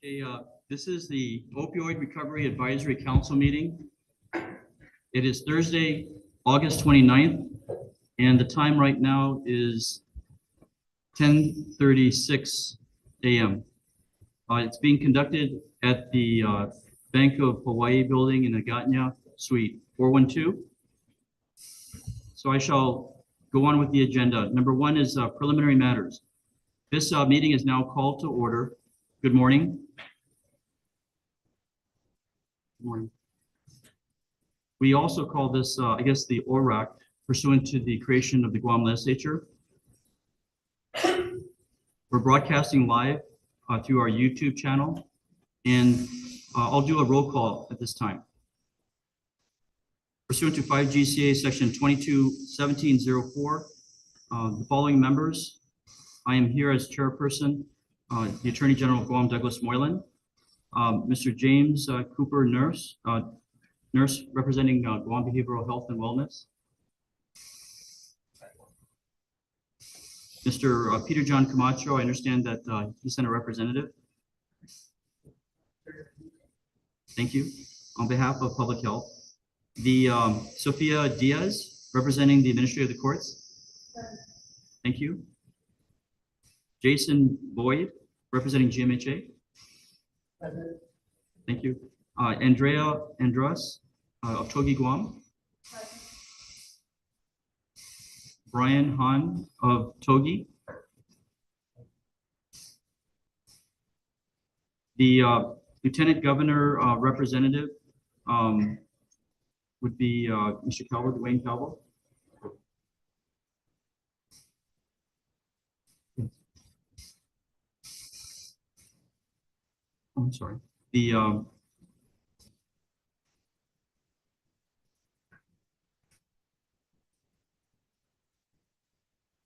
Okay, this is the Opioid Recovery Advisory Council meeting. It is Thursday, August 29th, and the time right now is 10:36 a.m. It's being conducted at the Bank of Hawaii building in Agatna, Suite 412. So I shall go on with the agenda. Number one is preliminary matters. This meeting is now called to order. Good morning. Good morning. We also call this, I guess, the ORAC, pursuant to the creation of the Guam Legislature. We're broadcasting live through our YouTube channel, and I'll do a roll call at this time. Pursuant to 5 GCA section 221704, the following members. I am here as chairperson, the Attorney General of Guam, Douglas Moylan, Mr. James Cooper, nurse representing Guam Behavioral Health and Wellness, Mr. Peter John Camacho. I understand that he sent a representative. Thank you. On behalf of Public Health, the Sophia Diaz, representing the Administrator of the Courts. Thank you. Jason Boyd, representing GMHA. Thank you. Andrea Andras of Togi, Guam. Brian Han of Togi. The Lieutenant Governor representative would be Mr. Calvo, Dwayne Calvo. I'm sorry. The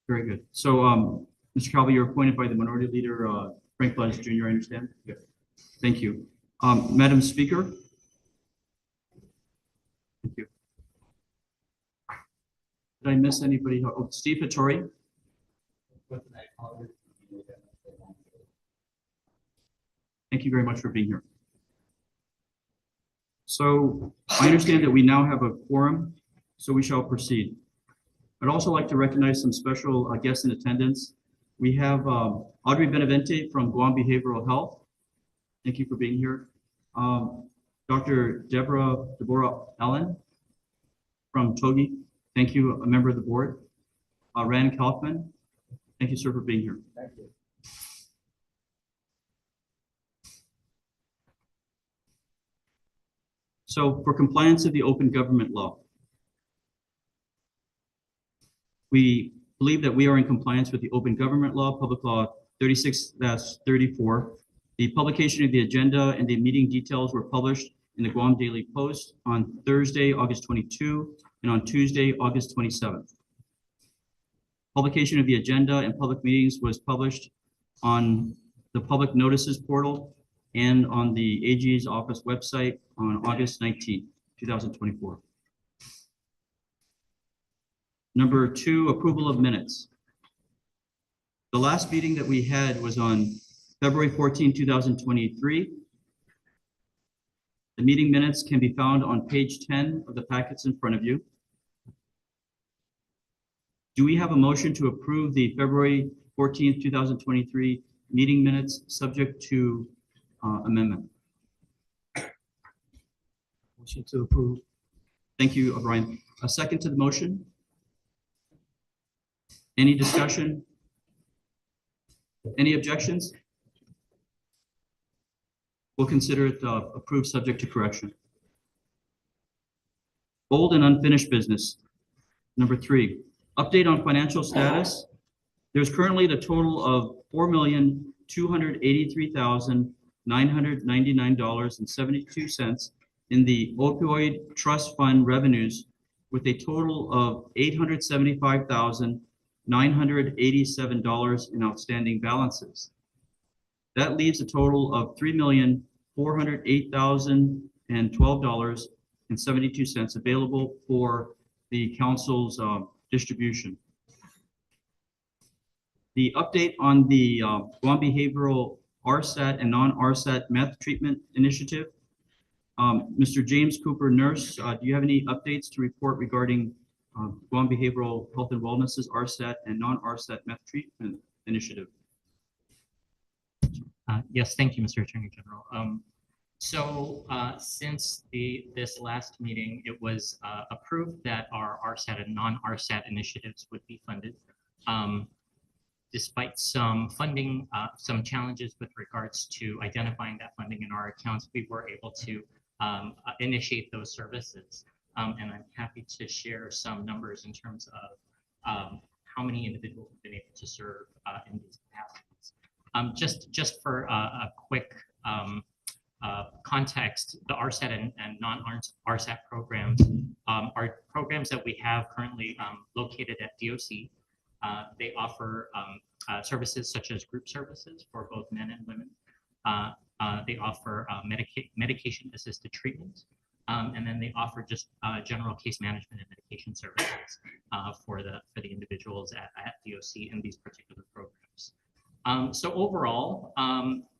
very good. So, Mr. Calvo, you're appointed by the Minority Leader Frank Blanch Jr. I understand. Yeah. Thank you, Madam Speaker. Thank you. Did I miss anybody? Oh, Steve Hattori. Thank you very much for being here. So I understand that we now have a quorum, so we shall proceed. I'd also like to recognize some special guests in attendance. We have Audrey Benavente from Guam Behavioral Health. Thank you for being here. Dr. Deborah Allen from Togi. Thank you, a member of the board. Rand Kaufman. Thank you, sir, for being here. Thank you. So for compliance of the open government law, we believe that we are in compliance with the open government law, Public Law 36-34. The publication of the agenda and the meeting details were published in the Guam Daily Post on Thursday, August 22, and on Tuesday, August 27th. Publication of the agenda and public meetings was published on the public notices portal and on the AG's office website on August 19, 2024. Number two, approval of minutes. The last meeting that we had was on February 14, 2023. The meeting minutes can be found on page 10 of the packets in front of you. Do we have a motion to approve the February 14th, 2023 meeting minutes subject to amendment? Motion to approve. Thank you, Brian. A second to the motion? Any discussion? Any objections? We'll consider it approved subject to correction. Old and unfinished business. Number three, update on financial status. There's currently the total of $4,283,999.72 in the Opioid Trust Fund revenues with a total of $875,987 in outstanding balances. That leaves a total of $3,408,012.72 available for the council's distribution. The update on the Guam Behavioral RSAT and non-RSAT meth treatment initiative. Mr. James Cooper, nurse, do you have any updates to report regarding Guam Behavioral Health and Wellness's RSAT and non-RSAT meth treatment initiative? Yes, thank you, Mr. Attorney General. Since this last meeting, it was approved that our RSAT and non-RSAT initiatives would be funded. Despite some funding, some challenges with regards to identifying that funding in our accounts, we were able to initiate those services. And I'm happy to share some numbers in terms of how many individuals have been able to serve in these capacities. Just for a quick context, the RSAT and non-RSAT programs are programs that we have currently located at DOC. They offer services such as group services for both men and women. They offer medication-assisted treatment, and then they offer just general case management and medication services for the individuals at DOC in these particular programs. So overall,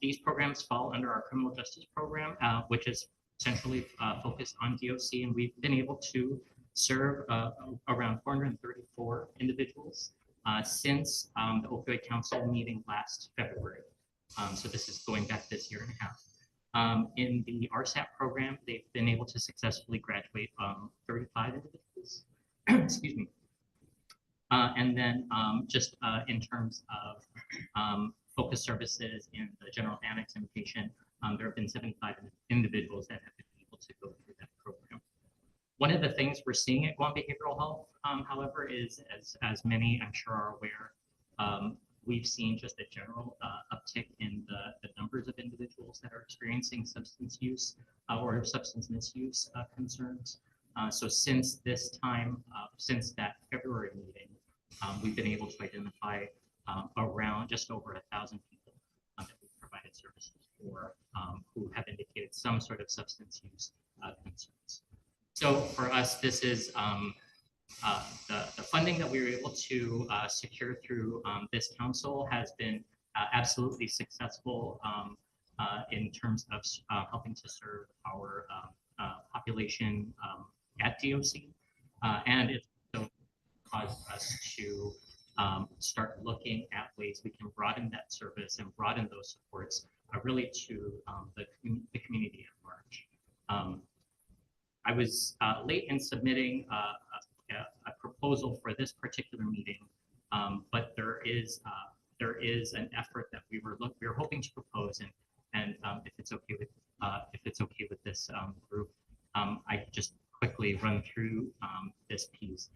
these programs fall under our criminal justice program, which is centrally focused on DOC, and we've been able to serve around 434 individuals since the Opioid Council meeting last February. So this is going back this year and a half. In the RSAT program, they've been able to successfully graduate 35 individuals. Excuse me. And then just in terms of focus services in the general annex inpatient, there have been 75 individuals that have been able to go through that program. One of the things we're seeing at Guam Behavioral Health, however, is as many I'm sure are aware, we've seen just a general uptick in the numbers of individuals that are experiencing substance use or substance misuse concerns. So since this time, since that February meeting, we've been able to identify around just over 1,000 people that we've provided services for who have indicated some sort of substance use concerns. So for us, this is the funding that we were able to secure through this council has been absolutely successful in terms of helping to serve our population at DOC, and it's also caused us to start looking at ways we can broaden that service and broaden those supports really to the community at large. I was late in submitting a proposal for this particular meeting, but there is an effort that we were hoping to propose, and if it's okay with this group, I just quickly run through this piece.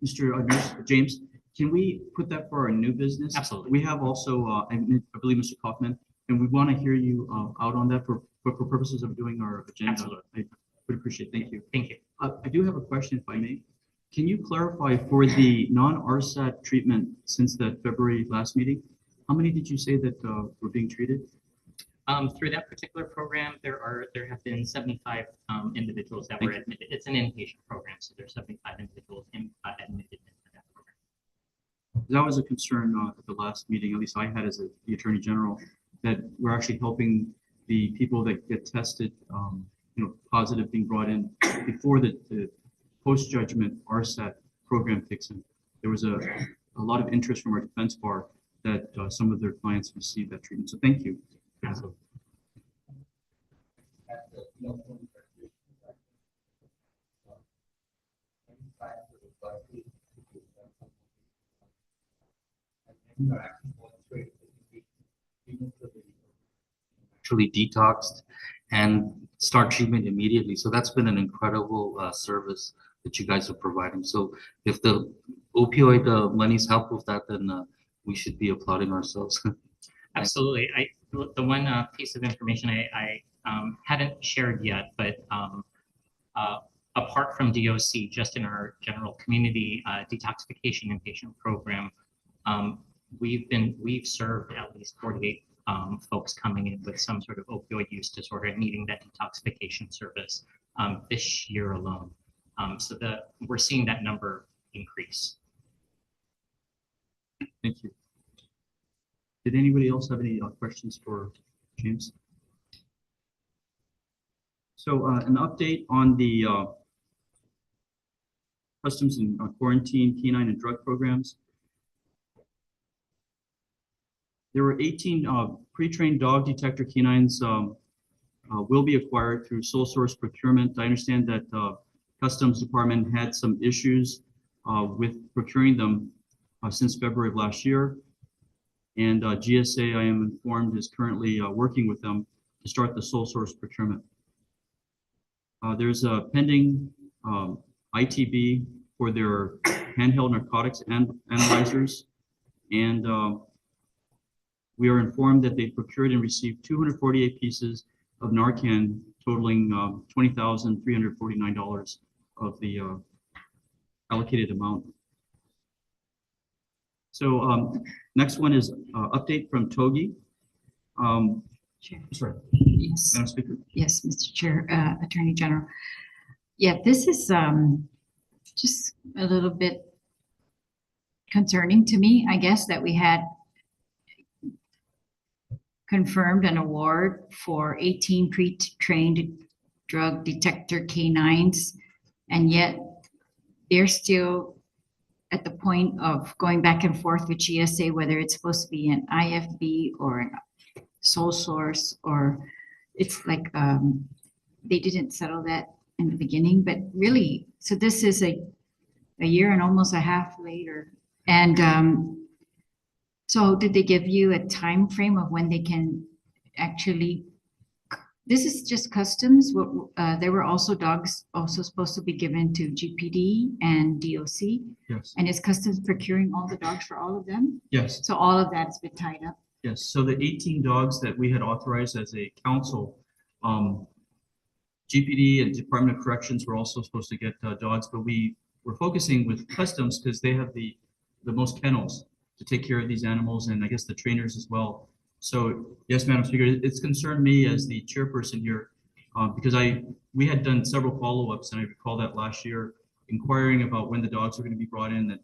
Mr. James, can we put that for our new business? Absolutely. We have also, I believe, Mr. Kaufman, and we want to hear you out on that for purposes of doing our agenda. Absolutely. I would appreciate it. Thank you. Thank you. I do have a question, if I may. Can you clarify for the non-RSAT treatment since that February last meeting? How many did you say that were being treated? Through that particular program, there have been 75 individuals that were admitted. It's an inpatient program, so there's 75 individuals admitted into that program. That was a concern at the last meeting, at least I had as the Attorney General, that we're actually helping the people that get tested, positive being brought in before the post-judgment RSAT program kicks in. There was a lot of interest from our defense bar that some of their clients received that treatment. So thank you. Absolutely. Actually detoxed and start treatment immediately. So that's been an incredible service that you guys are providing. So if the opioid monies help with that, then we should be applauding ourselves. Absolutely. The one piece of information I hadn't shared yet, but apart from DOC, just in our general community detoxification inpatient program, we've served at least 48 folks coming in with some sort of opioid use disorder and needing that detoxification service this year alone. So we're seeing that number increase. Thank you. Did anybody else have any questions for James? So an update on the customs and quarantine, canine and drug programs. There were 18 pre-trained dog detector canines will be acquired through sole source procurement. I understand that Customs Department had some issues with procuring them since February of last year. And GSA, I am informed, is currently working with them to start the sole source procurement. There's a pending ITB for their handheld narcotics analyzers. And we are informed that they procured and received 248 pieces of Narcan totaling $20,349 of the allocated amount. So next one is update from Togi. Chair. Sorry, Yes, Madam Speaker. yes, Mr. Chair, Attorney General. Yeah, this is just a little bit concerning to me, I guess, that we had confirmed an award for 18 pre-trained drug detector canines, and yet they're still at the point of going back and forth with GSA, whether it's supposed to be an IFB or an sole source, or it's like they didn't settle that in the beginning, but really, so this is a year and almost a half later. And so did they give you a time frame of when they can actually, this is just customs, there were also dogs also supposed to be given to GPD and DOC, Yes. and is customs procuring all the dogs for all of them? Yes. So all of that's been tied up? Yes. So the 18 dogs that we had authorized as a council, GPD and Department of Corrections were also supposed to get dogs, but we were focusing with customs because they have the most kennels to take care of these animals, and I guess the trainers as well. So yes, Madam Speaker, it's concerned me as the chairperson here because we had done several follow-ups, and I recall that last year inquiring about when the dogs were going to be brought in. That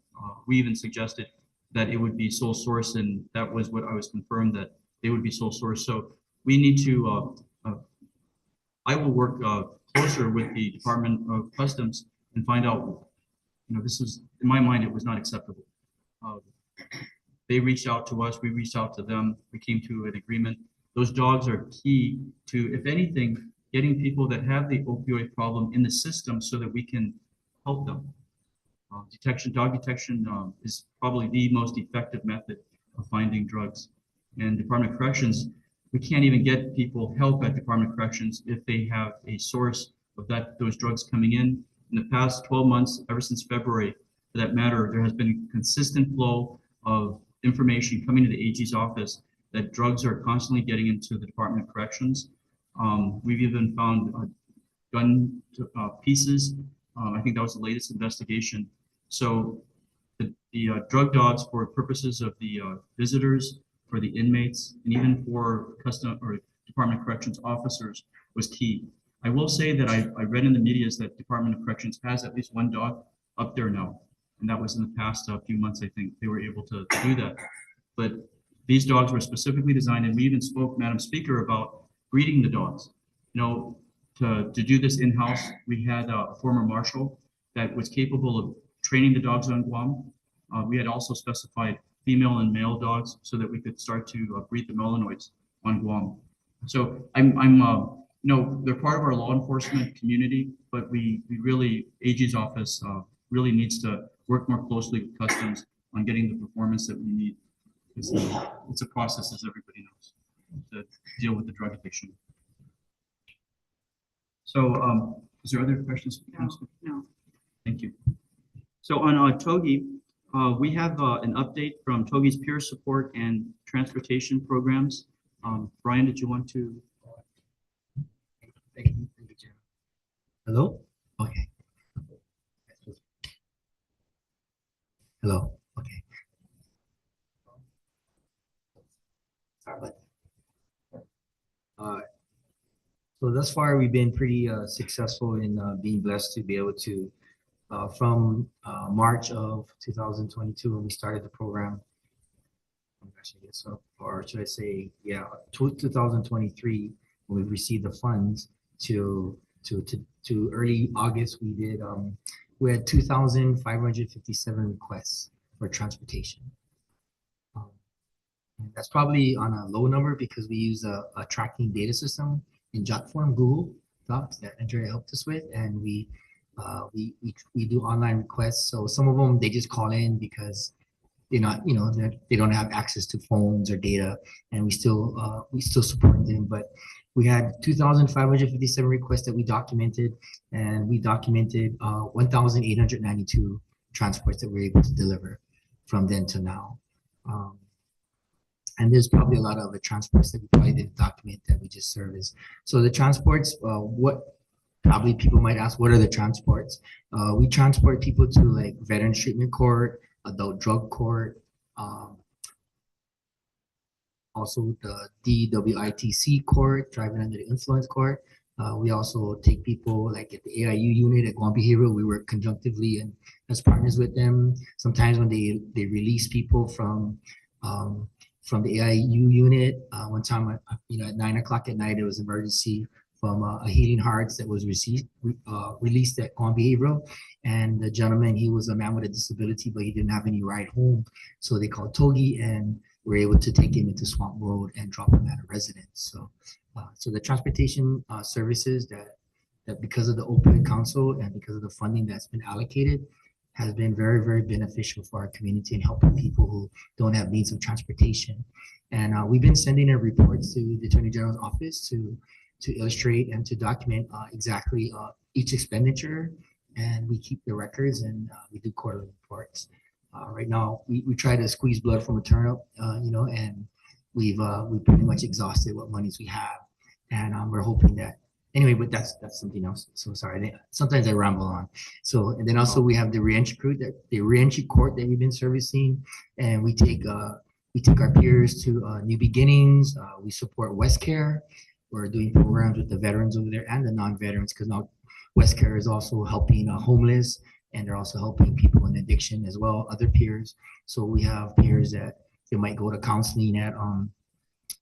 we even suggested that it would be sole source, and that was what I was confirmed, that they would be sole source. So we need to. I will work closer with the Department of Customs and find out. This was, in my mind, it was not acceptable. They reached out to us, we reached out to them, we came to an agreement. Those dogs are key to, if anything, getting people that have the opioid problem in the system so that we can help them. Dog detection is probably the most effective method of finding drugs. And Department of Corrections, we can't even get people help at Department of Corrections if they have a source of those drugs coming in. In the past 12 months, ever since February, for that matter, there has been a consistent flow of information coming to the AG's office that drugs are constantly getting into the Department of Corrections. We've even found gun pieces. I think that was the latest investigation. So the drug dogs, for purposes of the visitors, for the inmates, and even for Customs or Department of Corrections officers, was key. I will say that I read in the media that Department of Corrections has at least one dog up there now. And that was in the past few months, I think they were able to do that. But these dogs were specifically designed, and we even spoke, Madam Speaker, about breeding the dogs. To do this in-house, we had a former marshal that was capable of training the dogs on Guam. We had also specified female and male dogs so that we could start to breed the melanoids on Guam. So they're part of our law enforcement community, but we really, AG's office really needs to work more closely with Customs on getting the performance that we need. It's a process, as everybody knows, to deal with the drug addiction. So is there other questions? No. Thank you. So on Togi, we have an update from Togi's peer support and transportation programs. Brian, did you want to? Thank you, Chair. Hello? Okay. Hello, okay. Sorry about that. So thus far, we've been pretty successful in being blessed to be able to, from March of 2022, when we started the program, or should I say, yeah, 2023, when we received the funds to early August, we had 2,557 requests for transportation. And that's probably on a low number because we use a tracking data system in JotForm, Google Docs that Andrea helped us with, and we do online requests. So some of them they just call in because they're not, they don't have access to phones or data, and we still support them. But we had 2,557 requests that we documented, and we documented 1,892 transports that we were able to deliver from then to now. And there's probably a lot of other transports that we probably didn't document that we just service. So the transports, what probably people might ask, what are the transports? We transport people to like Veterans Treatment Court, Adult Drug Court, also the DWITC Court, Driving Under the Influence Court. We also take people like at the AIU unit at Guam Behavioral. We work conjunctively and as partners with them. Sometimes when they release people from the AIU unit, one time, at 9 o'clock at night, there was emergency from a Healing Hearts that was released at Guam Behavioral. And the gentleman, he was a man with a disability, but he didn't have any ride home. So they called Togi and were able to take him into Swamp Road and drop him at a residence. So the transportation services that because of the Opioid Council and because of the funding that's been allocated has been very, very beneficial for our community and helping people who don't have means of transportation. And we've been sending in reports to the Attorney General's office to illustrate and to document exactly each expenditure, and we keep the records and we do quarterly reports. Right now, we try to squeeze blood from a turnip, and we pretty much exhausted what monies we have, and we're hoping that anyway. But that's something else. So sorry. Sometimes I ramble on. So and then also we have the reentry court that we've been servicing, and we take our peers to New Beginnings. We support West Care. We're doing programs with the veterans over there and the non-veterans because now West Care is also helping homeless, and they're also helping people in addiction as well, other peers. So we have peers that they might go to counseling at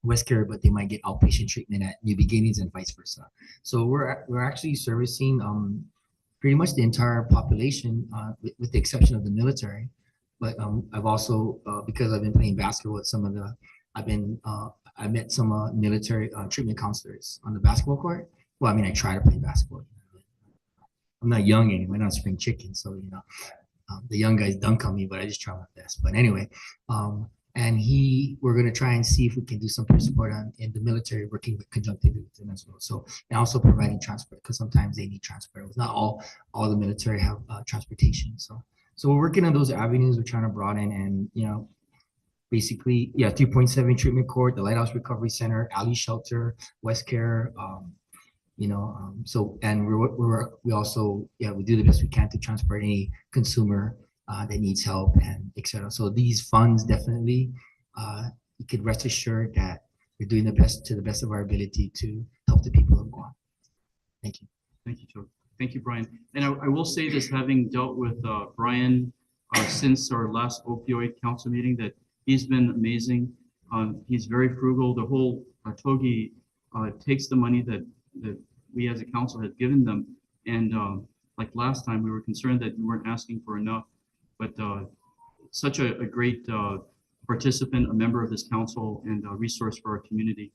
West Care, but they might get outpatient treatment at New Beginnings and vice versa. So we're actually servicing pretty much the entire population with the exception of the military. But I've also, because I've been playing basketball with some of the, I met some military treatment counselors on the basketball court. Well, I mean, I try to play basketball. I'm not young anymore, I'm not spring chicken. So, the young guys dunk on me, but I just try my best. But anyway, and we're going to try and see if we can do some support in the military, working with conjunctively with them as well. So, and also providing transport because sometimes they need transport. It's not all the military have transportation. So we're working on those avenues. We're trying to broaden and, basically, 3.7 Treatment Court, the Lighthouse Recovery Center, Alley Shelter, West Care, so, and we also, we do the best we can to transport any consumer that needs help and etc. So these funds definitely, you could rest assured that we're doing the best to the best of our ability to help the people of Guam. Thank you. Thank you, Joe. Thank you, Brian. And I will say this, having dealt with Brian since our last opioid council meeting, that he's been amazing. He's very frugal. The whole Togi takes the money that we as a council had given them. And like last time, we were concerned that you weren't asking for enough, but such a great participant, a member of this council, and a resource for our community.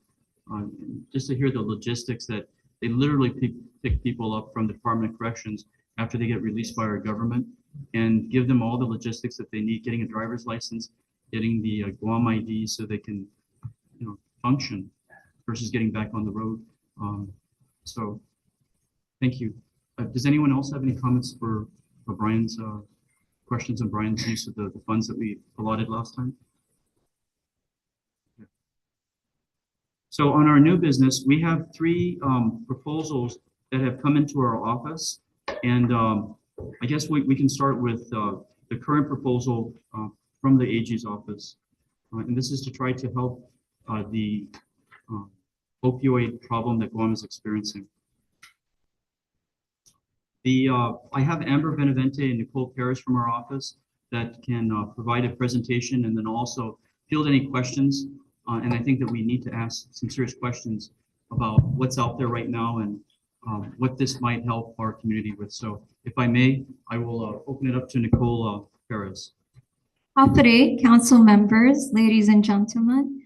Just to hear the logistics that they literally pick people up from the Department of Corrections after they get released by our government and give them all the logistics that they need, getting a driver's license, getting the Guam ID so they can function versus getting back on the road. So thank you. Does anyone else have any comments for Brian's questions on Brian's use of the funds that we allotted last time? Yeah. So on our new business, we have 3 proposals that have come into our office. And I guess we can start with the current proposal from the AG's office. And this is to try to help the opioid problem that Guam is experiencing. I have Amber Benavente and Nicole Perez from our office that can provide a presentation and then also field any questions. And I think that we need to ask some serious questions about what's out there right now and what this might help our community with. So if I may, I will open it up to Nicole Perez. Afternoon, council members, ladies and gentlemen.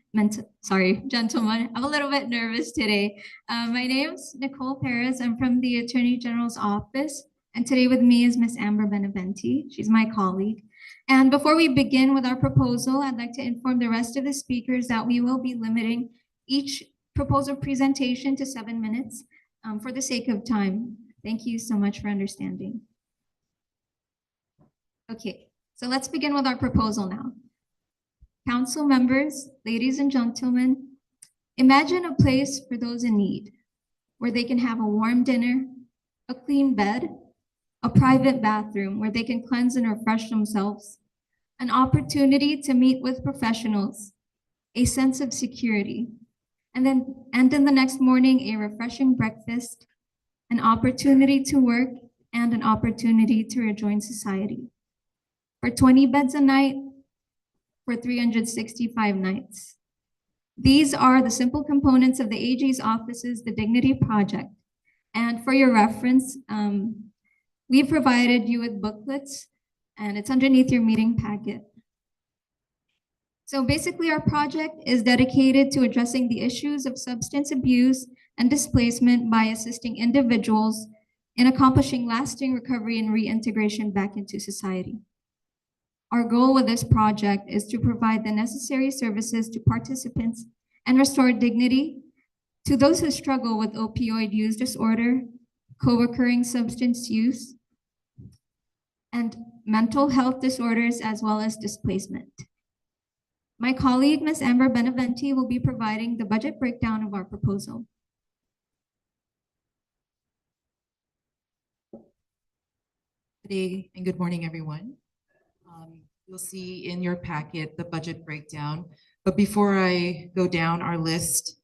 Gentlemen. I'm a little bit nervous today. My name's Nicole Perez. I'm from the Attorney General's office. And today with me is Miss Amber Benavente. She's my colleague. And before we begin with our proposal, I'd like to inform the rest of the speakers that we will be limiting each proposal presentation to 7 minutes for the sake of time. Thank you so much for understanding. Okay, so let's begin with our proposal now. Council members, ladies and gentlemen, imagine a place for those in need, where they can have a warm dinner, a clean bed, a private bathroom where they can cleanse and refresh themselves, an opportunity to meet with professionals, a sense of security, and then the next morning, a refreshing breakfast, an opportunity to work, and an opportunity to rejoin society. For 20 beds a night, for 365 nights. These are the simple components of the AG's office's The Dignity Project. And for your reference, we've provided you with booklets and it's underneath your meeting packet. So basically our project is dedicated to addressing the issues of substance abuse and displacement by assisting individuals in accomplishing lasting recovery and reintegration back into society. Our goal with this project is to provide the necessary services to participants and restore dignity to those who struggle with opioid use disorder, co-occurring substance use, and mental health disorders, as well as displacement. My colleague, Ms. Amber Benavente, will be providing the budget breakdown of our proposal. Good day and good morning, everyone. You'll see in your packet the budget breakdown. But before I go down our list,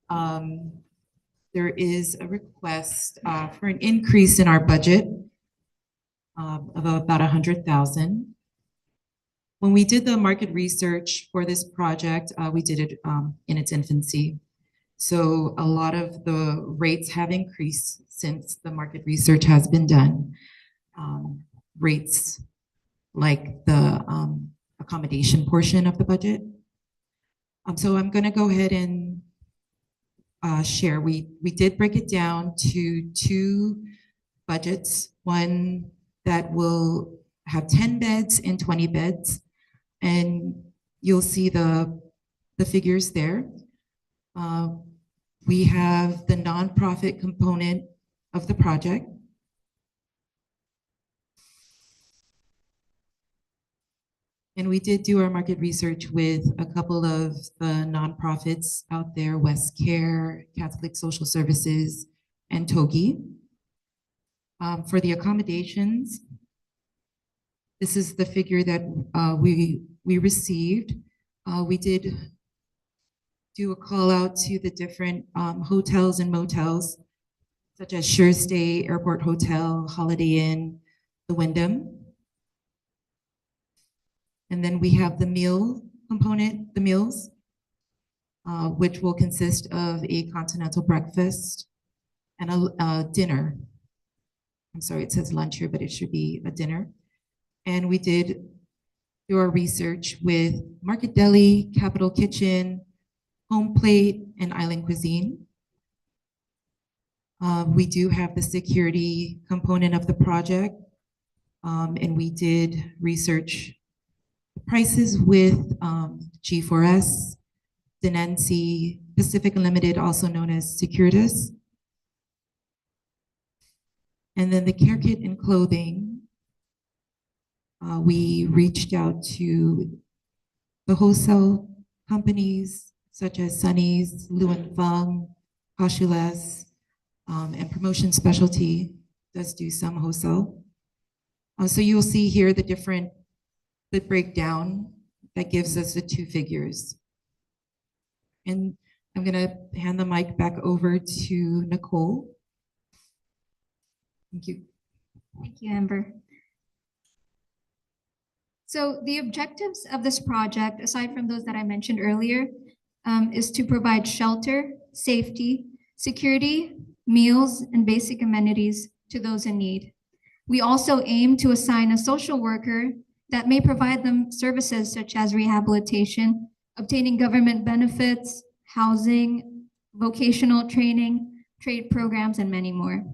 there is a request for an increase in our budget of about 100,000. When we did the market research for this project, we did it in its infancy. So a lot of the rates have increased since the market research has been done. Rates like the accommodation portion of the budget. So I'm going to go ahead and share. We did break it down to 2 budgets, one that will have 10 beds and 20 beds. And you'll see the figures there. We have the nonprofit component of the project. And we did do our market research with a couple of the nonprofits out there, West Care, Catholic Social Services, and TOGI. For the accommodations, this is the figure that we received. We did do a call out to the different hotels and motels, such as Sure Stay, Airport Hotel, Holiday Inn, the Wyndham. And then we have the meal component, the meals, which will consist of a continental breakfast and a dinner. I'm sorry, it says lunch here, but it should be a dinner. And we did do our research with Market Deli, Capital Kitchen, Home Plate, and Island Cuisine. We do have the security component of the project, and we did research prices with G4S, Denency, Pacific Unlimited, also known as Securitas. And then the care kit and clothing, we reached out to the wholesale companies such as Sunny's, Lu and Fung, Kashules, and Promotion Specialty does do some wholesale. So you'll see here the different the breakdown that gives us the two figures. And I'm gonna hand the mic back over to Nicole. Thank you. Thank you, Amber. So the objectives of this project, aside from those that I mentioned earlier, is to provide shelter, safety, security, meals, and basic amenities to those in need. We also aim to assign a social worker that may provide them services such as rehabilitation, obtaining government benefits, housing, vocational training, trade programs, and many more.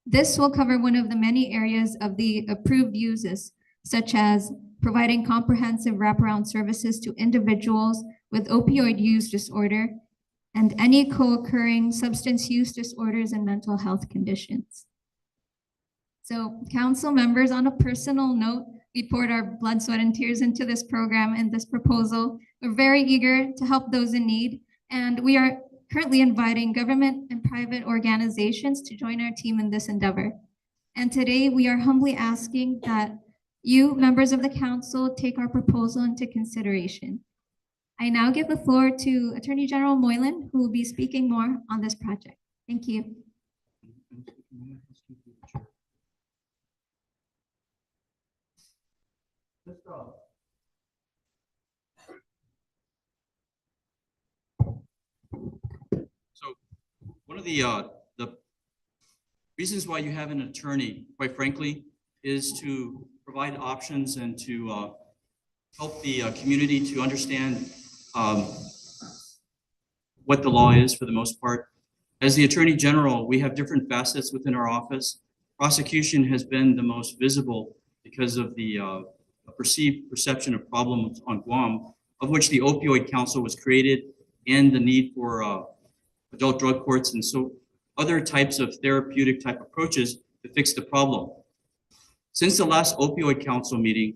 This will cover one of the many areas of the approved uses, such as providing comprehensive wraparound services to individuals with opioid use disorder and any co-occurring substance use disorders and mental health conditions. So council members, on a personal note, we poured our blood, sweat, and tears into this program and this proposal. We're very eager to help those in need, and we are currently inviting government and private organizations to join our team in this endeavor. And today we are humbly asking that you, members of the council, take our proposal into consideration. I now give the floor to Attorney General Moylan, who will be speaking more on this project. Thank you. So one of the reasons why you have an attorney, quite frankly, is to provide options and to help the community to understand what the law is for the most part. As the Attorney General, we have different facets within our office. Prosecution has been the most visible because of the perceived perception of problems on Guam, of which the Opioid Council was created, and the need for adult drug courts and so other types of therapeutic type approaches to fix the problem. Since the last Opioid Council meeting,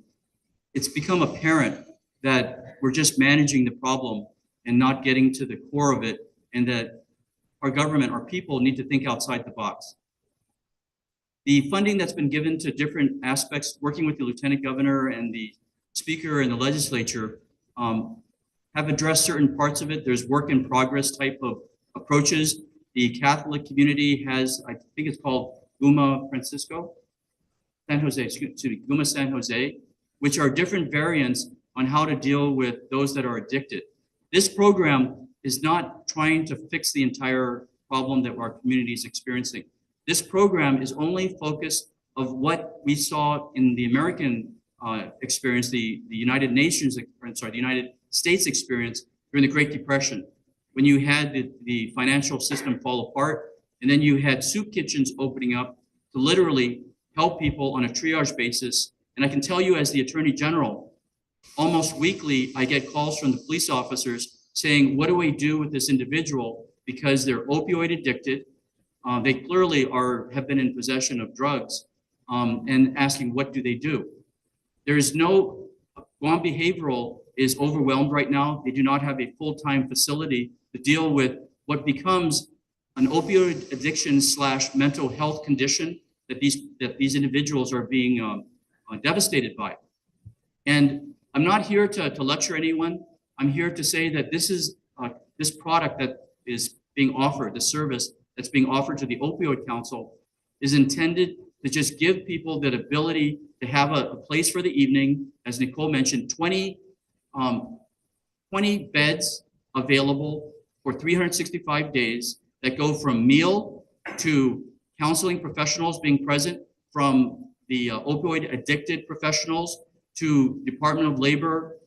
it's become apparent that we're just managing the problem and not getting to the core of it, and that our government, our people need to think outside the box. The funding that's been given to different aspects, working with the Lieutenant Governor and the Speaker and the Legislature, have addressed certain parts of it. There's work in progress type of approaches. The Catholic community has, I think it's called Guma San Jose, which are different variants on how to deal with those that are addicted. This program is not trying to fix the entire problem that our community is experiencing. This program is only focused of what we saw in the American experience, the United States experience during the Great Depression, when you had the financial system fall apart, and then you had soup kitchens opening up to literally help people on a triage basis. And I can tell you, as the Attorney General, almost weekly, I get calls from the police officers saying, what do we do with this individual? Because they're opioid addicted. They clearly have been in possession of drugs, and asking, what do they do? There is no, Guam Behavioral is overwhelmed right now. They do not have a full-time facility to deal with what becomes an opioid addiction / mental health condition that these individuals are being devastated by. And I'm not here to lecture anyone. I'm here to say that this is this product that is being offered, the service that's being offered to the Opioid Council, is intended to just give people that ability to have a place for the evening. As Nicole mentioned, 20 beds available for 365 days that go from meal to counseling professionals being present, from the opioid addicted professionals to Department of Labor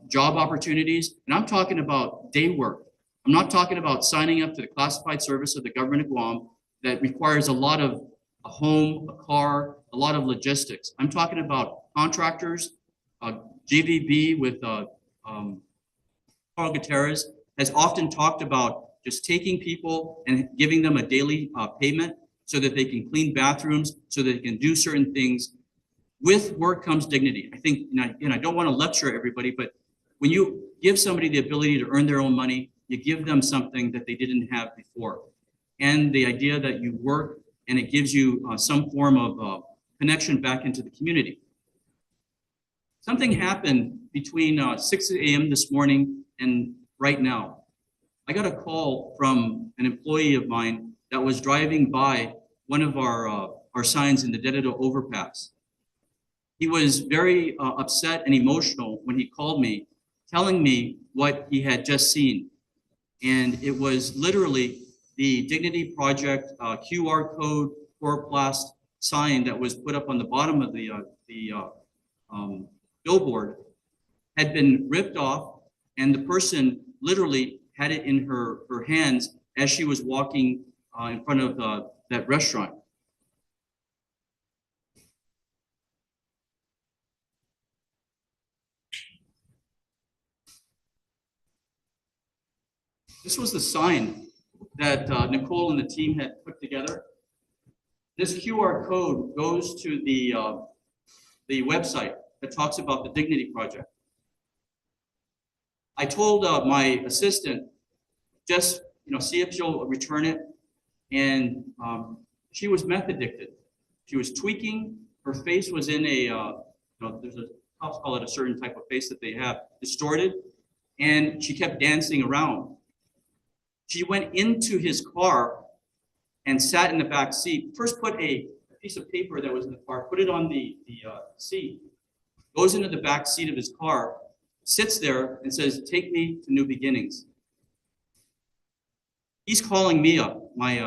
job opportunities. And I'm talking about day work. I'm not talking about signing up to the classified service of the government of Guam that requires a lot of a home, a car, a lot of logistics. I'm talking about contractors. GVB with Carl Gutierrez has often talked about just taking people and giving them a daily payment so that they can clean bathrooms, so that they can do certain things. With work comes dignity. I think, and I don't want to lecture everybody, but when you give somebody the ability to earn their own money, you give them something that they didn't have before. And the idea that you work and it gives you some form of connection back into the community. Something happened between 6 a.m. this morning and right now. I got a call from an employee of mine that was driving by one of our signs in the Dededo overpass. He was very upset and emotional when he called me, telling me what he had just seen. And it was literally the Dignity Project QR code chloroplast sign that was put up on the bottom of the billboard had been ripped off, and the person literally had it in her hands as she was walking in front of that restaurant. This was the sign that Nicole and the team had put together. This QR code goes to the website that talks about the Dignity Project. I told my assistant, just see if she'll return it, and she was meth addicted. She was tweaking. Her face was in a there's a cops call it a certain type of face that they have, distorted, and she kept dancing around. She went into his car and sat in the back seat. First put a piece of paper that was in the car, put it on the seat, goes into the back seat of his car, sits there and says, "Take me to new beginnings." He's calling me up, my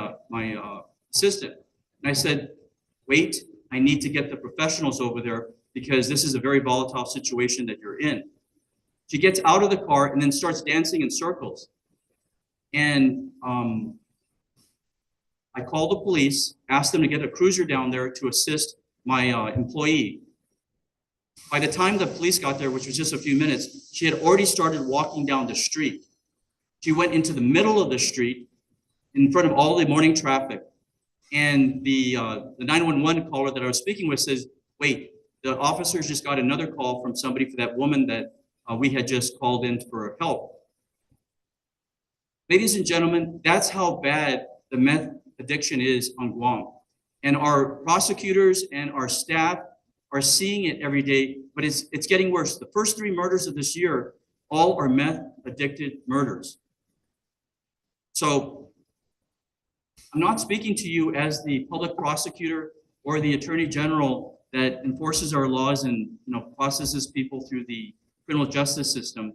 assistant. And I said, "Wait, I need to get the professionals over there because this is a very volatile situation that you're in." She gets out of the car and then starts dancing in circles. And I called the police, asked them to get a cruiser down there to assist my employee. By the time the police got there, which was just a few minutes, she had already started walking down the street. She went into the middle of the street in front of all the morning traffic. And the 911 caller that I was speaking with says, "Wait, the officers just got another call from somebody for that woman that we had just called in for help." Ladies and gentlemen, that's how bad the meth addiction is on Guam. And our prosecutors and our staff are seeing it every day, but it's getting worse. The first 3 murders of this year, all are meth addicted murders. So I'm not speaking to you as the public prosecutor or the attorney general that enforces our laws and processes people through the criminal justice system.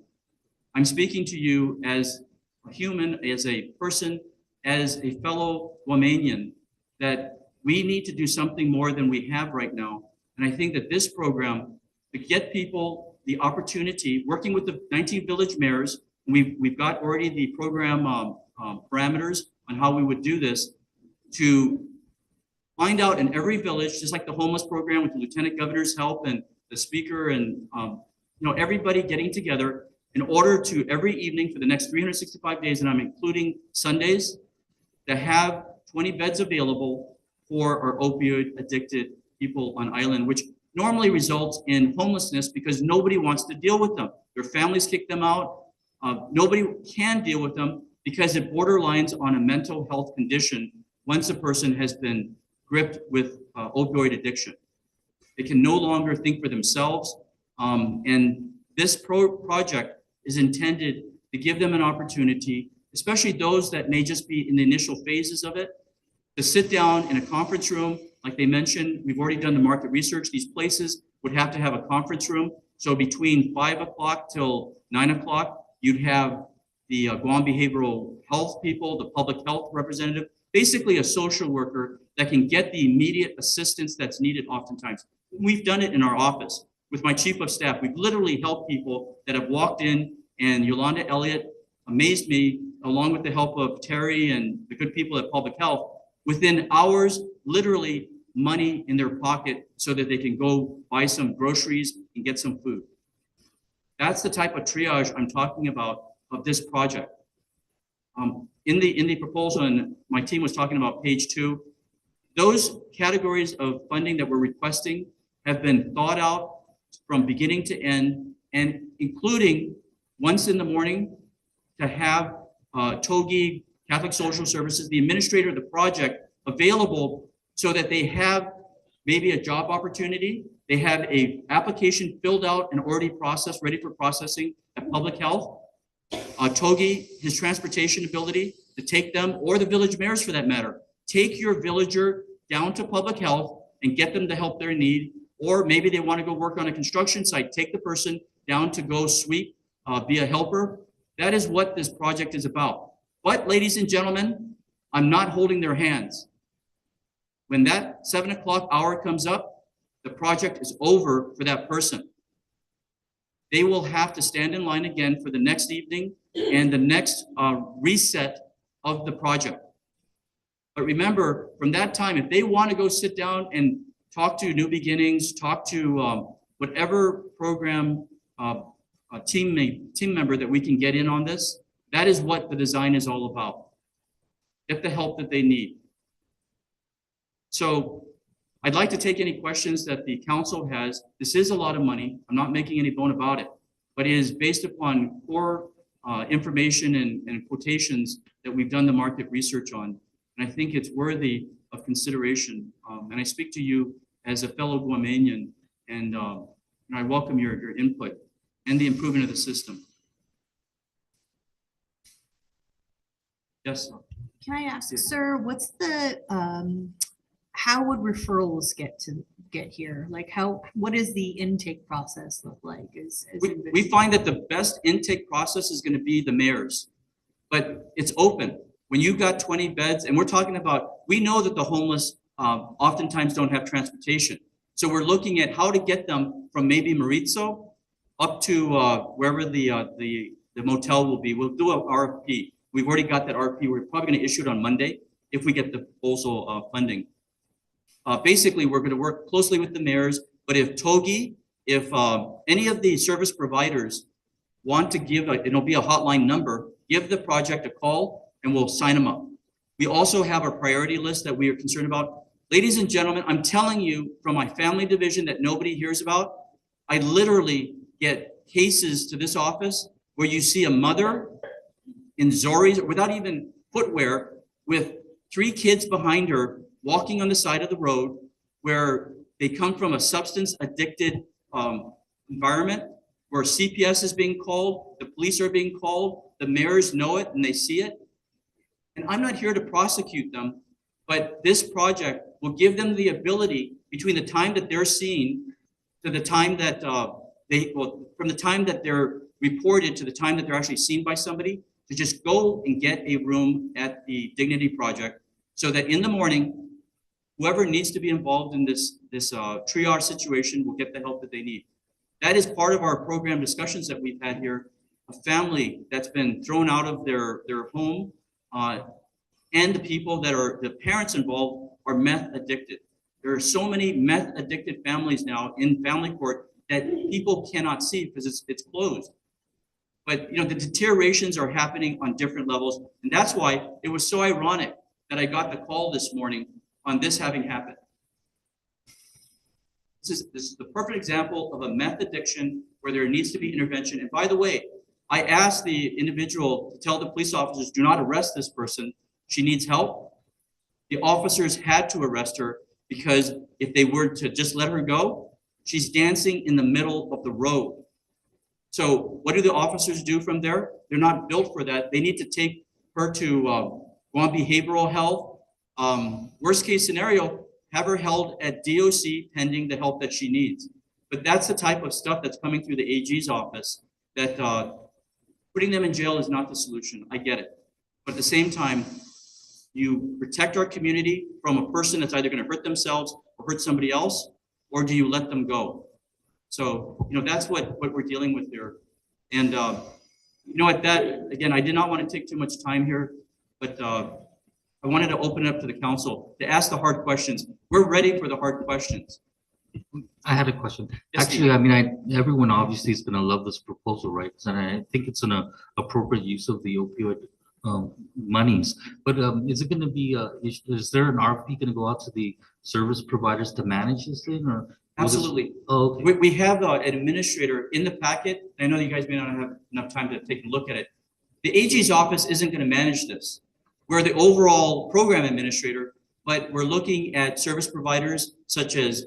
I'm speaking to you as a human, as a person, as a fellow Guamanian, that we need to do something more than we have right now. And I think that this program, to get people the opportunity, working with the 19 village mayors, we've got already the program parameters on how we would do this, to find out in every village, just like the homeless program with the lieutenant governor's help and the speaker and everybody getting together in order to every evening for the next 365 days, and I'm including Sundays, to have 20 beds available for our opioid addicted people on island, which normally results in homelessness because nobody wants to deal with them. Their families kick them out. Nobody can deal with them because it borderlines on a mental health condition once a person has been gripped with opioid addiction. They can no longer think for themselves. And this project is intended to give them an opportunity, especially those that may just be in the initial phases of it, to sit down in a conference room. Like they mentioned, we've already done the market research. These places would have to have a conference room. So between 5 o'clock till 9 o'clock, you'd have the Guam behavioral health people, the public health representative, basically a social worker that can get the immediate assistance that's needed oftentimes. We've done it in our office. With my chief of staff, we've literally helped people that have walked in, and Yolanda Elliott amazed me, along with the help of Terry and the good people at Public Health, within hours, literally money in their pocket so that they can go buy some groceries and get some food. That's the type of triage I'm talking about of this project. In the proposal, and my team was talking about page 2, those categories of funding that we're requesting have been thought out from beginning to end, and including once in the morning to have Togi, Catholic Social Services, the administrator of the project, available so that they have maybe a job opportunity They have a application filled out and already processed, ready for processing at Public Health. Togi, his transportation ability to take them, or the village mayors for that matter, take your villager down to Public Health and get them the help they need. Or maybe they want to go work on a construction site, take the person down to go sweep, be a helper. That is what this project is about. But ladies and gentlemen, I'm not holding their hands. When that 7 o'clock hour comes up, the project is over for that person. They will have to stand in line again for the next evening and the next reset of the project. But remember, from that time, if they want to go sit down and talk to New Beginnings, talk to whatever program team member that we can get in on this, that is what the design is all about. Get the help that they need. So I'd like to take any questions that the council has. This is a lot of money. I'm not making any bone about it, but it is based upon core information and quotations that we've done the market research on. And I think it's worthy of consideration. And I speak to you as a fellow Guamanian, and I welcome your input and the improvement of the system. Yes. Can I ask, Yeah. sir, what's the, how would referrals get here? Like what does the intake process look like? We find that the best intake process is going to be the mayors, but it's open. When you've got 20 beds, and we're talking about, we know that the homeless oftentimes don't have transportation. So we're looking at how to get them from maybe Maritzo up to wherever the motel will be. We'll do an RFP. We've already got that RFP. We're probably going to issue it on Monday if we get the proposal funding. Basically, we're going to work closely with the mayors, but if Togi, if any of the service providers want to give, it'll be a hotline number, give the project a call and we'll sign them up. We also have our priority list that we are concerned about. Ladies and gentlemen, I'm telling you from my family division that nobody hears about, I literally get cases to this office where you see a mother in Zori's without even footwear with 3 kids behind her walking on the side of the road, where they come from a substance addicted environment where CPS is being called, the police are being called, the mayors know it and they see it. And I'm not here to prosecute them, but this project will give them the ability between the time that they're seen to the time that from the time that they're reported to the time that they're actually seen by somebody, to just go and get a room at the Dignity Project, so that in the morning, whoever needs to be involved in this triage situation will get the help that they need. That is part of our program discussions that we've had here. A family that's been thrown out of their home, and the people that are the parents involved are meth addicted. There are so many meth addicted families now in family court that people cannot see because it's closed. But the deteriorations are happening on different levels, and that's why it was so ironic that I got the call this morning on this having happened. This is the perfect example of a meth addiction where there needs to be intervention. And by the way, I asked the individual to tell the police officers, do not arrest this person. She needs help. The officers had to arrest her because if they were to just let her go, she's dancing in the middle of the road. So what do the officers do from there? They're not built for that. They need to take her to Guam Behavioral Health. Worst case scenario, have her held at DOC pending the help that she needs. But that's the type of stuff that's coming through the AG's office, that putting them in jail is not the solution. I get it. But at the same time, you protect our community from a person that's either going to hurt themselves or hurt somebody else, or do you let them go? So, that's what we're dealing with here. And, at that, again, I did not want to take too much time here, but I wanted to open it up to the council to ask the hard questions. We're ready for the hard questions. I had a question. Yes, Actually, I mean, everyone obviously is going to love this proposal, right? And I think it's an appropriate use of the opioid monies. But is it going to be, is there an RFP going to go out to the service providers to manage this thing, or? Absolutely. Oh, okay. We have an administrator in the packet. I know you guys may not have enough time to take a look at it. The AG's office isn't going to manage this. We're the overall program administrator, but we're looking at service providers such as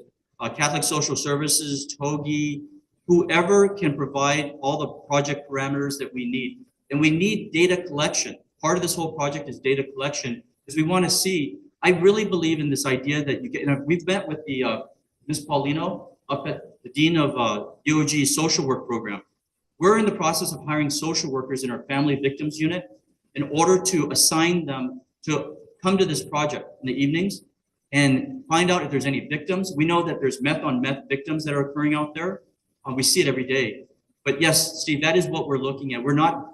Catholic Social Services, TOGI, whoever can provide all the project parameters that we need. And we need data collection. Part of this whole project is data collection, because we want to see, I really believe in this idea that you get, and we've met with the Ms. Paulino up at the Dean of DOG social work program. We're in the process of hiring social workers in our family victims unit in order to assign them to come to this project in the evenings and find out if there's any victims. We know that there's meth on meth victims that are occurring out there. We see it every day. But yes, Steve, that is what we're looking at. We're gonna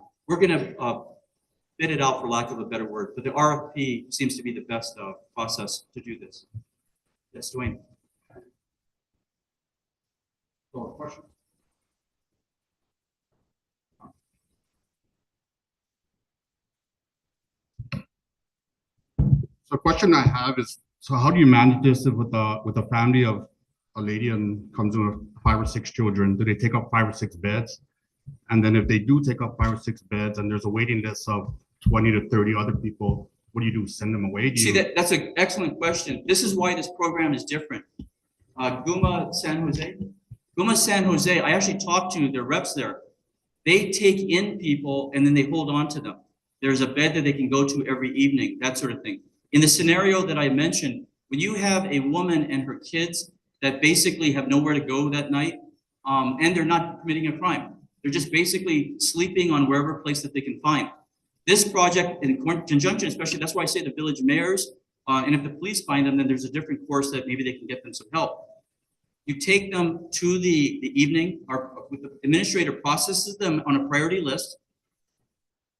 bid it out, for lack of a better word, but the RFP seems to be the best process to do this. Yes, Dwayne. Question? So question I have is, so how do you manage this with a family of a lady and comes in with 5 or 6 children? Do they take up 5 or 6 beds? And then if they do take up 5 or 6 beds and there's a waiting list of 20 to 30 other people, what do you do? Send them away? See, that's an excellent question. This is why this program is different. Guma San Jose, I actually talked to their reps there. They take in people and then they hold on to them. There's a bed that they can go to every evening, that sort of thing. In the scenario that I mentioned, when you have a woman and her kids that basically have nowhere to go that night, and they're not committing a crime, they're just basically sleeping on wherever place that they can find. This project, in conjunction, especially, that's why I say the village mayors, and if the police find them, then there's a different course that maybe they can get them some help. You take them to the evening, or the administrator processes them on a priority list,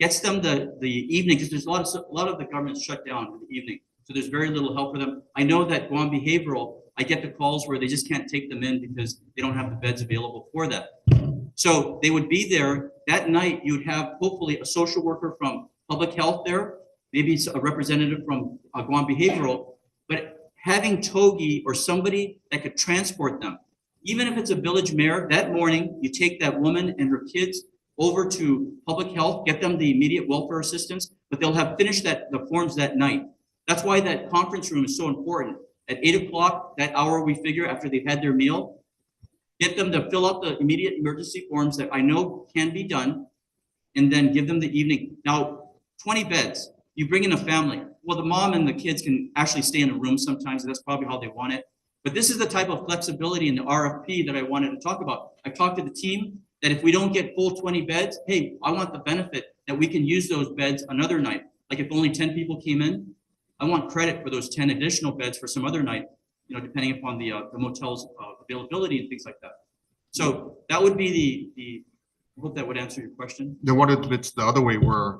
gets them the evening, because there's a lot of the government's shut down in the evening, so there's very little help for them. I know that Guam Behavioral, I get the calls where they just can't take them in because they don't have the beds available for that. So they would be there that night. You'd have hopefully a social worker from public health there, maybe a representative from Guam Behavioral, but having TOGI or somebody that could transport them, even if it's a village mayor, that morning, you take that woman and her kids over to public health, get them the immediate welfare assistance, but they'll have finished the forms that night. That's why that conference room is so important. At 8 o'clock, that hour we figure after they've had their meal, get them to fill out the immediate emergency forms that I know can be done, and then give them the evening. Now, 20 beds, you bring in a family. Well, the mom and the kids can actually stay in a room sometimes, and that's probably how they want it. But this is the type of flexibility in the RFP that I wanted to talk about. I talked to the team that if we don't get full 20 beds, hey, I want the benefit that we can use those beds another night. Like if only 10 people came in, I want credit for those 10 additional beds for some other night, you know, depending upon the motel's availability and things like that. So that would be I hope that would answer your question. Then what if it's the other way where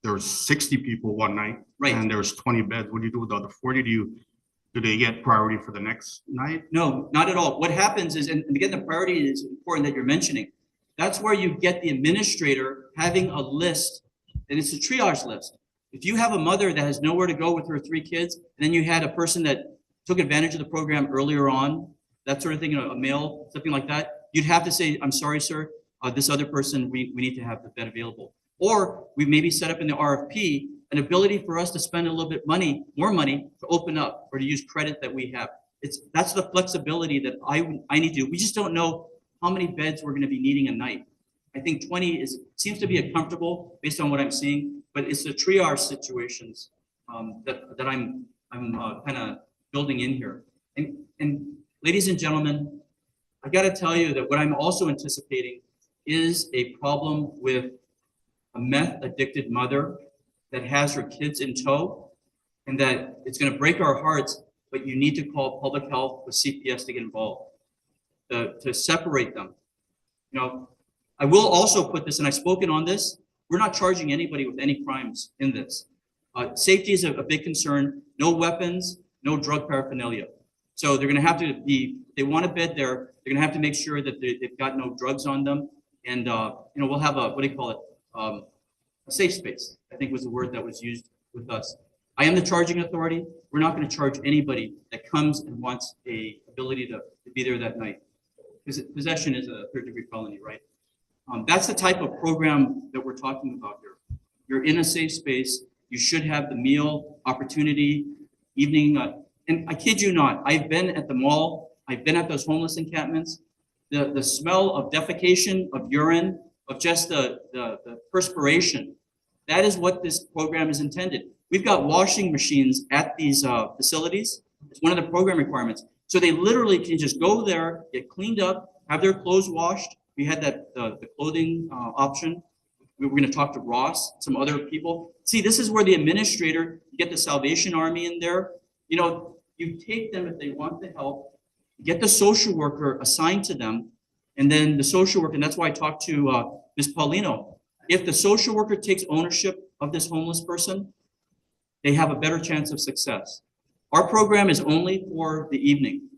there's 60 people one night, Right. and there's 20 beds? What do you do with the other 40? Do they get priority for the next night? No, not at all. What happens is, and again, the priority is important that you're mentioning. That's where you get the administrator having a list, and it's a triage list. If you have a mother that has nowhere to go with her 3 kids, and then you had a person that took advantage of the program earlier on, that sort of thing, a male, something like that, you'd have to say, I'm sorry, sir, this other person, we need to have the bed available. Or we maybe set up in the RFP an ability for us to spend a little bit more money to open up or to use credit that we have. That's the flexibility that I need to do. We just don't know how many beds we're going to be needing a night. I think 20 seems to be a comfortable based on what I'm seeing, but it's the triage situations that I'm kind of building in here. And ladies and gentlemen, I got to tell you that what I'm also anticipating is a problem with a meth addicted mother that has her kids in tow, and that it's going to break our hearts, but you need to call public health with CPS to get involved, to separate them. You know, I will also put this, and I've spoken on this, we're not charging anybody with any crimes in this. Safety is a big concern. No weapons, no drug paraphernalia. So they're going to have to be, they want a bed there, they're going to have to make sure that they've got no drugs on them. And, you know, we'll have a safe space, I think was the word that was used with us. I am the charging authority. We're not going to charge anybody that comes and wants a ability to be there that night. Because possession is a 3rd-degree felony, right? That's the type of program that we're talking about here. You're in a safe space. You should have the meal opportunity, evening. And I kid you not, I've been at the mall I've been at those homeless encampments. The smell of defecation, of urine, of just the perspiration, that is what this program is intended. We've got washing machines at these facilities. It's one of the program requirements. So they literally can just go there, get cleaned up, have their clothes washed. We had that the clothing option. We were going to talk to Ross, some other people. See, this is where the administrator, you get the Salvation Army in there. You know, you take them if they want the help, get the social worker assigned to them, and then the social worker, and that's why I talked to Ms. Paulino. If the social worker takes ownership of this homeless person, they have a better chance of success. Our program is only for the evening,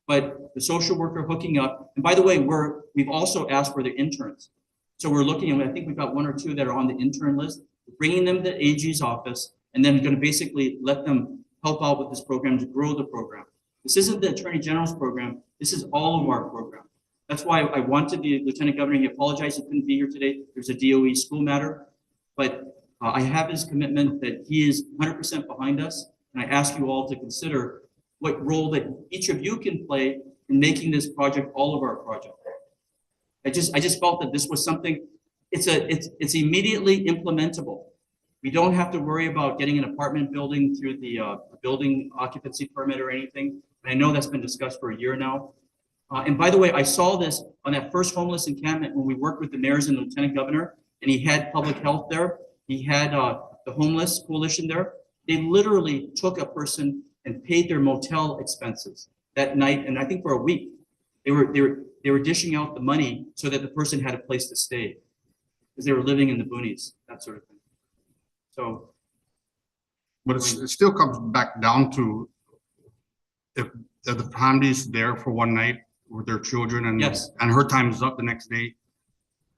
but the social worker hooking up, and by the way, we've also asked for the interns. So we're looking, and I think we've got 1 or 2 that are on the intern list, bringing them to AG's office, and then going to basically let them help out with this program to grow the program. This isn't the Attorney General's program. This is all of our program. That's why I wanted the Lieutenant Governor. He apologized he couldn't be here today. There's a DOE school matter, but I have his commitment that he is 100% behind us, and I ask you all to consider what role that each of you can play in making this project all of our project. I just felt that this was something. It's immediately implementable. We don't have to worry about getting an apartment building through the building occupancy permit or anything. And I know that's been discussed for a year now. And by the way, I saw this on that first homeless encampment when we worked with the mayors and the lieutenant governor, and he had public health there. He had the homeless coalition there. They literally took a person and paid their motel expenses that night, and I think for a week. They were dishing out the money so that the person had a place to stay because they were living in the boonies, that sort of thing. So, But it still comes back down to if the family's there for one night with their children and Yes. and her time is up the next day,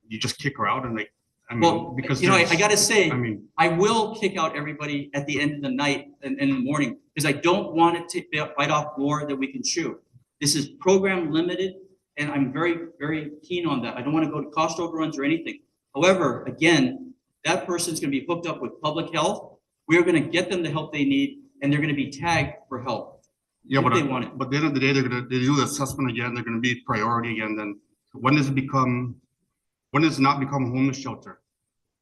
you just kick her out and like, I mean, well, because you know, I there's- gotta say, I mean, I will kick out everybody at the end of the night and in the morning because I don't want it to bite off more than we can chew. This is program limited, and I'm very, very keen on that. I don't want to go to cost overruns or anything. However, again, that person's going to be hooked up with public health. We're going to get them the help they need, and they're going to be tagged for help. yeah, if but they want it. but at the end of the day, they do the assessment again. They're gonna be priority again. Then when does it not become a homeless shelter,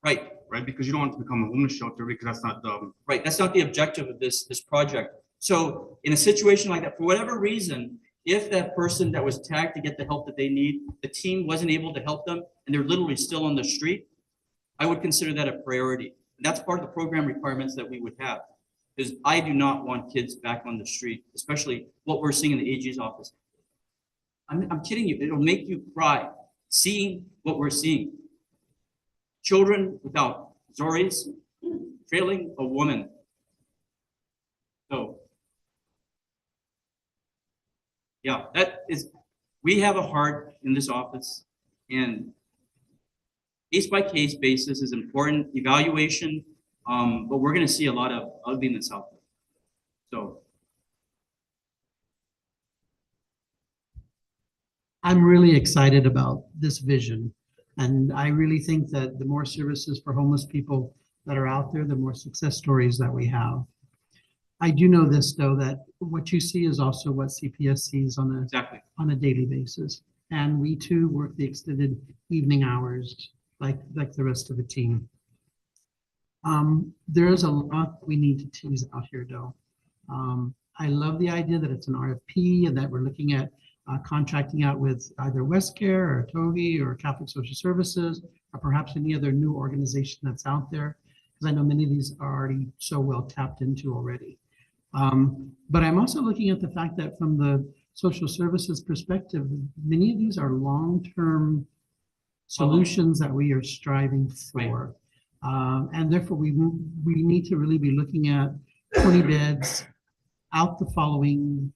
Right, right? Because you don't want it to become a homeless shelter because that's not the right. That's not the objective of this project. So in a situation like that, for whatever reason, if that person that was tagged to get the help that they need, the team wasn't able to help them, and they're literally still on the street, I would consider that a priority. And that's part of the program requirements that we would have. Because I do not want kids back on the street, especially what we're seeing in the AG's office. I'm kidding you. It'll make you cry seeing what we're seeing. Children without Zoris trailing a woman. So, yeah, we have a heart in this office, and case by case basis is important, evaluation, but we're going to see a lot of ugliness out there. So, I'm really excited about this vision. And I really think that the more services for homeless people that are out there, the more success stories that we have. I do know this, though, that what you see is also what CPS sees exactly. on a daily basis. And we too work the extended evening hours like the rest of the team. There is a lot we need to tease out here, though. I love the idea that it's an RFP and that we're looking at contracting out with either WestCare or TOGI or Catholic Social Services or perhaps any other new organization that's out there, because I know many of these are already so well tapped into already. But I'm also looking at the fact that from the social services perspective, many of these are long-term solutions that we are striving for. And therefore, we need to really be looking at 20 beds out the following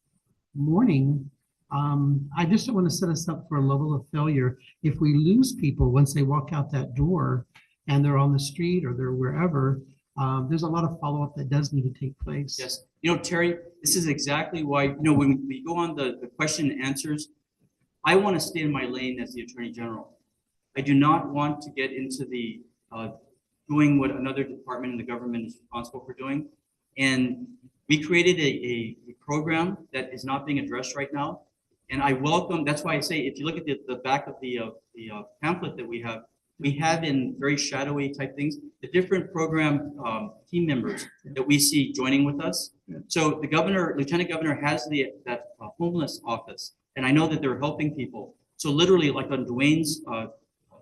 morning. I just don't want to set us up for a level of failure if we lose people once they walk out that door and they're on the street or they're wherever. There's a lot of follow-up that does need to take place. Yes. You know, Terry, this is exactly why, you know, when we go on the question and answers, I want to stay in my lane as the Attorney General. I do not want to get into the doing what another department in the government is responsible for doing. And we created a program that is not being addressed right now. And I welcome, that's why I say, if you look at the back of the pamphlet that we have in very shadowy type things, the different program team members that we see joining with us. So the governor, lieutenant governor has that homeless office, and I know that they're helping people. So literally, like on Dwayne's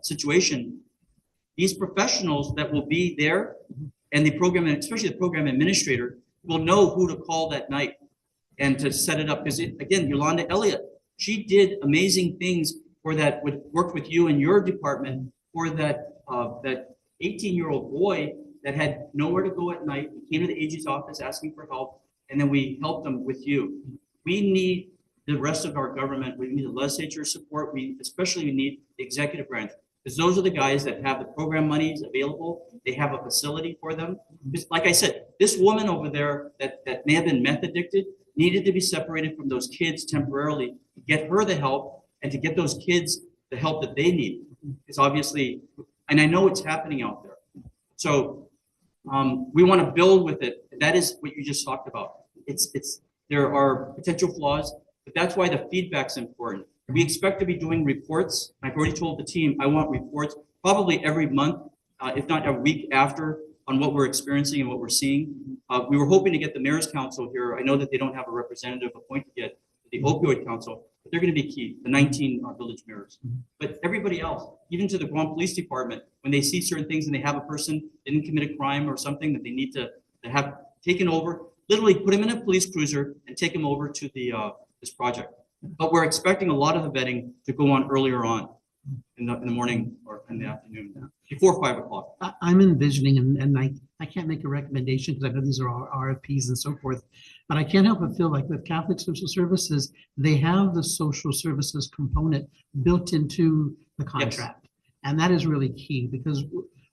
situation, these professionals that will be there and the program, and especially the program administrator, will know who to call that night and to set it up. Because again, Yolanda Elliott, she did amazing things for that, worked with you and your department for that 18-year-old boy that had nowhere to go at night. He came to the AG's office asking for help, and then we helped him with you. We need the rest of our government. We need the legislature support. We need the executive branch, because those are the guys that have the program monies available. They have a facility for them. Like I said, this woman over there that may have been meth addicted needed to be separated from those kids temporarily to get her the help and to get those kids the help that they need. It's obviously, and I know it's happening out there. So we want to build with it. That is what you just talked about. There are potential flaws, but that's why the feedback's important. We expect to be doing reports. I've already told the team I want reports probably every month, if not a week after, on what we're experiencing and what we're seeing. We were hoping to get the Mayor's Council here. I know that they don't have a representative appointed yet, the Opioid Council, but they're going to be key, the 19 village mayors. But everybody else, even to the Guam Police Department, when they see certain things and they have a person didn't commit a crime or something that they need to have taken over, literally put him in a police cruiser and take him over to this project. But we're expecting a lot of the vetting to go on earlier on in the morning or in the afternoon, before 5 o'clock. I'm envisioning, and I can't make a recommendation because I know these are all RFPs and so forth, but I can't help but feel like with Catholic Social Services, they have the social services component built into the contract. And that is really key, because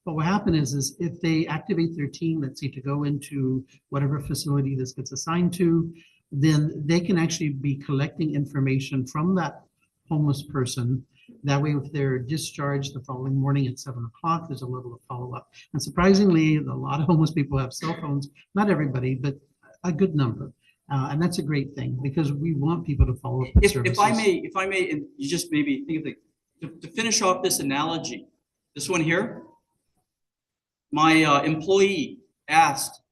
what will happen is if they activate their team, let's say, to go into whatever facility this gets assigned to, then they can actually be collecting information from that homeless person. That way, if they're discharged the following morning at 7 o'clock, there's a level of follow-up. And surprisingly, a lot of homeless people have cell phones, not everybody, but a good number. And that's a great thing, because we want people to follow up with services. If I may, and you just maybe think of it, to finish off this analogy, this one here, my employee asked,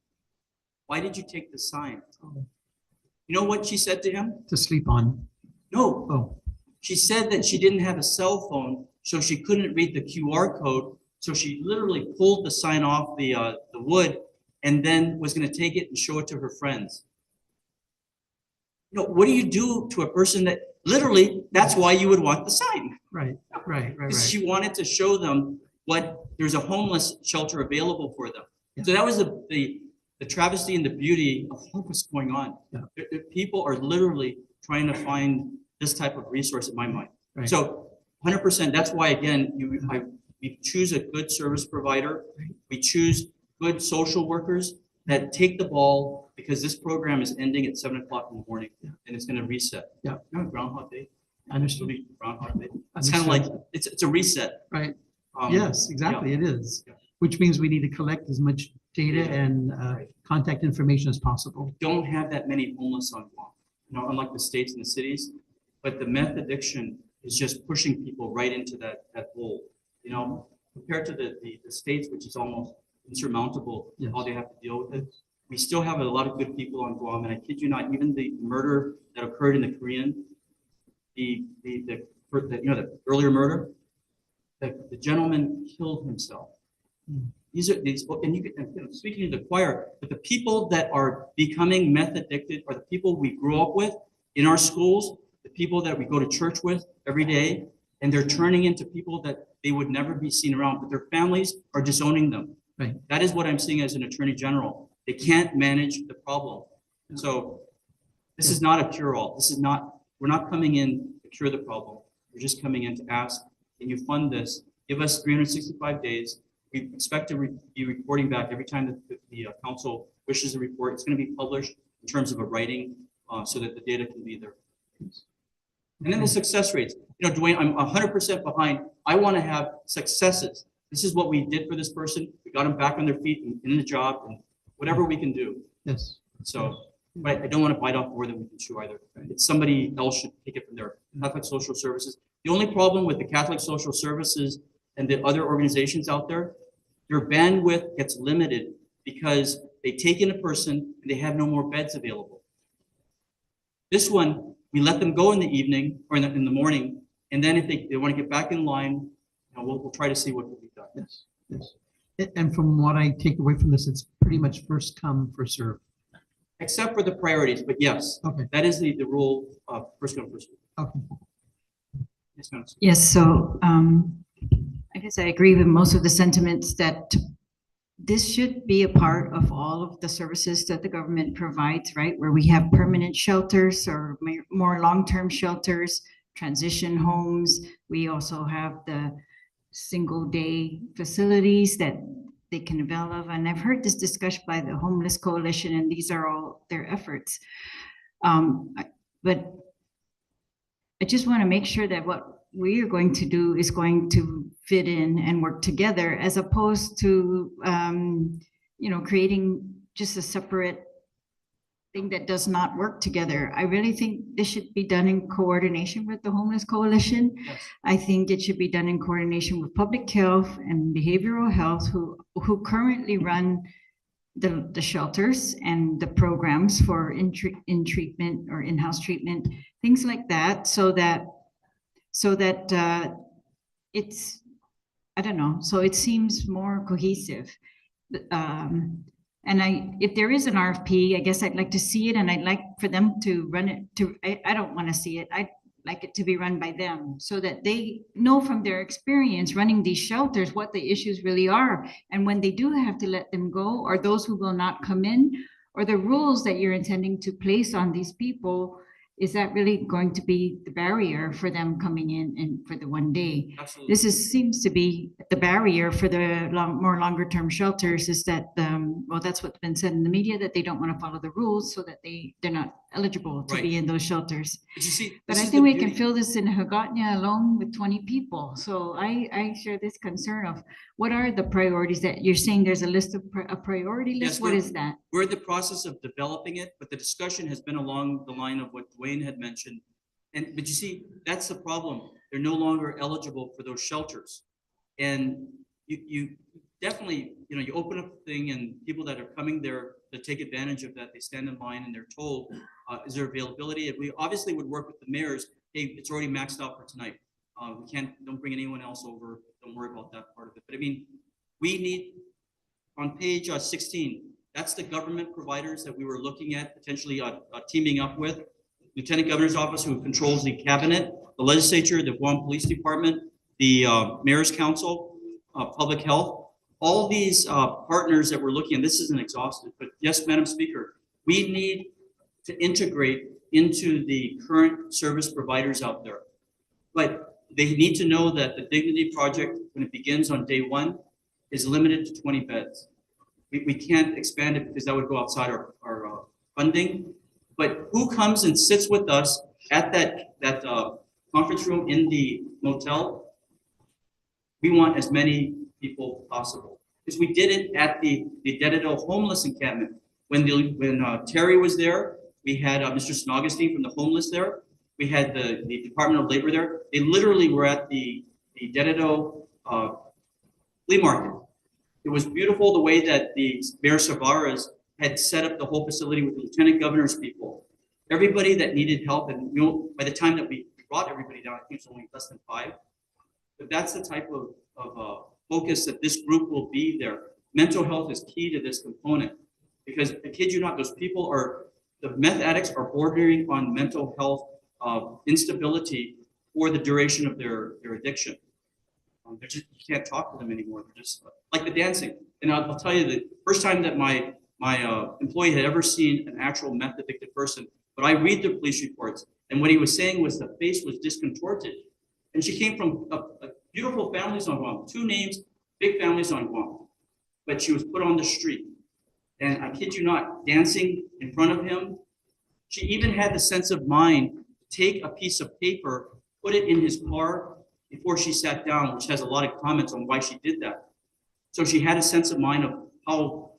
"Why did you take the sign?" You know what she said to him? To sleep on. No. Oh. She said that she didn't have a cell phone, so she couldn't read the QR code. So she literally pulled the sign off the wood and then was going to take it and show it to her friends. You know, what do you do to a person that literally, that's why you would want the sign? Right. Because she wanted to show them there's a homeless shelter available for them. Yeah. So that was the travesty and the beauty of what's going on. Yeah. People are literally trying to find this type of resource in my mind. Right. So 100%, that's why, again, we choose a good service provider. We choose good social workers that take the ball, because this program is ending at 7 o'clock in the morning, and it's going to reset. Yeah. You know, Groundhog Day. Understood. Groundhog Day. It's kind of like, it's a reset. Right. Yes, exactly. yeah. It is. Yeah. Which means we need to collect as much data and contact information as possible. Don't have that many homeless on Guam, you know, unlike the states and the cities. But the meth addiction is just pushing people right into that hole, you know, compared to the states, which is almost insurmountable, Yes. how they have to deal with it. We still have a lot of good people on Guam, and I kid you not, even the murder that occurred in the Korean, the earlier murder, the gentleman killed himself. These, and you can, speaking to the choir, but the people that are becoming meth addicted are the people we grew up with in our schools, the people that we go to church with every day, and they're turning into people that they would never be seen around, but their families are disowning them. Right. That is what I'm seeing as an attorney general. They can't manage the problem. So this is not a cure-all. We're not coming in to cure the problem. We're just coming in to ask, can you fund this? Give us 365 days. We expect to be reporting back every time that the council wishes a report. It's going to be published in terms of a writing so that the data can be there. And then the success rates. You know, Dwayne, I'm 100% behind. I want to have successes. This is what we did for this person. We got them back on their feet and in the job and whatever we can do. Yes. So But I don't want to bite off more than we can chew either. It's somebody else should take it from there. Catholic Social Services. The only problem with the Catholic Social Services and the other organizations out there, their bandwidth gets limited because they take in a person and they have no more beds available. This one, we let them go in the evening or in the morning, and then if they want to get back in line, we'll try to see what will be done. Yes, yes. And from what I take away from this, it's pretty much first come, first serve. Except for the priorities, but yes, Okay, that is the rule of first come, first served. okay. Yes, ma'am. Yes, so I guess I agree with most of the sentiments that this should be a part of all of the services that the government provides, right? Where we have permanent shelters or more long-term shelters, transition homes. We also have the single-day facilities that they can avail of. And I've heard this discussed by the Homeless Coalition, and these are all their efforts. But I just want to make sure that what we are going to do is going to fit in and work together, as opposed to, creating just a separate thing that does not work together. I really think this should be done in coordination with the Homeless Coalition. Yes. I think it should be done in coordination with public health and behavioral health, who currently run the shelters and the programs for in treatment or in-house treatment, things like that, so that it's, I don't know, so it seems more cohesive. And if there is an RFP, I guess I'd like to see it, and I'd like for them to run it I don't want to see it. I'd like it to be run by them, so that they know from their experience running these shelters what the issues really are. And when they do have to let them go, or those who will not come in, or the rules that you're intending to place on these people, is that really going to be the barrier for them coming in and for the one day? Absolutely. This seems to be the barrier for the more longer term shelters, is that, well, that's what's been said in the media, that they don't want to follow the rules, so that they're not eligible to Right. be in those shelters. But you see, But this I is think the we can beauty. fill this in Hagåtña alone with 20 people. So I share this concern of, what are the priorities that you're saying? There's a list of a priority Yes, list? What is that? We're in the process of developing it, but the discussion has been along the line of what Dwayne had mentioned. But you see, that's the problem. They're no longer eligible for those shelters. And you definitely, you open up the thing, and people that are coming there to take advantage of that, they stand in line and they're told, is there availability? And we obviously would work with the mayors. Hey, it's already maxed out for tonight. Don't bring anyone else over. Don't worry about that part of it. But I mean, we need, on page 16, that's the government providers that we were looking at potentially teaming up with. Lieutenant Governor's Office, who controls the cabinet, the legislature, the Guam Police Department, the Mayor's Council, Public Health, all these partners that we're looking at. This isn't exhaustive, but yes, Madam Speaker, we need to integrate into the current service providers out there. But they need to know that the Dignity Project, when it begins on day one, is limited to 20 beds. We can't expand it because that would go outside our funding. But who comes and sits with us at that conference room in the motel? We want as many people possible, because we did it at the Dedito homeless encampment. When Terry was there, we had Mr. Snogestein from the homeless there. We had the Department of Labor there. They literally were at the Dedito flea market. It was beautiful the way that the Mayor Savaras had set up the whole facility with the Lieutenant Governor's people. Everybody that needed help, and by the time that we brought everybody down, I think it's only less than 5. But that's the type of focus that this group will be there. Mental health is key to this component, because I kid you not, those people the meth addicts are bordering on mental health instability for the duration of their addiction. You can't talk to them anymore. They're just like the dancing. And I'll tell you, the first time that my employee had ever seen an actual meth addicted person, but I read the police reports, and what he was saying was the face was discontorted. And she came from a beautiful families on Guam, 2 names, big families on Guam, but she was put on the street. And I kid you not, dancing in front of him. She even had the sense of mind to take a piece of paper, put it in his car before she sat down, which has a lot of comments on why she did that. So she had a sense of mind of how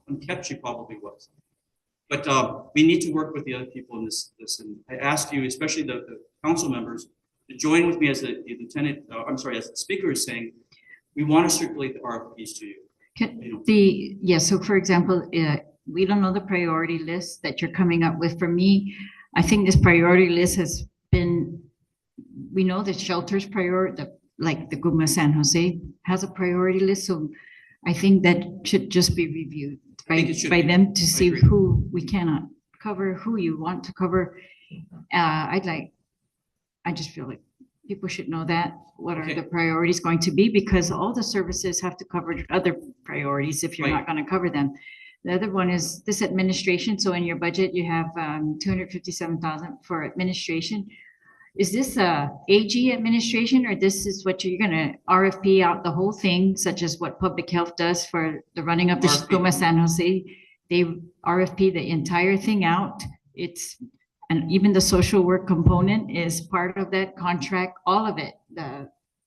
unkept she probably was. But we need to work with the other people in this. And I ask you, especially the council members, to join with me as the lieutenant, I'm sorry, as the speaker is saying, we want to circulate the RFPs to you. You know. So for example, we don't know the priority list that you're coming up with. For me, I think this priority list has been, we know the shelters like the Guma San Jose has a priority list, so I think that should just be reviewed by them to see agree. who we cannot cover, who you want to cover. I just feel like people should know that, what are Okay. the priorities going to be, because all the services have to cover other priorities if you're Right. not gonna cover them. The other one is this administration, so in your budget, you have 257,000 for administration. Is this a AG administration, or this is what you're gonna RFP out the whole thing, such as what public health does for the running of the RFP. Guma San Jose? They RFP the entire thing out. And even the social work component is part of that contract, all of it.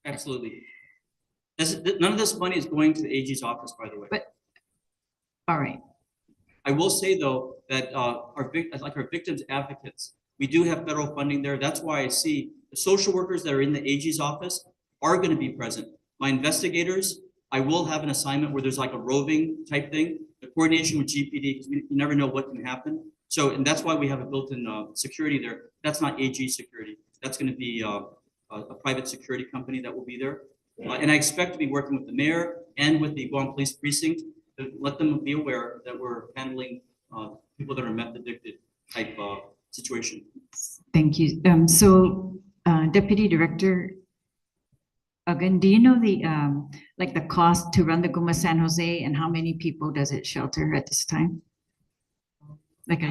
Absolutely. None of this money is going to the AG's office, by the way. All right, I will say though, that our victims advocates, we do have federal funding there. That's why I see the social workers that are in the AG's office are going to be present. My investigators, I will have an assignment where there's like a roving type thing, the coordination with GPD, because you never know what can happen. So, and that's why we have a built-in security there. That's not AG security. That's going to be a private security company that will be there. And I expect to be working with the mayor and with the Guam Police Precinct to let them be aware that we're handling people that are meth addicted type situation. thank you. Deputy Director, again, do you know the like the cost to run the Guma San Jose, and how many people does it shelter at this time? Like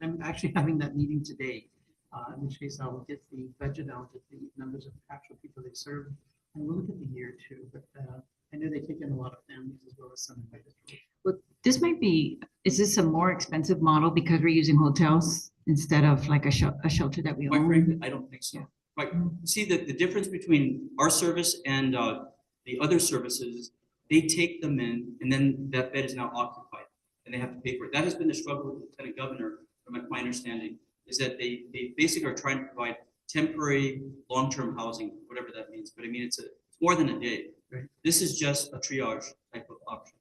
I'm actually having that meeting today, in which case I'll get the budget, I'll get the numbers of actual people they serve, and we'll look at the year too, but I know they take in a lot of families as well as some invited. But this might be, is this a more expensive model because we're using hotels instead of like a shelter that we Quite own? frankly, I don't think so. But see, the difference between our service and the other services, they take them in and then that bed is now occupied and they have to pay for it. That has been the struggle with the Lieutenant Governor, from my understanding, is that they basically are trying to provide temporary, long-term housing, whatever that means. But I mean, it's more than a day. Right. This is just a triage type of option.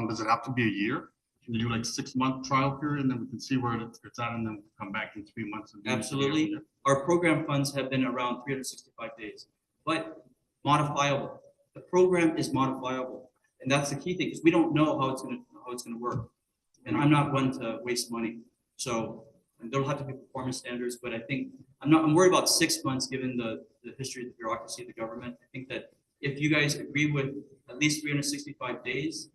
Does it have to be a year? Can you do like 6-month trial period and then we can see where it's at and then come back in 3 months? And do it Absolutely. again? Our program funds have been around 365 days, but modifiable. The program is modifiable. And that's the key thing, because we don't know how it's gonna work. And I'm not one to waste money. So and there'll have to be performance standards, but I think I'm worried about 6 months given the history of the bureaucracy of the government. I think that if you guys agree with at least 365 days,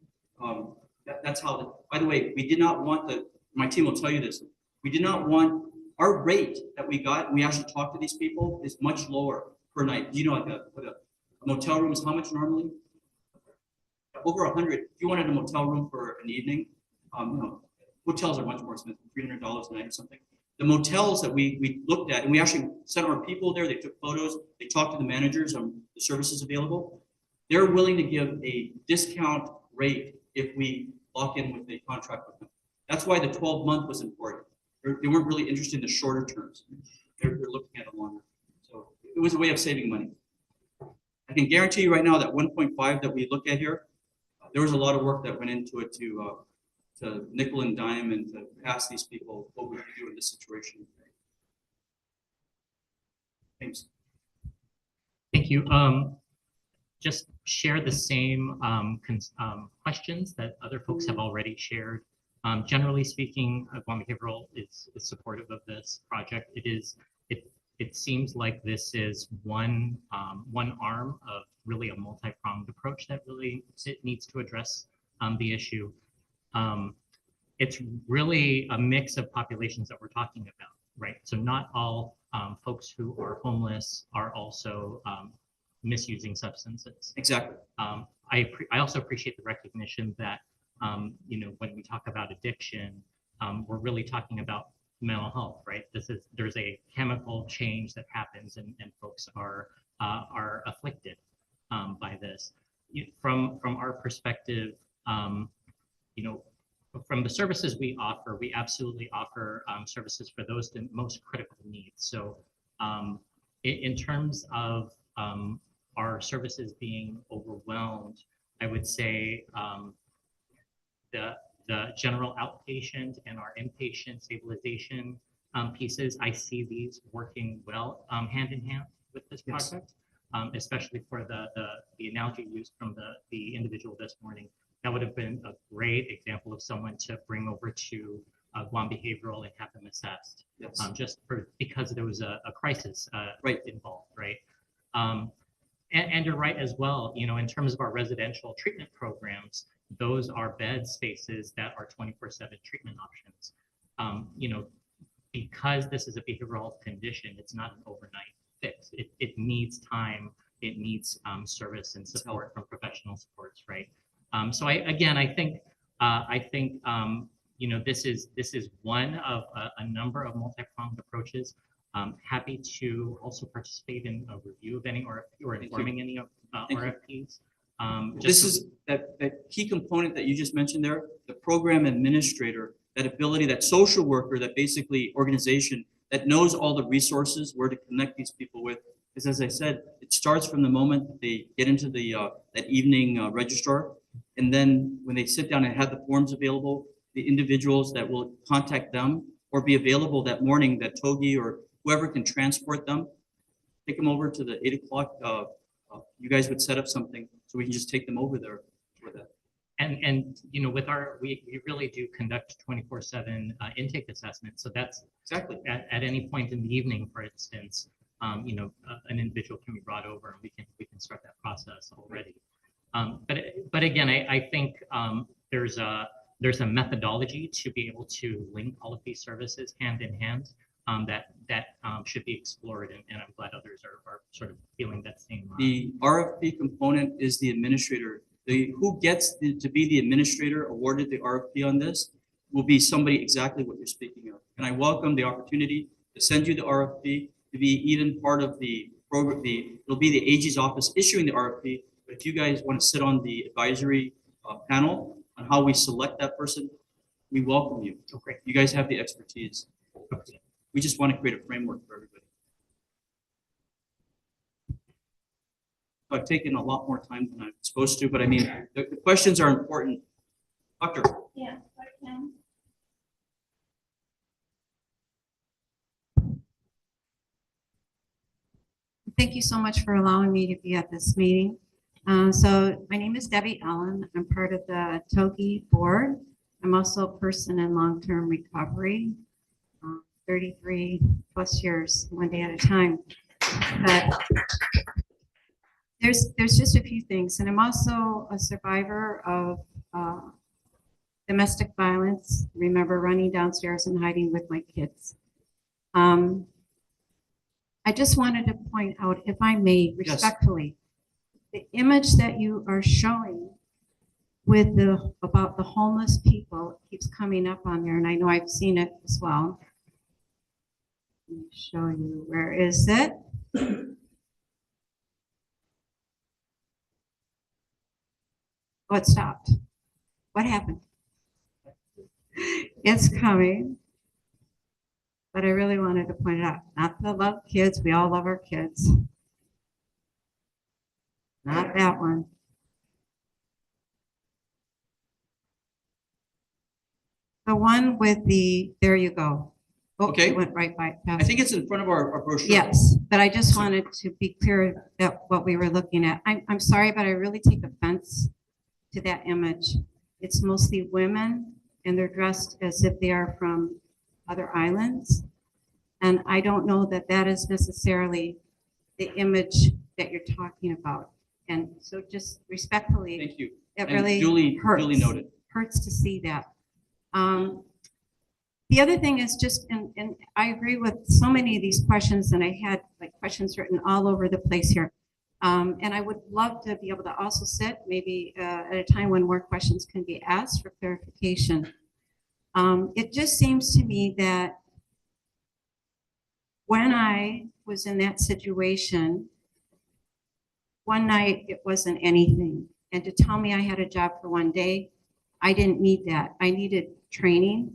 that's how by the way, we did not want my team will tell you this, we did not want our rate that we got, we actually talked to these people, is much lower per night. You know, like a motel room is how much normally? Over 100. If you wanted a motel room for an evening, hotels are much more expensive, $300 a night or something. The motels that we looked at, and we actually sent our people there, they took photos, they talked to the managers on the services available. They're willing to give a discount rate if we lock in with a contract with them. That's why the 12-month was important. They weren't really interested in the shorter terms. They're looking at it longer. So it was a way of saving money. I can guarantee you right now that 1.5 that we look at here, there was a lot of work that went into it to nickel and dime and to ask these people what we could do in this situation. Thanks. Thank you. Just share the same questions that other folks have already shared. Generally speaking, Guam Behavioral is supportive of this project. It seems like this is one arm of really a multi-pronged approach that really needs to address the issue. It's really a mix of populations that we're talking about, right? So not all folks who are homeless are also misusing substances. Exactly. I also appreciate the recognition that when we talk about addiction, we're really talking about mental health, right? There's a chemical change that happens, and folks are afflicted by this. from our perspective, you know, from the services we offer, we absolutely offer services for those most critical needs. So in terms of our services being overwhelmed, I would say the general outpatient and our inpatient stabilization pieces, I see these working well hand in hand with this Yes. project, especially for the analogy used from the individual this morning. That would have been a great example of someone to bring over to Guam Behavioral and have them assessed, Yes. just because there was a crisis Right. involved, right? And you're right as well, you know, in terms of our residential treatment programs, those are bed spaces that are 24/7 treatment options. You know, because this is a behavioral condition, it's not an overnight fix. It needs time, it needs service and support from professional supports, right? So I think you know, this is one of a number of multi-pronged approaches. Happy to also participate in a review of any RFP or informing any of Thank you. RFPs. This is that key component that you just mentioned there, the program administrator, that ability, that social worker, that basically organization that knows all the resources, where to connect these people with. Because as I said, it starts from the moment that they get into the that evening registrar. And then when they sit down and have the forms available, the individuals that will contact them or be available that morning, that Togi or whoever can transport them, take them over to the 8 o'clock. You guys would set up something so we can just take them over there for that. And you know, with we really do conduct 24/7 intake assessments. So that's Exactly. at any point in the evening, for instance, you know, an individual can be brought over and we can start that process already. But again, I think there's a methodology to be able to link all of these services hand in hand that should be explored, and I'm glad others are sort of feeling that same. The RFP component is the administrator. Who gets to be the administrator awarded the RFP on this will be somebody exactly what you're speaking of. And I welcome the opportunity to send you the RFP, to be even part of the program. It'll be the AG's office issuing the RFP. But if you guys want to sit on the advisory panel on how we select that person, we welcome you. Okay. You guys have the expertise. We just want to create a framework for everybody. I've taken a lot more time than I'm supposed to, but I mean, the questions are important. Doctor. Yeah. Thank you so much for allowing me to be at this meeting. So my name is Debbie Allen. I'm part of the Togi board. I'm also a person in long-term recovery, 33 plus years, one day at a time. But there's just a few things. And I'm also a survivor of domestic violence. Remember running downstairs and hiding with my kids. I just wanted to point out, if I may, respectfully, the image that you are showing with about the homeless people keeps coming up on there, and I know I've seen it as well. Let me show you, where is it? Oh, it stopped. What happened? It's coming. But I really wanted to point it out. Not to love kids, we all love our kids. Not that one. The one with there you go. Oh, Okay. it went right by. I think it's in front of our brochure. Yes, but I just wanted to be clear that what we were looking at. I'm sorry, but I really take offense to that image. It's mostly women and they're dressed as if they are from other islands. And I don't know that that is necessarily the image that you're talking about. And so just respectfully, Thank you. it And really duly hurts. noted. Hurts to see that. The other thing is just, and I agree with so many of these questions, and I had like questions written all over the place here. And I would love to be able to also sit maybe at a time when more questions can be asked for clarification. It just seems to me that when I was in that situation, one night it wasn't anything. and to tell me I had a job for one day, I didn't need that. I needed training.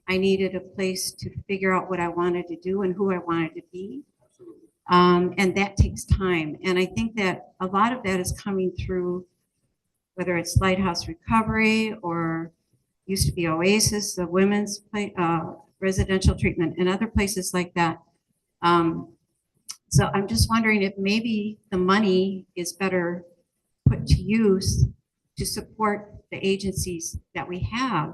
I needed a place to figure out what I wanted to do and who I wanted to be. And that takes time. And I think that a lot of that is coming through, whether it's Lighthouse Recovery or used to be Oasis, the women's residential treatment, and other places like that. So I'm just wondering if maybe the money is better put to use to support the agencies that we have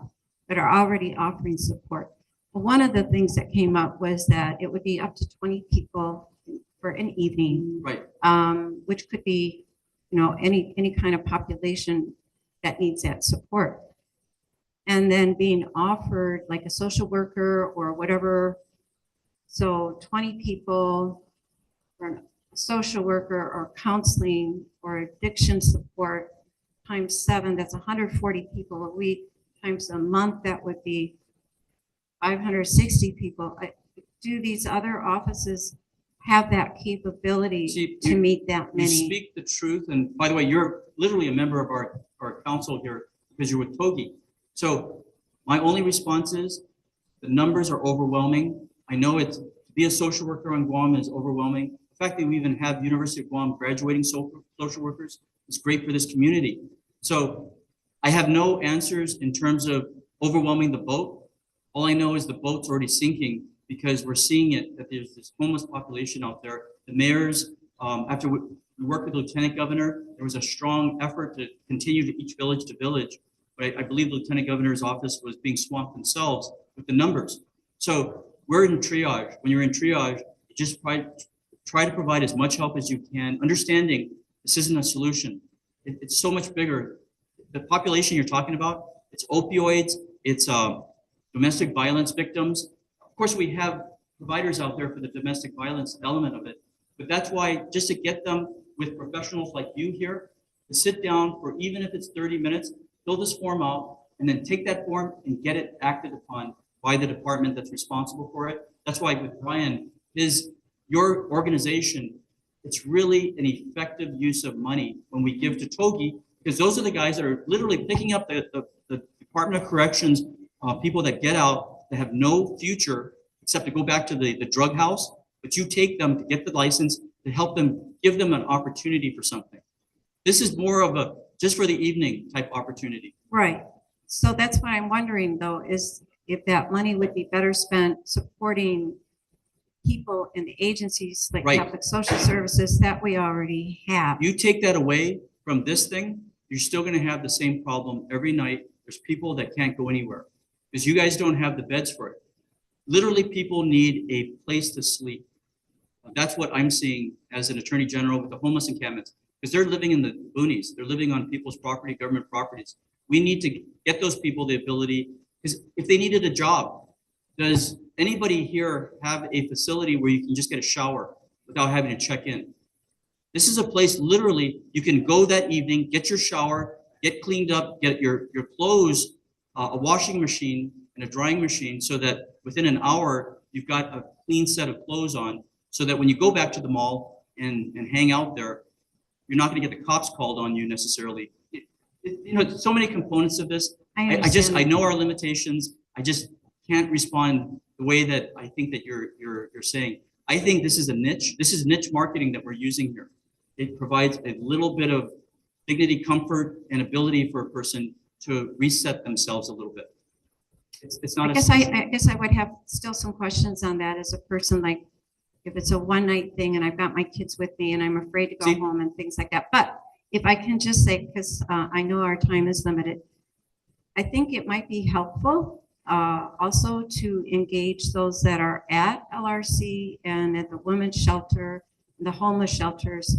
that are already offering support. One of the things that came up was that it would be up to 20 people for an evening, Right. which could be, you know, any kind of population that needs that support. And then being offered like a social worker or whatever. So 20 people for a social worker or counseling or addiction support times 7, that's 140 people a week, times a month, that would be 560 people. Do these other offices have that capability See, to meet that You many? speak the truth, and by the way, you're literally a member of our council here because you're with Togi. So my only response is the numbers are overwhelming. I know it's to be a social worker on Guam is overwhelming. The fact that we even have University of Guam graduating social workers is great for this community. So I have no answers in terms of overwhelming the boat. All I know is the boat's already sinking because we're seeing it, that there's this homeless population out there. The mayors, after we worked with Lieutenant Governor, there was a strong effort to continue to each village to village. But I believe the Lieutenant Governor's office was being swamped themselves with the numbers. So we're in triage. When you're in triage, you just try to provide as much help as you can, understanding this isn't a solution. It's so much bigger. The population you're talking about, it's opioids, it's domestic violence victims. Of course, we have providers out there for the domestic violence element of it, but that's why just to get them with professionals like you here, to sit down for even if it's 30 minutes, fill this form out, and then take that form and get it acted upon by the department that's responsible for it. That's why with Brian, your organization, it's really an effective use of money when we give to Togi, because those are the guys that are literally picking up the Department of Corrections, people that get out, that have no future except to go back to the drug house, but you take them to get the license to help them, give them an opportunity for something. This is more of a just for the evening type opportunity. Right. So that's what I'm wondering though, is if that money would be better spent supporting people in the agencies like Right. Catholic Social Services that we already have. You take that away from this thing, you're still gonna have the same problem every night. There's people that can't go anywhere because you guys don't have the beds for it. Literally, people need a place to sleep. That's what I'm seeing as an attorney general with the homeless encampments, because they're living in the boonies. They're living on people's property, government properties. We need to get those people the ability, because if they needed a job, does anybody here have a facility where you can just get a shower without having to check in? This is a place literally you can go that evening, get your shower, get cleaned up, get your clothes, a washing machine and a drying machine so that within an hour you've got a clean set of clothes on, so that when you go back to the mall and hang out there, you're not going to get the cops called on you necessarily. You know, so many components of this. I know our limitations. I just can't respond the way that I think that you're saying. I think this is a niche. This is niche marketing that we're using here. It provides a little bit of dignity, comfort, and ability for a person to reset themselves a little bit. It's not. I guess I would have still some questions on that as a person, like if it's a one night thing and I've got my kids with me and I'm afraid to go See? home and things like that. But if I can just say, because I know our time is limited, I think it might be helpful also to engage those that are at LRC and at the women's shelter, the homeless shelters,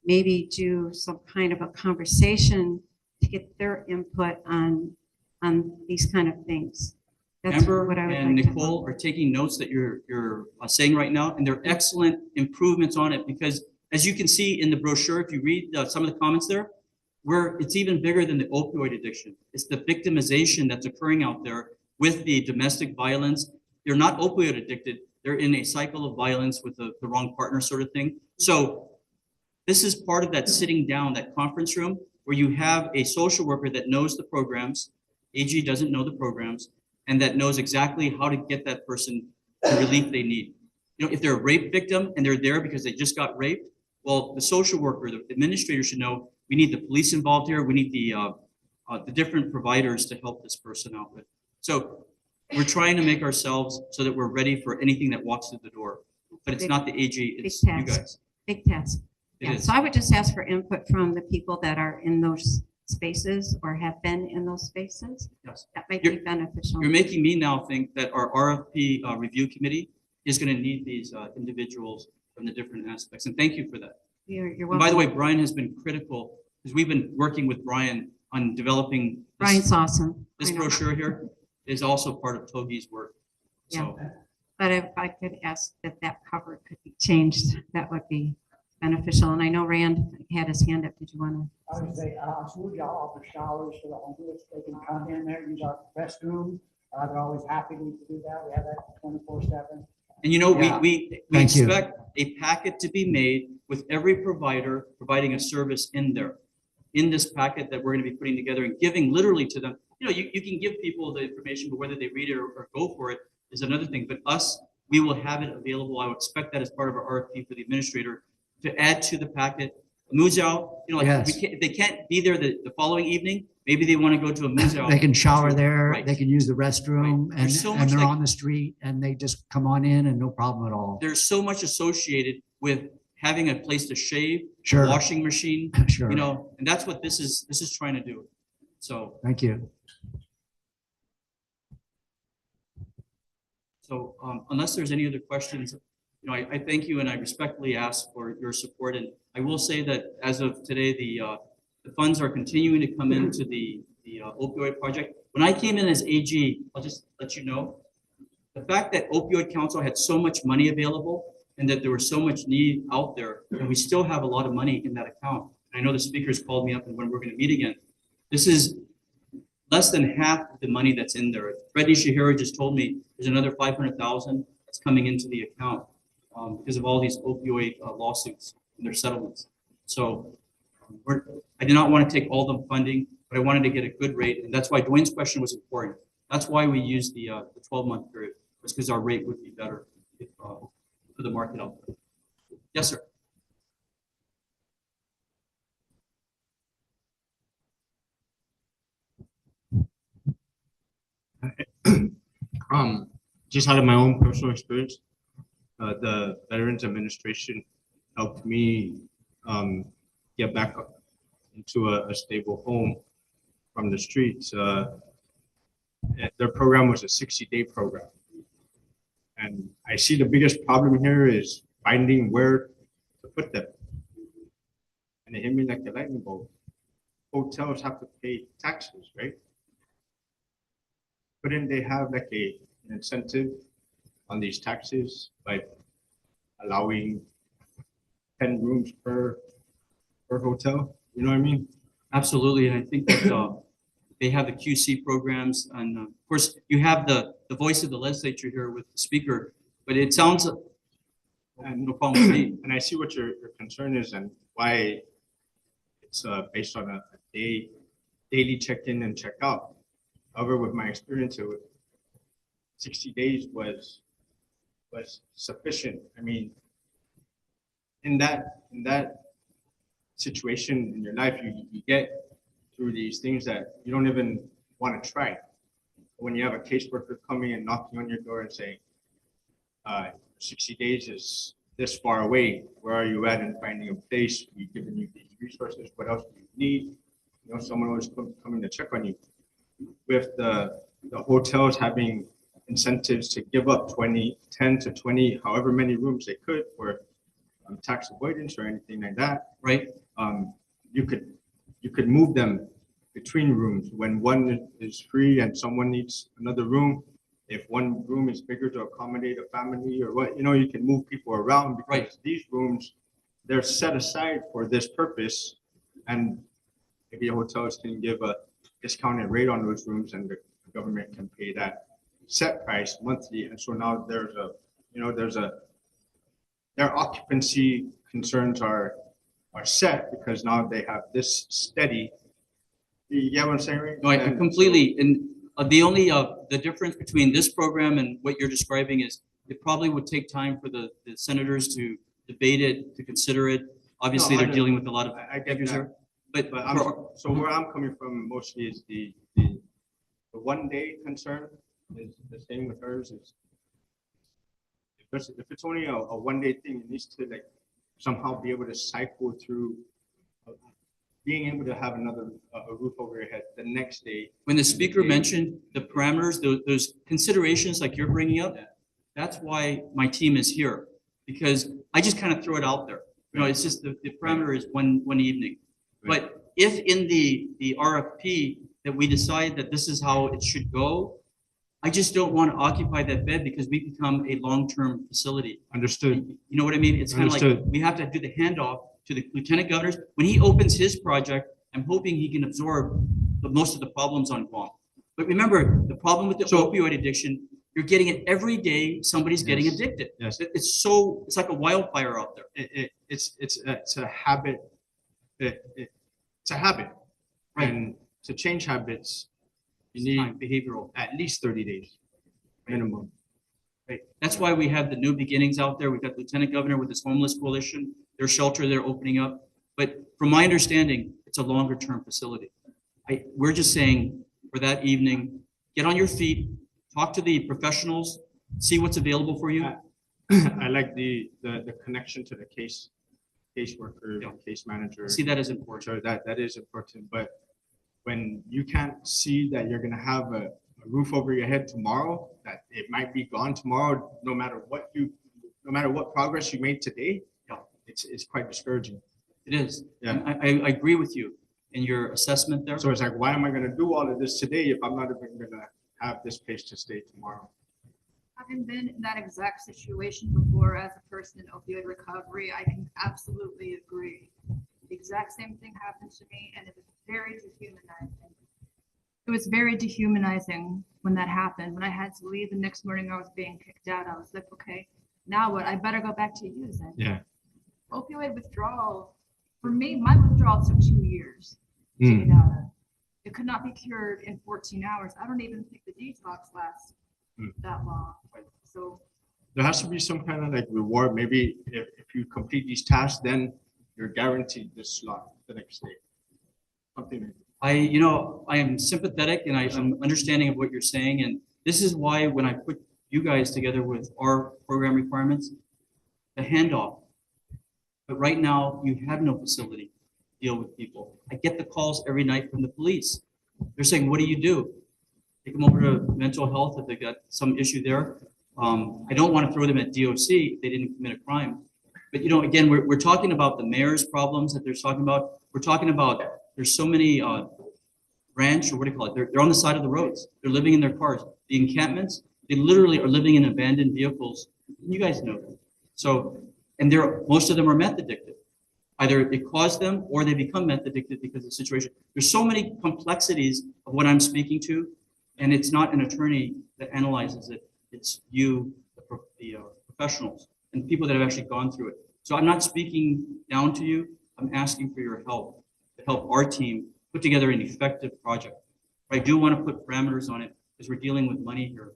maybe do some kind of a conversation to get their input on these kind of things. That's Amber what I would and like to Nicole are taking notes that you're saying right now, and they're excellent improvements on it, because as you can see in the brochure, if you read some of the comments there, where it's even bigger than the opioid addiction. It's the victimization that's occurring out there with the domestic violence. They're not opioid addicted. They're in a cycle of violence with the wrong partner sort of thing. So this is part of that sitting down, that conference room. where you have a social worker that knows the programs, AG doesn't know the programs, and that knows exactly how to get that person the relief they need. You know, if they're a rape victim and they're there because they just got raped, well, the social worker, the administrator should know, we need the police involved here, we need the different providers to help this person out with. So we're trying to make ourselves so that we're ready for anything that walks through the door. But it's Big- not the AG, it's big you task. guys. Big task. It Yeah, is. so I would just ask for input from the people that are in those spaces or have been in those spaces. Yes. That might be You're- beneficial. You're making me now think that our RFP review committee is going to need these individuals from the different aspects. And thank you for that. You're And welcome. by the way, Brian has been critical because we've been working with Brian on developing this, Brian's awesome. this I know. brochure here is also part of Togi's work. So But if I could ask that that cover could be changed, that would be beneficial. And I know Rand had his hand up. Did you want I would say, so we offer showers for the homeless. They can come in there, use our restroom. They're always happy to do that. We have that 24/7. and you know, Yeah. we Thank you. expect a packet to be made with every provider providing a service in there. In this packet that we're going to be putting together and giving literally to them. You know, you can give people the information, but whether they read it or go for it is another thing. But us, we will have it available. I would expect that as part of our RFP for the administrator to add to the packet. Muzao, you know, like Yes. if they can't be there the following evening, maybe they want to go to a Muzao. They can shower there, Right. they can use the restroom, Right. and, There's so and much they're like- on the street, and they just come on in and no problem at all. There's so much associated with having a place to shave, Sure, washing machine, sure. you know, and that's what this is trying to do. So, Thank you. unless there's any other questions, you know, I thank you and I respectfully ask for your support. And I will say that as of today, the funds are continuing to come into the opioid project. When I came in as AG, I'll just let you know, the fact that opioid council had so much money available and that there was so much need out there, and we still have a lot of money in that account. I know the speakers called me up and when we're going to meet again. This is less than half of the money that's in there. Freddie Shahira just told me there's another 500,000 that's coming into the account because of all these opioid lawsuits and their settlements. So I did not want to take all the funding, but I wanted to get a good rate. And that's why Dwayne's question was important. That's why we used the 12-month period. It's because our rate would be better if, for the market out there. Yes, sir. Just out of my own personal experience, the Veterans Administration helped me get back up into a stable home from the streets. Their program was a 60-day program. And I see the biggest problem here is finding where to put them. And it hit me like a lightning bolt. Hotels have to pay taxes, right? Couldn't they have like an incentive on these taxes by allowing 10 rooms per hotel? You know what I mean? Absolutely, and I think that they have the QC programs, and of course, you have the voice of the legislature here with the speaker, but it sounds, no problem with me. And I see what your concern is and why it's based on a daily check-in and check-out. However, with my experience, 60 days was sufficient. I mean, in that situation in your life, you get through these things that you don't even want to try. When you have a caseworker coming and knocking on your door and saying, 60 days is this far away, where are you at in finding a place? We've given you these resources, what else do you need? You know, someone always coming to check on you. With the hotels having incentives to give up 10 to 20, however many rooms they could for tax avoidance or anything like that, Right? You could move them between rooms when one is free and someone needs another room. If one room is bigger to accommodate a family or what, you know, you can move people around because Right. these rooms, they're set aside for this purpose. And maybe hotels can give a discounted rate on those rooms and the government can pay that set price monthly. And so now their occupancy concerns are are set because now they have this steady. You get what I'm saying, right? No, I And so- completely, and the only, the difference between this program and what you're describing is it probably would take time for the senators to debate it, to consider it. Obviously, No, I they're know. dealing with a lot of I get figures that. there. But But so where I'm coming from mostly is the 1 day concern is the same with hers is. If it's only a 1 day thing, it needs to like somehow be able to cycle through. Being able to have another a roof over your head the next day. when the speaker mentioned the parameters, those considerations like you're bringing up, that's why my team is here. Because I just kind of throw it out there. You know, it's just the parameter is one evening. But if in the RFP that we decide that this is how it should go, I just don't want to occupy that bed because we become a long-term facility. Understood. You know what I mean? It's kind of like, Understood. we have to do the handoff to the lieutenant governors. When he opens his project, I'm hoping he can absorb most of the problems on Guam. But remember, the problem with the So- opioid addiction, you're getting it every day, somebody's getting Yes. addicted. Yes. It's like a wildfire out there. It's a habit. It's a habit. Right. And to change habits, you It's time, need behavioral. at least 30 days minimum. Right. That's why we have the new beginnings out there. We've got Lieutenant Governor with his homeless coalition, their shelter they're opening up. But from my understanding, it's a longer term facility. We're just saying for that evening, get on your feet, talk to the professionals, see what's available for you. I like the connection to the caseworker, Yeah. case manager. See that as important. So that is important, but when you can't see that you're gonna have a roof over your head tomorrow, that it might be gone tomorrow, no matter what progress you made today, Yeah. it's quite discouraging. It is. Yeah. And I agree with you in your assessment there. So it's like, why am I gonna do all of this today if I'm not even gonna have this place to stay tomorrow? Having been in that exact situation before as a person in opioid recovery, I can absolutely agree. The exact same thing happened to me and it was very dehumanizing. It was very dehumanizing when that happened. When I had to leave the next morning, I was being kicked out. I was like, okay, now what? I better go back to using. Yeah. Opioid withdrawal, for me, my withdrawal took 2 years to Mm. get out of. It could not be cured in 14 hours. I don't even think the detox lasts Mm. that long. So There has to be some kind of like reward. Maybe if you complete these tasks, then you're guaranteed this slot the next day. Something like I am sympathetic and I'm understanding of what you're saying. And this is why when I put you guys together with our program requirements, the handoff. But right now, you have no facility to deal with people. I get the calls every night from the police. They're saying, what do you do? Take them over to mental health if they got some issue there. I don't want to throw them at DOC if they didn't commit a crime. But again, we're talking about the mayor's problems that they're talking about. We're talking about, there's so many ranch, or what do you call it? They're on the side of the roads. They're living in their cars. The encampments, they literally are living in abandoned vehicles. You guys know that. So, and most of them are meth addicted. Either it caused them or they become meth addicted because of the situation. There's so many complexities of what I'm speaking to, and it's not an attorney that analyzes it. It's you, the professionals, and people that have actually gone through it. So I'm not speaking down to you. I'm asking for your help to help our team put together an effective project. But I do want to put parameters on it because we're dealing with money here.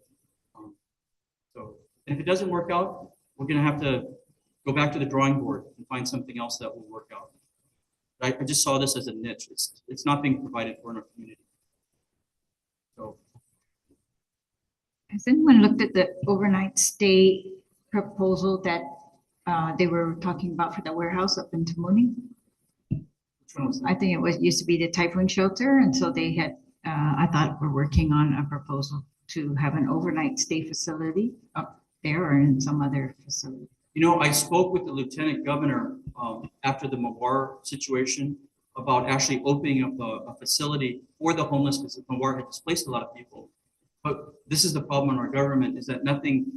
And if it doesn't work out, we're going to have to go back to the drawing board and find something else that will work out. I just saw this as a niche. It's not being provided for in our community. So Has anyone looked at the overnight stay proposal that they were talking about for the warehouse up in Tamuning? which one was that? I think it used to be the typhoon shelter, and so they had, I thought we're working on a proposal to have an overnight stay facility up there or in some other facility. I spoke with the lieutenant governor after the Mawar situation about actually opening up a facility for the homeless because Mawar had displaced a lot of people. But this is the problem in our government is that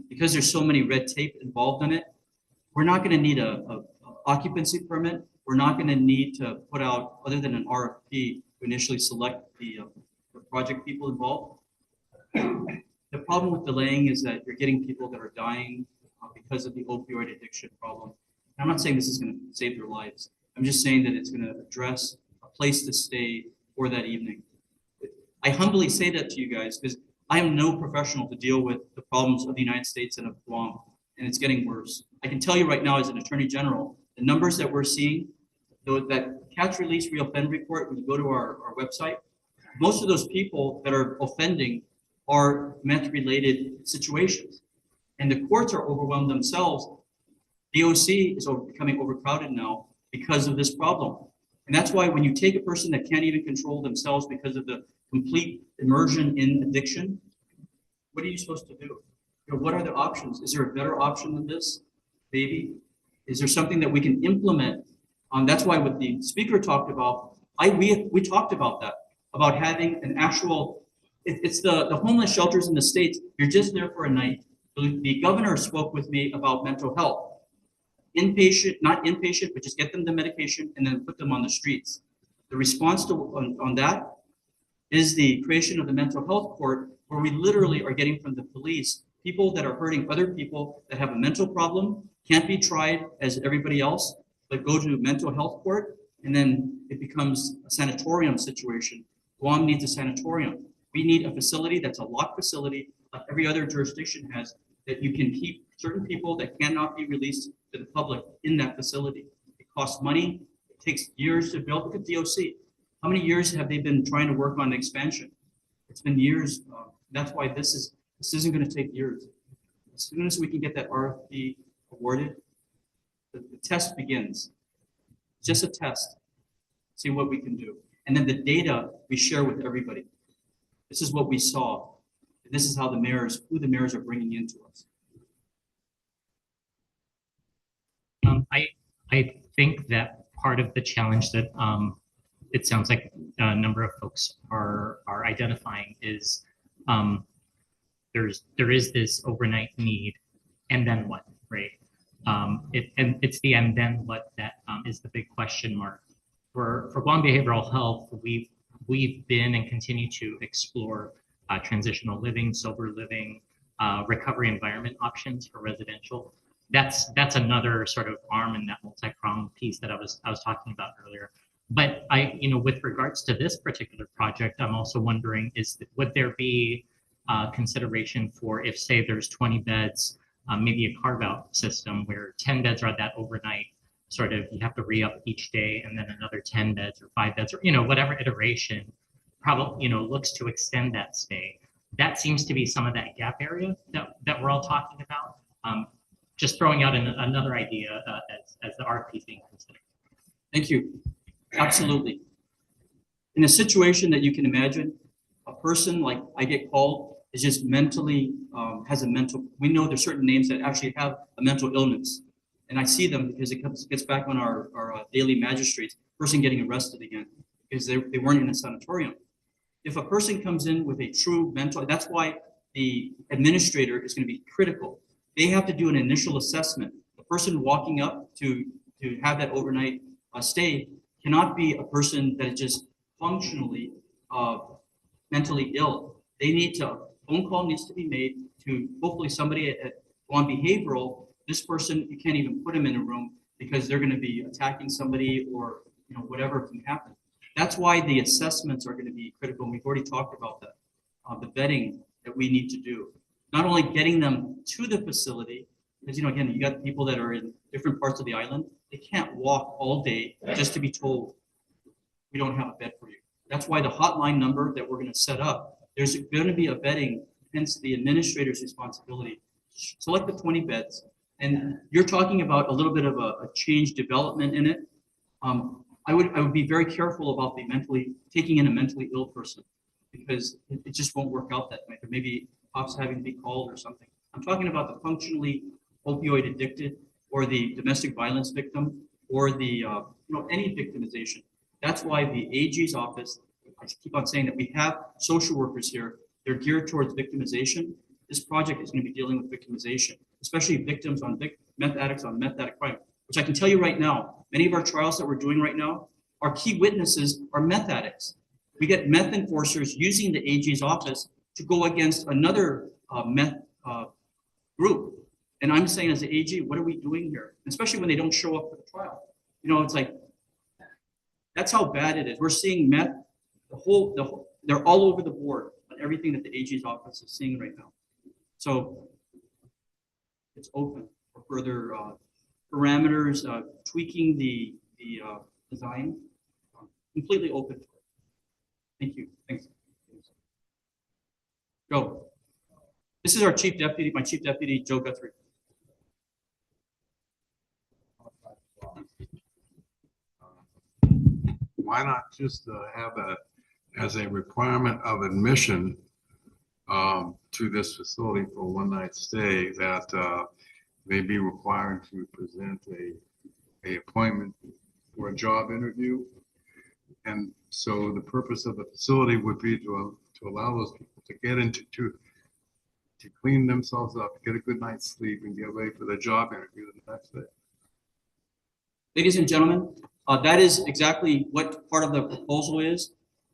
because there's so many red tape involved in it, we're not going to need a occupancy permit. We're not going to need to put out, other than an RFP, to initially select the project people involved. The problem with delaying is that you're getting people that are dying because of the opioid addiction problem. I'm not saying this is going to save their lives. I'm just saying that it's gonna address a place to stay for that evening. I humbly say that to you guys because I am no professional to deal with the problems of the United States and of Guam, and it's getting worse. I can tell you right now as an Attorney General, the numbers that we're seeing, that catch, release, reoffend report, when you go to our website, most of those people that are offending are meth-related situations. And the courts are overwhelmed themselves. DOC is becoming overcrowded now because of this problem. And that's why when you take a person that can't even control themselves because of the complete immersion in addiction, what are you supposed to do? You know, what are the options? Is there a better option than this? Maybe. Is there something that we can implement? That's why what the speaker talked about, we talked about that, about having an actual, it's the homeless shelters in the States, you're just there for a night. The governor spoke with me about mental health. Inpatient, not inpatient, but just get them the medication and then put them on the streets. The response on that is the creation of the mental health court, where we literally are getting from the police people that are hurting other people that have a mental problem, can't be tried as everybody else, but go to mental health court, and then it becomes a sanatorium situation. Guam needs a sanatorium. We need a facility that's a locked facility, like every other jurisdiction has, that you can keep certain people that cannot be released to the public in that facility. It costs money. It takes years to build. Look at DOC. How many years have they been trying to work on expansion? It's been years. That's why this isn't going to take years. As soon as we can get that RFP awarded, the test begins. It's just a test. See what we can do. And then the data we share with everybody. This is what we saw. And this is how who the mayors are bringing into us. I think that part of the challenge that it sounds like a number of folks are identifying is there is this overnight need, and then what, right? It's the and then what that is the big question mark. For Guam Behavioral Health, we've been and continue to explore transitional living, sober living, recovery environment options for residential. That's another sort of arm in that multi-pronged piece that I was talking about earlier. But with regards to this particular project, I'm also wondering, would there be consideration for, if say there's 20 beds, maybe a carve-out system where 10 beds are that overnight, sort of you have to re-up each day, and then another 10 beds or 5 beds, or whatever iteration probably looks to extend that stay. That seems to be some of that gap area that we're all talking about. Just throwing out another idea as the RFP is being considered. Thank you. Absolutely. In a situation that you can imagine, a person like I get called is just mentally, we know there's certain names that actually have a mental illness. And I see them because it gets back on our daily magistrates, person getting arrested again because they weren't in a sanatorium. If a person comes in with a true mental, that's why the administrator is going to be critical. They have to do an initial assessment. The person walking up to have that overnight stay cannot be a person that is just functionally mentally ill. Phone call needs to be made to hopefully somebody at Guam Behavioral. This person, you can't even put them in a room because they're going to be attacking somebody or whatever can happen. That's why the assessments are going to be critical. And we've already talked about that, the vetting that we need to do. Not only getting them to the facility, because again, you got people that are in different parts of the island. They can't walk all day just to be told, we don't have a bed for you. That's why the hotline number that we're going to set up, there's going to be a vetting, hence the administrator's responsibility. Select the 20 beds. And you're talking about a little bit of a change development in it. I would be very careful about taking in a mentally ill person, because it just won't work out that way. Or maybe cops having to be called or something. I'm talking about the functionally opioid addicted, or the domestic violence victim, or the any victimization. That's why the AG's office, I keep on saying that we have social workers here. They're geared towards victimization. This project is going to be dealing with victimization, especially victims on meth addicts on meth addict crime, which I can tell you right now, many of our trials that we're doing right now, our key witnesses are meth addicts. We get meth enforcers using the AG's office to go against another meth group. And I'm saying as the AG, what are we doing here? Especially when they don't show up for the trial. It's like, That's how bad it is. We're seeing meth, they're all over the board on everything that the AG's office is seeing right now. So it's open for further parameters, tweaking the design, completely open. Thank you. Thanks. Go. This is our chief deputy, my chief deputy, Joe Guthrie. Why not just have as a requirement of admission to this facility for a one-night stay that they be required to present a appointment for a job interview? And so the purpose of the facility would be to allow those people to get into, to clean themselves up, get a good night's sleep, and get ready for the job interview the next day. Ladies and gentlemen, that is exactly what part of the proposal is,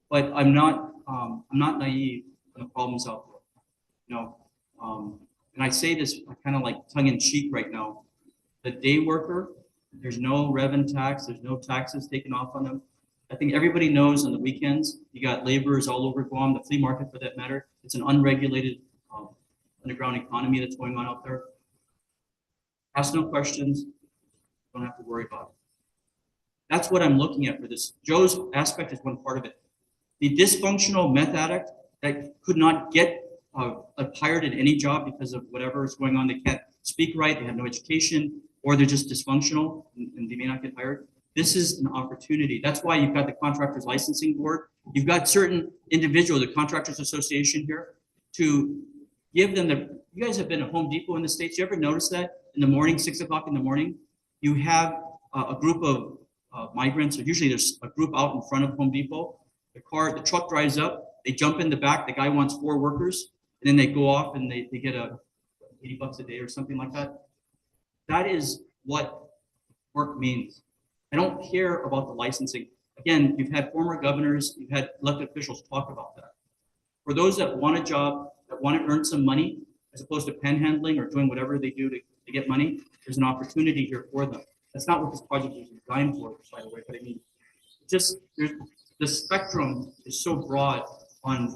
but I'm not naive to the problems out there. You know, and I say this kind of like tongue in cheek right now. The day worker, there's no revenue tax, there's no taxes taken off on them. I think everybody knows on the weekends, you got laborers all over Guam, the flea market for that matter. It's an unregulated underground economy that's going on out there. Ask no questions, don't have to worry about it. That's what I'm looking at for this. Joe's aspect is one part of it. The dysfunctional meth addict that could not get hired in any job because of whatever is going on. They can't speak right, they have no education, or they're just dysfunctional and they may not get hired. This is an opportunity. That's why you've got the Contractors Licensing Board. You've got certain individuals, the Contractors Association here, to give them the, you guys have been at Home Depot in the States. You ever notice that in the morning, 6 o'clock in the morning, you have a group of migrants, or usually there's a group out in front of Home Depot. The truck drives up, they jump in the back, the guy wants 4 workers, and then they go off and they get $80 a day or something like that. That is what work means. I don't care about the licensing. Again, you've had former governors, you've had elected officials talk about that. For those that want a job, that want to earn some money, as opposed to panhandling or doing whatever they do to get money, there's an opportunity here for them. That's not what this project is designed for, by the way, but I mean, just the spectrum is so broad on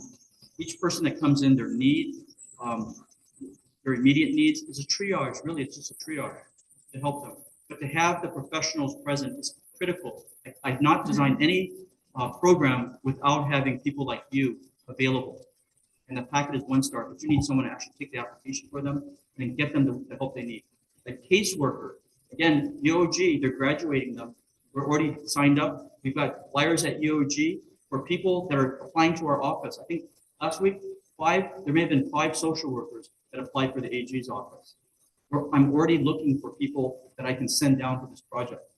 each person that comes in, their need, their immediate needs is a triage. Really, it's just a triage to help them. But to have the professionals present is critical. I've not designed any program without having people like you available. And the packet is 1 star, but you need someone to actually take the application for them and get them the help they need. A caseworker, again, EOG, they're graduating them. We're already signed up. We've got flyers at EOG for people that are applying to our office. I think last week, there may have been 5 social workers that applied for the AG's office. I'm already looking for people that I can send down to this project.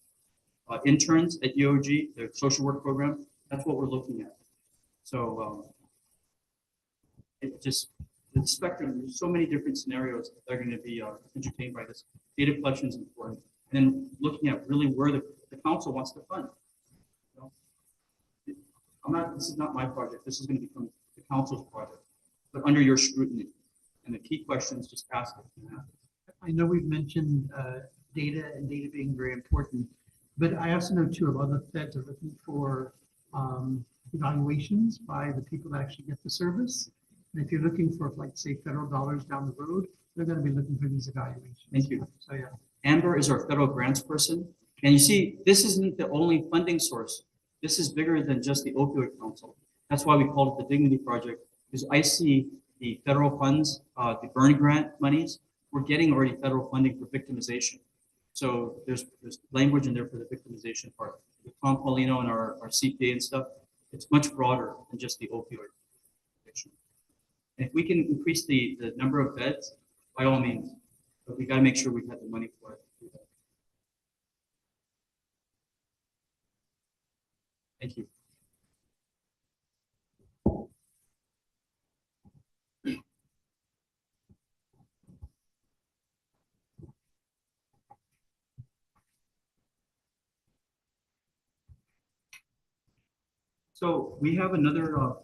Interns at EOG, their social work program, that's what we're looking at. So it just, the spectrum, there's so many different scenarios that are going to be entertained by this. Data collection is important. And then looking at really where the council wants to fund. You know? This is not my project. This is going to become the council's project, but under your scrutiny. And the key questions, just ask it. I know we've mentioned data and data being very important, but I also know too, a lot of feds are looking for evaluations by the people that actually get the service. And if you're looking for, like, say, federal dollars down the road, they're going to be looking for these evaluations. Thank you. So, yeah. Amber is our federal grants person. And you see, this isn't the only funding source. This is bigger than just the Opioid Council. That's why we call it the Dignity Project, because I see the federal funds, the burn grant monies, we're getting already federal funding for victimization. So there's language in there for the victimization part. With Tom Paulino and our CPA and stuff, it's much broader than just the opioid addiction. And if we can increase the number of beds, by all means, but we got to make sure we have the money for it. Thank you. So we have another. Oh,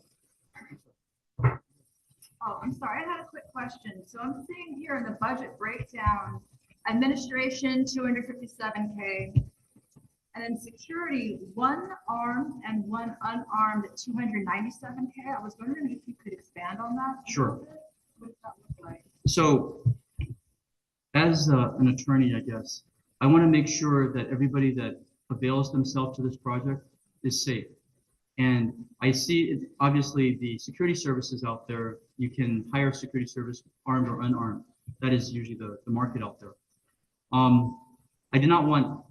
I'm sorry, I had a quick question. So I'm seeing here in the budget breakdown, administration, 257K, And then security, one armed and one unarmed at 297K. I was wondering if you could expand on that. a Sure. little bit. What does that look like? So as an attorney, I guess, I want to make sure that everybody that avails themselves to this project is safe. And I see, obviously, the security services out there, you can hire security service armed or unarmed. That is usually the market out there. I do not want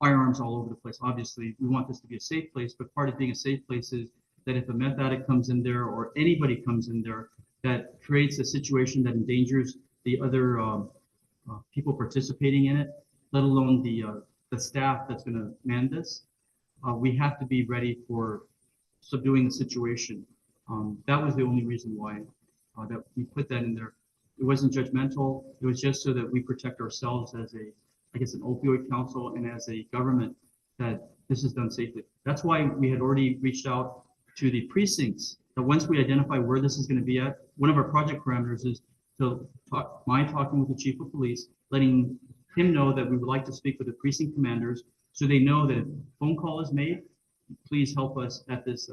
firearms all over the place. Obviously, we want this to be a safe place, but part of being a safe place is that if a meth addict comes in there or anybody comes in there, that creates a situation that endangers the other people participating in it, let alone the staff that's going to man this. We have to be ready for subduing the situation. That was the only reason why that we put that in there. It wasn't judgmental. It was just so that we protect ourselves as I guess, an opioid council and as a government, that this is done safely. That's why we had already reached out to the precincts, that once we identify where this is going to be at, one of our project parameters is to talking with the chief of police, letting him know that we would like to speak with the precinct commanders so they know that if a phone call is made, please help us at this,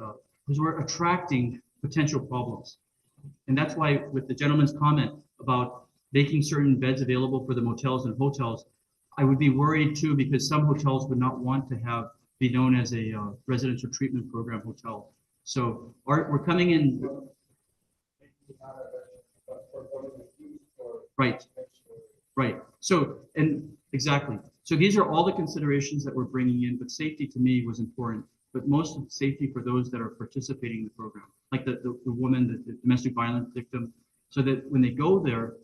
because we're attracting potential problems. And that's why with the gentleman's comment about making certain beds available for the motels and hotels, I would be worried too, because some hotels would not want to be known as a residential treatment program hotel. So we're coming in. Right. Right. So, and exactly. So these are all the considerations that we're bringing in, but safety to me was important, but most of safety for those that are participating in the program, like the woman, the domestic violence victim, so that when they go there,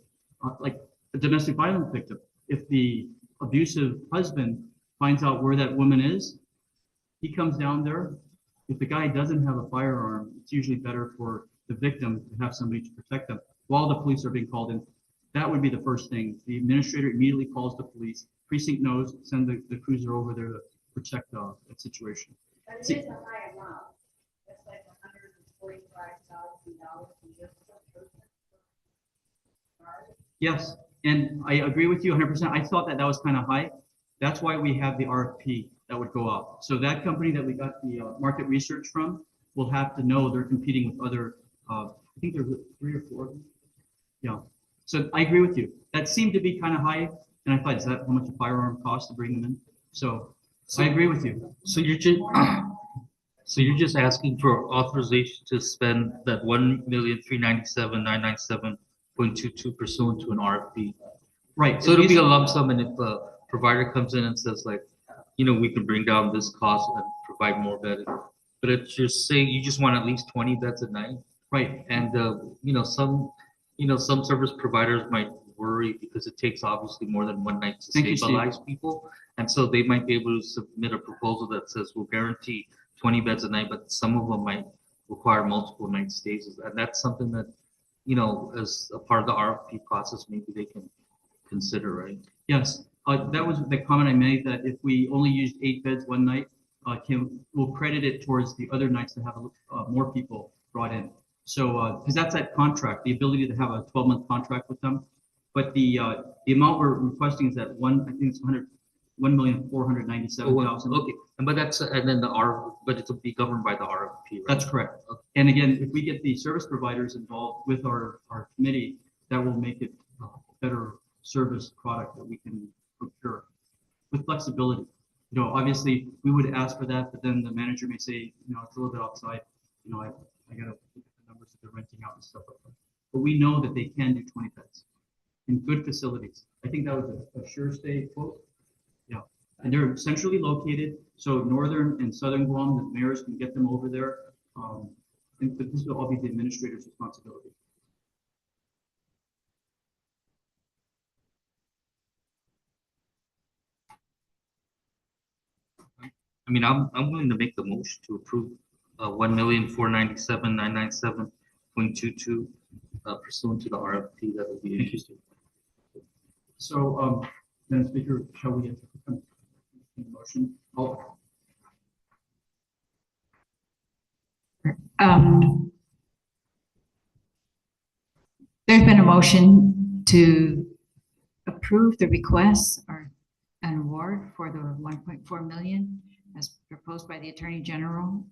like a domestic violence victim, if the abusive husband finds out where that woman is, he comes down there. If the guy doesn't have a firearm, it's usually better for the victim to have somebody to protect them while the police are being called in. That would be the first thing. The administrator immediately calls the police. Precinct knows, send the cruiser over there to protect that situation. But it is a high amount. It's like $145,000 a year. Yes, and I agree with you 100%. I thought that was kind of high. That's why we have the RFP that would go out. So that company that we got the market research from will have to know they're competing with other, I think there's 3 or 4 of them. Yeah. So I agree with you. That seemed to be kind of high. And I thought, is that how much a firearm costs to bring them in? So I agree with you. So you're just asking for authorization to spend that 1,397,997.22 pursuant to an RFP. Right. So it'll be a lump sum, and if a provider comes in and says like, we can bring down this cost and provide more beds, but it's just saying you just want at least 20 beds a night. Right. And some service providers might worry because it takes obviously more than one night to stabilize people. And so they might be able to submit a proposal that says we'll guarantee 20 beds a night, but some of them might require multiple night stays. And that's something that, as a part of the RFP process, maybe they can consider, right? Yes, that was the comment I made, that if we only used 8 beds one night, we'll credit it towards the other nights to have more people brought in. So, because that's that contract, the ability to have a 12-month contract with them. But the amount we're requesting is that I think it's 1,497,000. Okay, but but it will be governed by the RFP, right? That's correct. Okay. And again, if we get the service providers involved with our committee, that will make it a better service product that we can procure with flexibility. Obviously we would ask for that, but then the manager may say, it's a little bit outside. I gotta look at the numbers that they're renting out and stuff like that. But we know that they can do 20 beds in good facilities. I think that was a sure stay quote. Yeah. And they're centrally located, so northern and southern Guam, the mayors can get them over there. But this will all be the administrator's responsibility. I'm willing to make the motion to approve 1,497,997.22 pursuant to the RFP that will be issued. So, Madam Speaker, shall we get the motion? There's been a motion to approve the request, or an award for the 1.4 million as proposed by the Attorney General.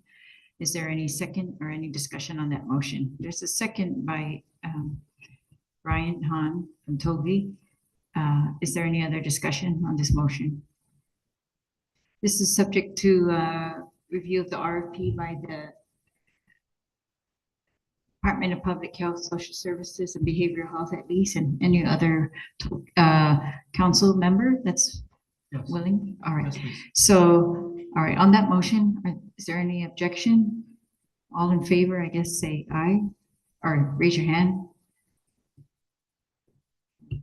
Is there any second or any discussion on that motion? There's a second by Brian Hahn from Toby. Is there any other discussion on this motion? This is subject to review of the RFP by the Department of Public Health, Social Services, and Behavioral Health at least, and any other council member that's Yes. willing? All right. Yes, please. So, all right, on that motion, is there any objection? All in favor, I guess, say aye, or raise your hand. It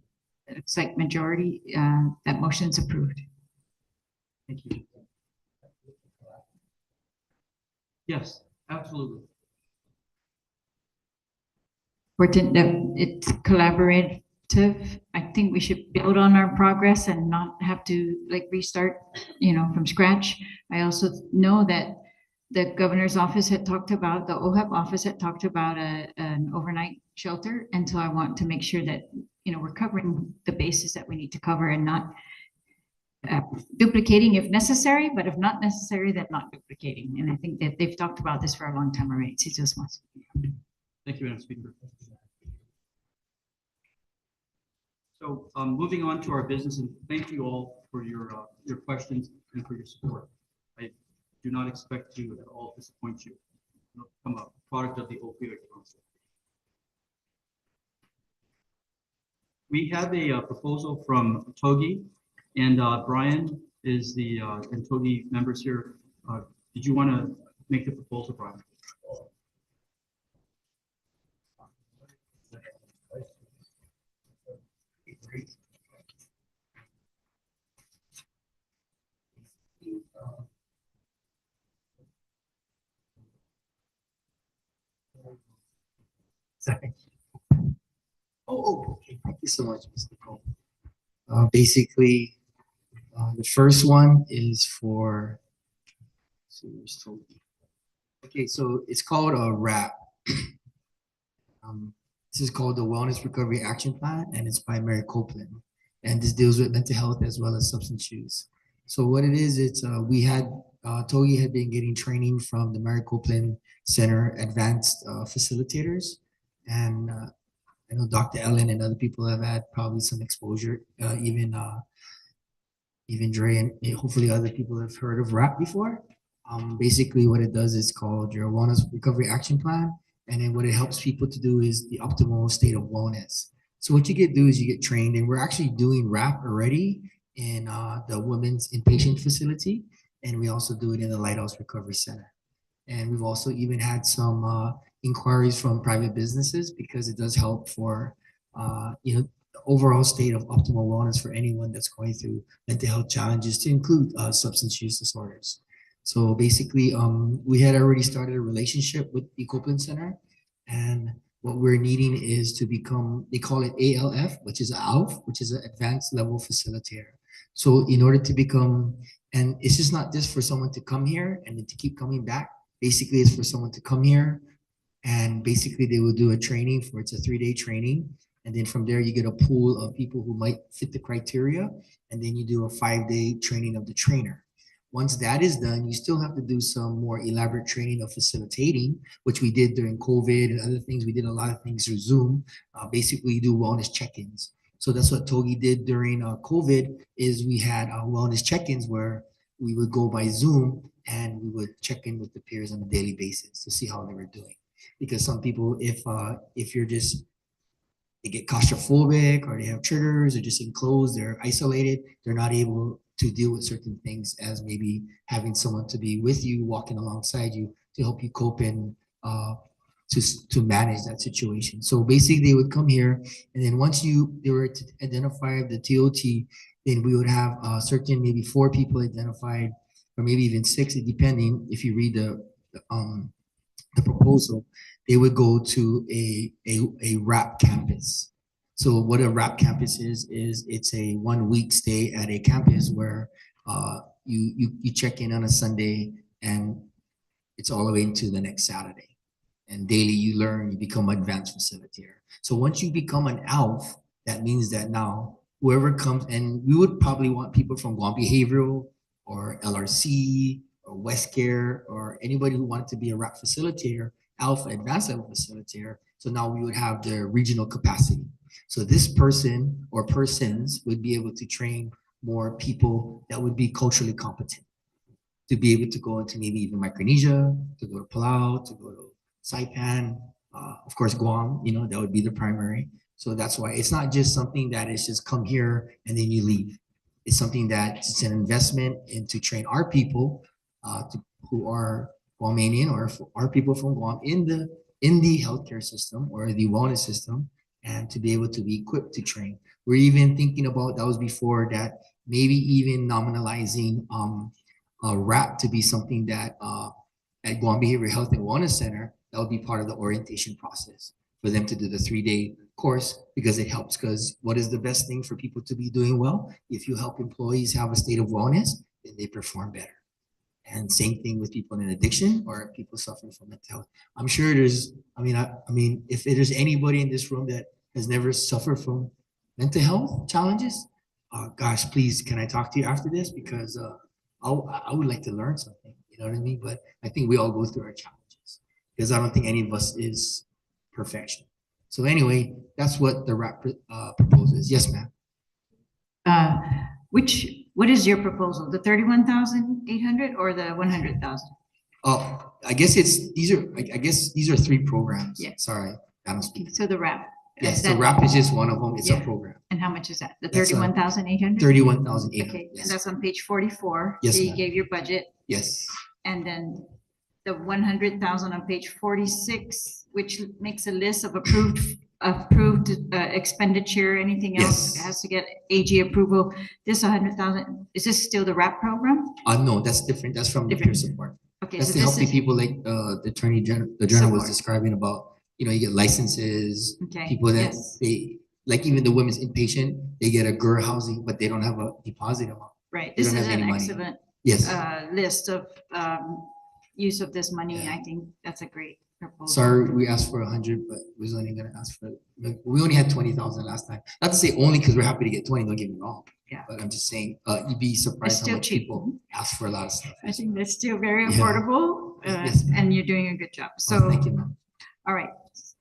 looks like majority, that motion's approved. Thank you. Yes, absolutely. Important that it's collaborative. I think we should build on our progress and not have to like restart, from scratch. I also know that the governor's office had talked about, the OHEP office had talked about an overnight shelter. And so I want to make sure that, we're covering the bases that we need to cover and not duplicating if necessary, but if not necessary, then not duplicating. And I think that they've talked about this for a long time already. Thank you, Madam Speaker. So moving on to our business, and thank you all for your questions and for your support. I do not expect to at all disappoint you. I'm a product of the Opioid Council. We have a proposal from Togi, and Brian is the and Togi members here. Did you want to make the proposal, Brian? Sorry. Okay. Thank you so much, Mr. Cole. Basically, the first one is for. Okay, so it's called a WRAP. This is called the Wellness Recovery Action Plan, and it's by Mary Copeland. And this deals with mental health as well as substance use. So what it is, it's we had Togi had been getting training from the Mary Copeland Center advanced facilitators, and I know Dr. Ellen and other people have had probably some exposure, even Dre and hopefully other people have heard of WRAP before. Basically what it does is called your Wellness Recovery Action Plan. And then what it helps people to do is the optimal state of wellness. So what you get do is you get trained, and we're actually doing WRAP already in the women's inpatient facility. And we also do it in the Lighthouse Recovery Center. And we've also even had some inquiries from private businesses because it does help for, the overall state of optimal wellness for anyone that's going through mental health challenges, to include substance use disorders. So basically, we had already started a relationship with the Copeland Center, and what we're needing is to become, they call it ALF, which is ALF, which is an advanced level facilitator. So in order to become, and it's just not just for someone to come here and then to keep coming back. Basically, it's for someone to come here, and basically they will do a training for, it's a 3-day training. And then from there, you get a pool of people who might fit the criteria. And then you do a 5-day training of the trainer. Once that is done, you still have to do some more elaborate training of facilitating, which we did during COVID and other things. We did a lot of things through Zoom. Basically, you do wellness check-ins. So that's what Togi did during COVID, is we had wellness check-ins where we would go by Zoom and we would check in with the peers on a daily basis to see how they were doing. Because some people, if you're just, they get claustrophobic or they have triggers or just enclosed, they're isolated, they're not able to deal with certain things as maybe having someone to be with you, walking alongside you to help you cope and to manage that situation. So basically they would come here, and then once they were to identify the TOT, then we would have certain, maybe 4 people identified, or maybe even 6, depending if you read the proposal. They would go to a WRAP campus. So what a WRAP campus is it's a 1-week stay at a campus where you check in on a Sunday and it's all the way into the next Saturday. And daily you learn, you become an advanced facilitator. So once you become an ALF, that means that now whoever comes, and we would probably want people from Guam Behavioral or LRC or West Care or anybody who wanted to be a RAP facilitator, Alpha Advanced Level facilitator. So now we would have the regional capacity. So this person or persons would be able to train more people that would be culturally competent to be able to go into maybe even Micronesia, to go to Palau, to go to Saipan, of course, Guam, you know, that would be the primary. So that's why it's not just something that is just come here and then you leave. It's something that it's an investment in to train our people who are Guamanian or our people from Guam in the healthcare system or the wellness system, and to be able to be equipped to train. We're even thinking about, that was before that, maybe even nominalizing RAP to be something that at Guam Behavioral Health and Wellness Center, that would be part of the orientation process for them to do the 3-day course, because it helps. Because what is the best thing for people to be doing well? If you help employees have a state of wellness, then they perform better. And same thing with people in addiction or people suffering from mental health. I'm sure there's, I mean, if there's anybody in this room that has never suffered from mental health challenges, gosh, please, can I talk to you after this? Because I would like to learn something, you know what I mean? But I think we all go through our challenges, because I don't think any of us is perfection. So anyway, that's what the RAP proposes. Yes, ma'am. What is your proposal? The 31,800 or the 100,000? Oh, I guess these are 3 programs. Yeah. Sorry, I don't speak. So the RAP. Yes, the RAP is just one of them. It's a program. And how much is that? The That's 31,800? 31,800. Okay, Yes. and that's on page 44. Yes, So you ma'am. gave your budget. Yes. And then the 100,000 on page 46, which makes a list of approved expenditure, anything else Yes. has to get AG approval. This 100,000, is this still the RAP program? No, that's different. That's from the peer support. Okay, That's so to this help the is people like the attorney general was Support. describing about, you know, you get licenses, Okay, people that yes. they, like even the women's inpatient, they get a GER housing, but they don't have a deposit amount. Right, They this don't is have an any money. excellent Yes. list of use of this money. I think that's a great proposal. Sorry, we asked for 100, but we was only gonna ask for, like, we only had 20,000 last time. Not to say only because we're happy to get 20, don't get me wrong. Yeah. But I'm just saying, you'd be surprised how still much cheap. people ask for a lot of stuff. I think that's still very Yeah. affordable, Yes, ma'am. and you're doing a good job. Oh, So, thank you, ma'am. all right.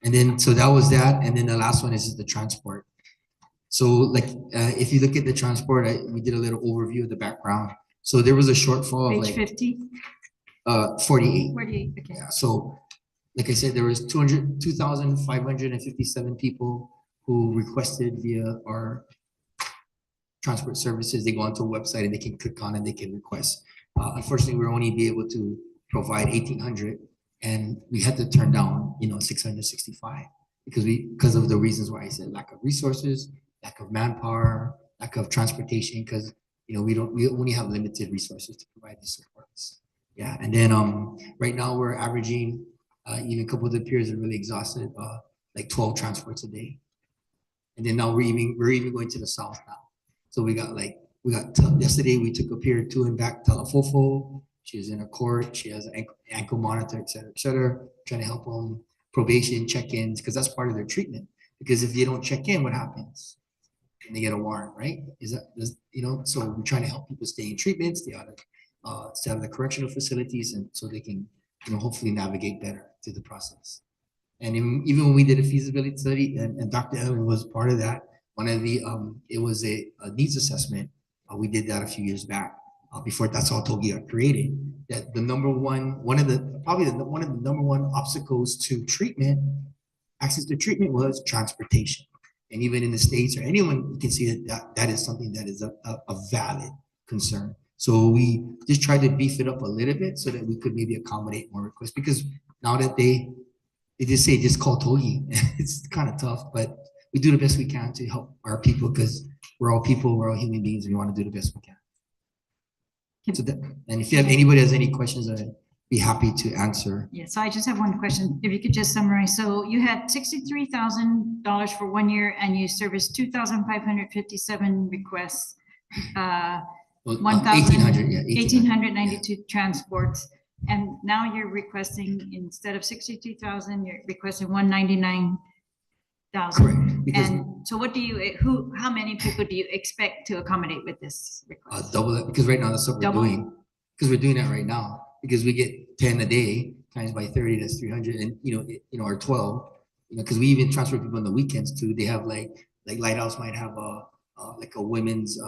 And then, so that was that, and then the last one is the transport. So like, if you look at the transport, we did a little overview of the background. So there was a shortfall of Page like 50, 48. 48, okay. Yeah, so like I said, there was 2,557 people who requested via our transport services. They go onto a website and they can click on and they can request. Unfortunately, we're only be able to provide 1,800, and we had to turn down, 665 because of the reasons why I said lack of resources, lack of manpower, lack of transportation, because we only have limited resources to provide these supports. Yeah, and then right now we're averaging, even a couple of the peers are really exhausted, like 12 transports a day. And then now we're even going to the south now. So yesterday we took a peer to and back Talafofo. She's in a court. She has an ankle monitor, et cetera, trying to help them probation check-ins, because that's part of their treatment. Because if they don't check in, what happens? And they get a warrant, right? So we're trying to help people stay in treatment, stay out of the correctional facilities, and so they can, hopefully navigate better through the process. And even when we did a feasibility study, and Dr. Ellen was part of that, one of the, it was a needs assessment. We did that a few years back, before That's All Togi got created. That one of the number one obstacles to treatment, access to treatment, was transportation. And even in the States, or anyone can see that is something that is a valid concern. So we just tried to beef it up a little bit so that we could maybe accommodate more requests, because now that they just call Togi, it's kind of tough, but we do the best we can to help our people, because we're all people, we're all human beings, and we want to do the best we can. So and if you have anybody has any questions, I'd be happy to answer. Yeah, so I just have one question. If you could just summarize. So you had $63,000 for 1 year, and you serviced 2,557 requests. 1,800, yeah. 1,892 transports. And now you're requesting, instead of 62,000, you're requesting 199. thousand. Correct, because And so what do you, how many people do you expect to accommodate with this request? double it, because right now that's what we're Double? doing. Because we're doing that right now, because we get 10 a day times by 30, that's 300, and or 12, because we even transfer people on the weekends too. They have like Lighthouse might have like a women's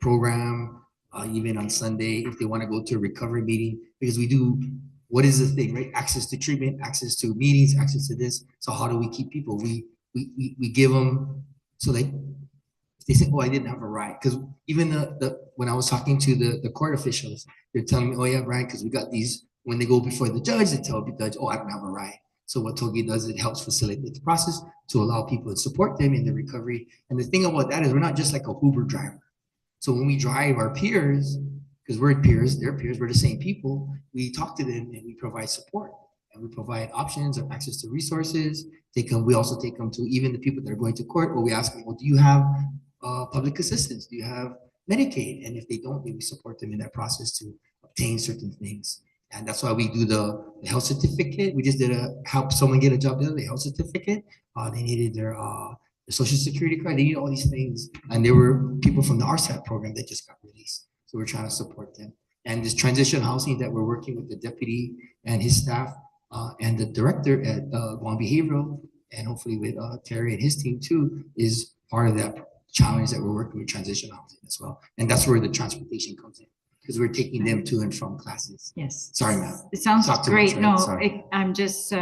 program, even on Sunday, if they want to go to a recovery meeting, because we do, what is the thing, right? Access to treatment, access to meetings, access to this. So how do we keep people? We give them, so like, they say, oh, I didn't have a ride. Because even when I was talking to the court officials, they're telling me, oh yeah, Brian, because we got these, when they go before the judge, they tell the judge, oh, I don't have a ride. So what Togi does, it helps facilitate the process to allow people to support them in the recovery. And the thing about that is we're not just like a Uber driver. So when we drive our peers, because we're peers, they're peers, we're the same people, we talk to them and we provide support. And we provide options of access to resources. We also take them to even the people that are going to court, where we ask them, well, do you have public assistance? Do you have Medicaid? And if they don't, we support them in that process to obtain certain things. And that's why we do the health certificate. We just did help someone get a job the health certificate. They needed their social security card. They needed all these things. And there were people from the RSAT program that just got released. So we're trying to support them. And this transition housing that we're working with the deputy and his staff and the director at Guam Behavioral, and hopefully with Terry and his team too, is part of that challenge that we're working with transition housing as well. And that's where the transportation comes in, because we're taking them to and from classes. Yes. Sorry, ma'am. It sounds Talk too great. much, right? No, Sorry. I'm just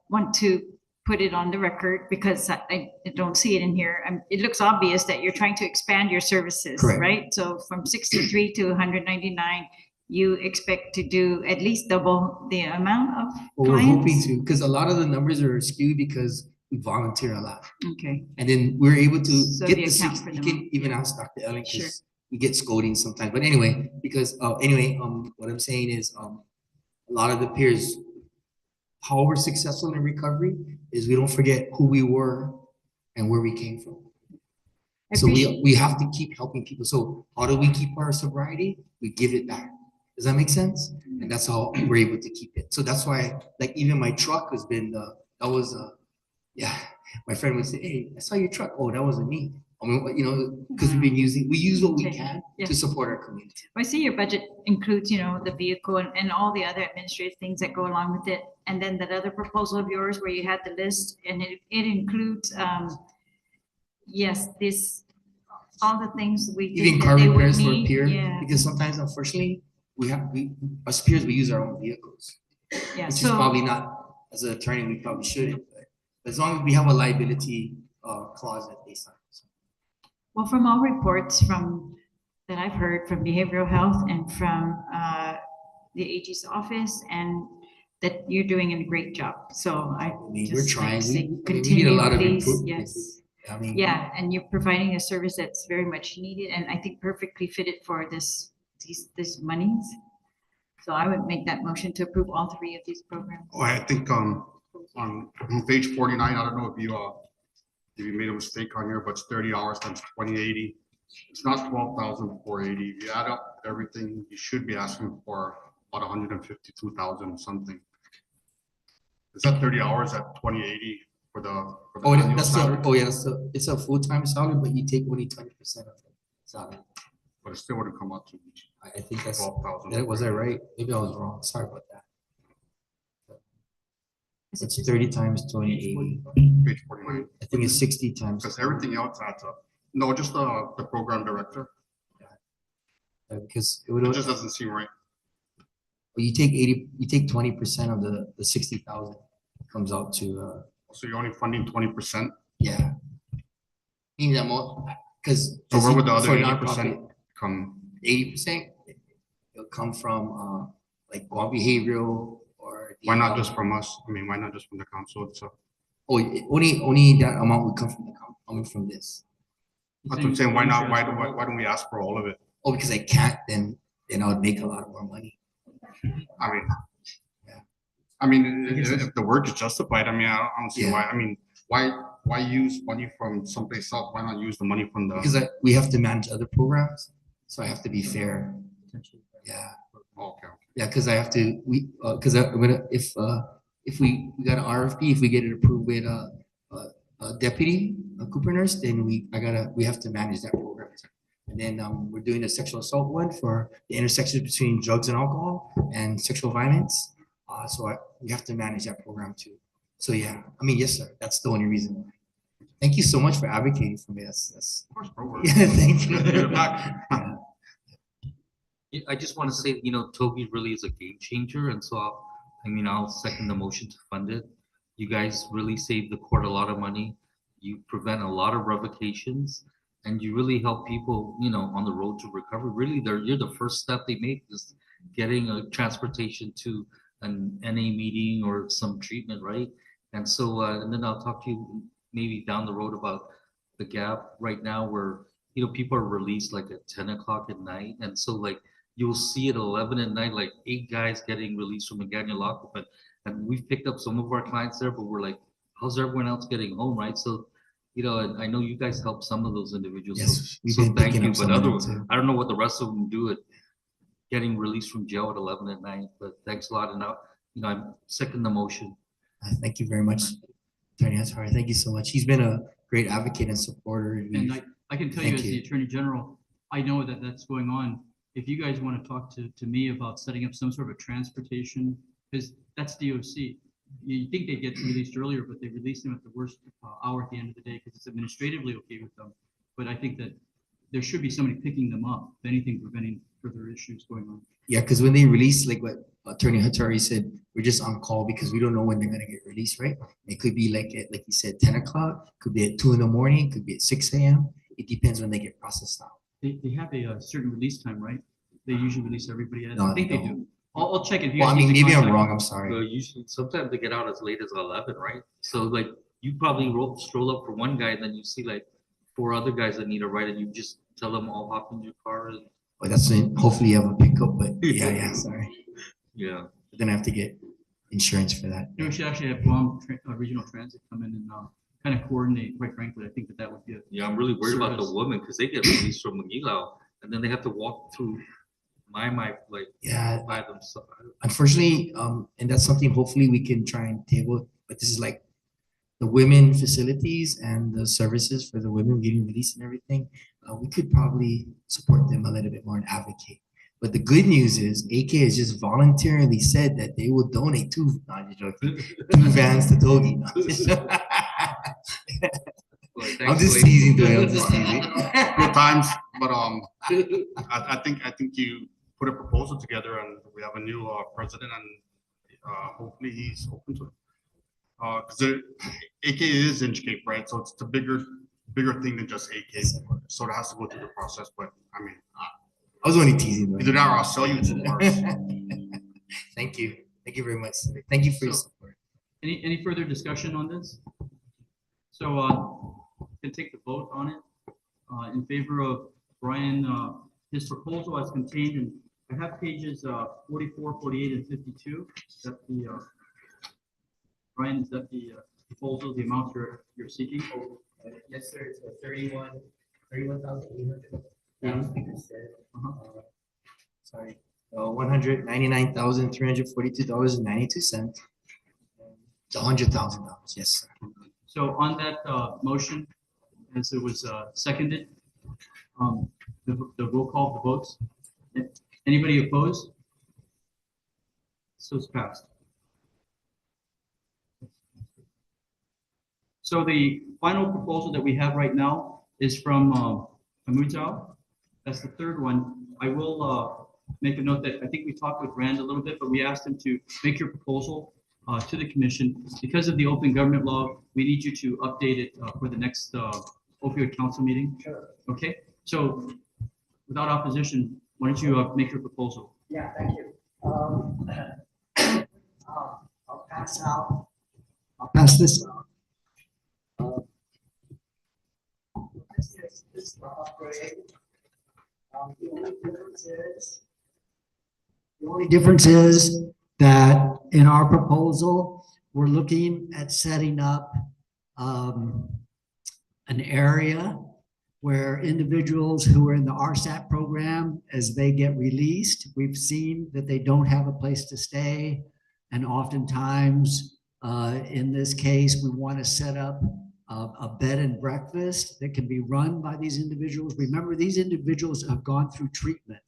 want to put it on the record because I don't see it in here. It looks obvious that you're trying to expand your services, Correct. right? So from 63 to 199, you expect to do at least double the amount of Well, we're hoping clients? to, because a lot of the numbers are skewed because we volunteer a lot. Okay. And then we're able to So get they the account 60, for you them. can even ask Dr. Ellen, Sure. because we get scolding sometimes. But anyway, because what I'm saying is a lot of the peers, how we're successful in recovery is we don't forget who we were and where we came from. So we have to keep helping people. So how do we keep our sobriety? We give it back. Does that make sense? And that's how we're able to keep it. So that's why, like, even my truck has been, yeah, my friend would say, hey, I saw your truck. Oh, that wasn't me. I mean, because we use what we can Yeah. to support our community. I see your budget includes, the vehicle and all the other administrative things that go along with it. And then that other proposal of yours where you had the list and it includes, yes, all the things we Even think car that they would repairs for a need. peer, Yeah. because sometimes, unfortunately, as peers, we use our own vehicles. Yeah, Which is so- probably not, as an attorney, we probably shouldn't, but as long as we have a liability clause that they sign. So. Well, from all reports that I've heard from behavioral health and from the AG's office, and that you're doing a great job. So we're just trying. say We need a lot of please, improvement. yes. I mean, Yeah, and you're providing a service that's very much needed and I think perfectly fitted for these monies. So I would make that motion to approve all three of these programs. Oh, I think on page 49, I don't know if you made a mistake on here, but it's 30 hours times 2080. It's not 12,480. If you add up everything, you should be asking for about 152,000 something. Is that 30 hours at 2080 for the annual salary? It's a full-time salary, but you take only 20% of the salary. But it still wouldn't come out to I think that's 12,000. was I right? Maybe I was wrong. Sorry about that. It's 30 times 2080. Page 49. I think it's 60 times. Because everything else adds up. No, just the program director. Because it just doesn't seem right. You take 20% of the 60,000, comes out to. So you're only funding 20%? Yeah. Meaning that more, because. So where would the other 80% come? 80%, it'll come from like Guam Behavioral or. Why not just from us? I mean, why not just from the council itself? Oh, only that amount would come from this. That's what I'm saying. Why not? Why don't we ask for all of it? Oh, because I can't, then I would make a lot more money. I mean, if the work is justified, I mean, I don't see why. I mean, why use money from someplace else? Why not use the money from the? Because we have to manage other programs, so I have to be fair. Yeah. Okay. Yeah, because I have to. Because I'm gonna if we got an RFP, if we get it approved with deputy Cooper nurse, then we have to manage that program. And then we're doing a sexual assault one for the intersection between drugs and alcohol and sexual violence. We have to manage that program too. So yeah, I mean, yes, sir. That's the only reason. Thank you so much for advocating for me. That's Of course, bro. yeah, thank you. You're back. I just want to say, Toby really is a game changer, and so I'll second the motion to fund it. You guys really save the court a lot of money. You prevent a lot of revocations, and you really help people, on the road to recovery. Really, you're the first step they make is getting a transportation to an NA meeting or some treatment, right? And so, and then I'll talk to you maybe down the road about the gap right now where, people are released like at 10 o'clock at night. And so like, you'll see at 11 at night, like 8 guys getting released from Magana lockup. And we've picked up some of our clients there, but we're like, how's everyone else getting home, right? So, and I know you guys help some of those individuals. Yes, we've so been thank picking you. up some But of them other, too. I don't know what the rest of them do at getting released from jail at 11 at night, but thanks a lot. And now, I'm second the motion. Thank you very much, Attorney Hazari. Thank you so much. He's been a great advocate and supporter. And I can tell you Thank as the you. Attorney General, I know that that's going on. If you guys want to talk to me about setting up some sort of transportation, because that's DOC. You think they get released earlier, but they release them at the worst hour at the end of the day because it's administratively okay with them. But I think that there should be somebody picking them up, if anything, preventing further issues going on. Yeah, because when they release, like what Attorney Hatari said, we're just on call because we don't know when they're gonna get released, right? It could be like at, like you said, 10 o'clock, could be at 2 in the morning, could be at 6 a.m. It depends when they get processed out. They have a certain release time, right? They usually release everybody. No, I think they they don't. do. I'll check if you Well, guys I mean, need to maybe I'm contact- wrong, I'm sorry. Well, usually, sometimes they get out as late as 11, right? So like, you probably stroll up for one guy, and then you see like 4 other guys that need a ride, and you just tell them all hop in your car. And But that's when hopefully you have a pickup, but yeah, sorry. yeah. But then I have to get insurance for that. We should actually have Guam Regional Transit come in and kind of coordinate, quite frankly. I think that would be a. Yeah, I'm really worried about the service. women because they get released from Manila, and then they have to walk through my like Yeah. by themselves. Unfortunately, and that's something hopefully we can try and table, but this is like the women facilities and the services for the women getting released and everything. We could probably support them a little bit more and advocate. But the good news is AK has just voluntarily said that they will donate 2 vans to Togi. I'm just teasing, Dwayne. I'm just teasing. Good times, but I think you put a proposal together, and we have a new president, and hopefully he's open to it. Because AK is Inch Cape, right? So it's a bigger thing than just AK. So it has to go through the process. But I mean, I was only teasing. Dwayne. either that or I'll sell you 2 cars. Thank you. Thank you very much. Thank you for your So- support. Any further discussion on this? So can take the vote on it. In favor of Brian, his proposal as contained in, I have pages 44, 48, and 52. That the Brian, is that the proposal, the amount you're seeking? Yes, sir. It's 31,800. Sorry, $199,342.92. It's $100,000. Yes, sir. So on that motion, as it was seconded, the roll call, the votes. Anybody opposed? So it's passed. So the final proposal that we have right now is from Amutao. That's the third one. I will make a note that I think we talked with Rand a little bit, but we asked him to make your proposal to the commission. Because of the open government law, we need you to update it for the next opioid council meeting. Sure. Okay, so without opposition, why don't you make your proposal? Yeah, thank you. I'll pass this out. This is the upgrade. The only difference is that in our proposal, we're looking at setting up an area where individuals who are in the RSAT program, as they get released, we've seen that they don't have a place to stay. And oftentimes, in this case, we want to set up a bed and breakfast that can be run by these individuals. Remember, these individuals have gone through treatment.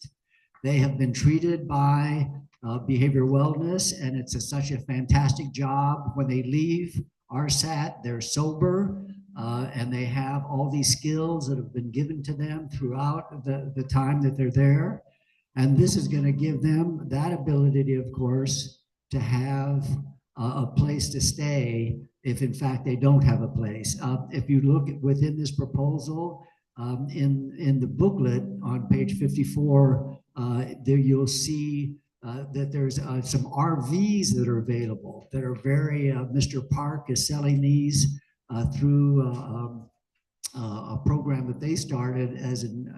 They have been treated by behavioral wellness, and it's such a fantastic job. When they leave RSAT, they're sober, and they have all these skills that have been given to them throughout the time that they're there. And this is going to give them that ability, of course, to have a place to stay if in fact they don't have a place. If you look within this proposal, in the booklet on page 54, there you'll see that there's some RVs that are available that are very, Mr. Park is selling these through a program that they started as an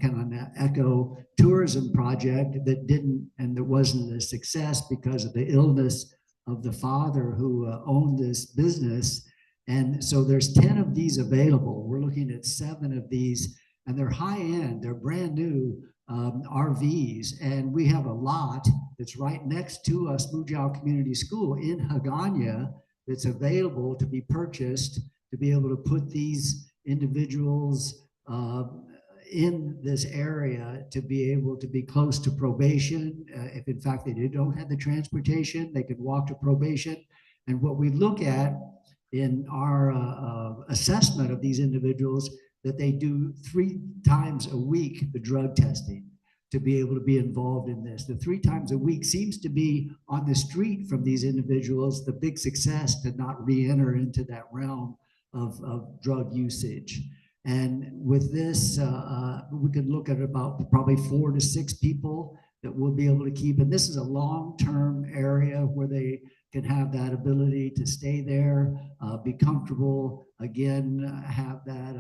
kind of an eco tourism project that didn't, and that wasn't a success because of the illness of the father who owned this business. And so there's 10 of these available. We're looking at 7 of these, and they're high end, they're brand new RVs. And we have a lot that's right next to us, Mujao Community School in Hagana, that's available to be purchased to be able to put these individuals in this area to be able to be close to probation. If in fact they don't have the transportation, they can walk to probation. And what we look at in our assessment of these individuals, that they do 3 times a week the drug testing to be able to be involved in this. The 3 times a week seems to be on the street from these individuals, the big success to not re-enter into that realm of drug usage. And with this, we could look at about probably 4 to 6 people that we'll be able to keep. And this is a long-term area where they can have that ability to stay there, be comfortable, again, have that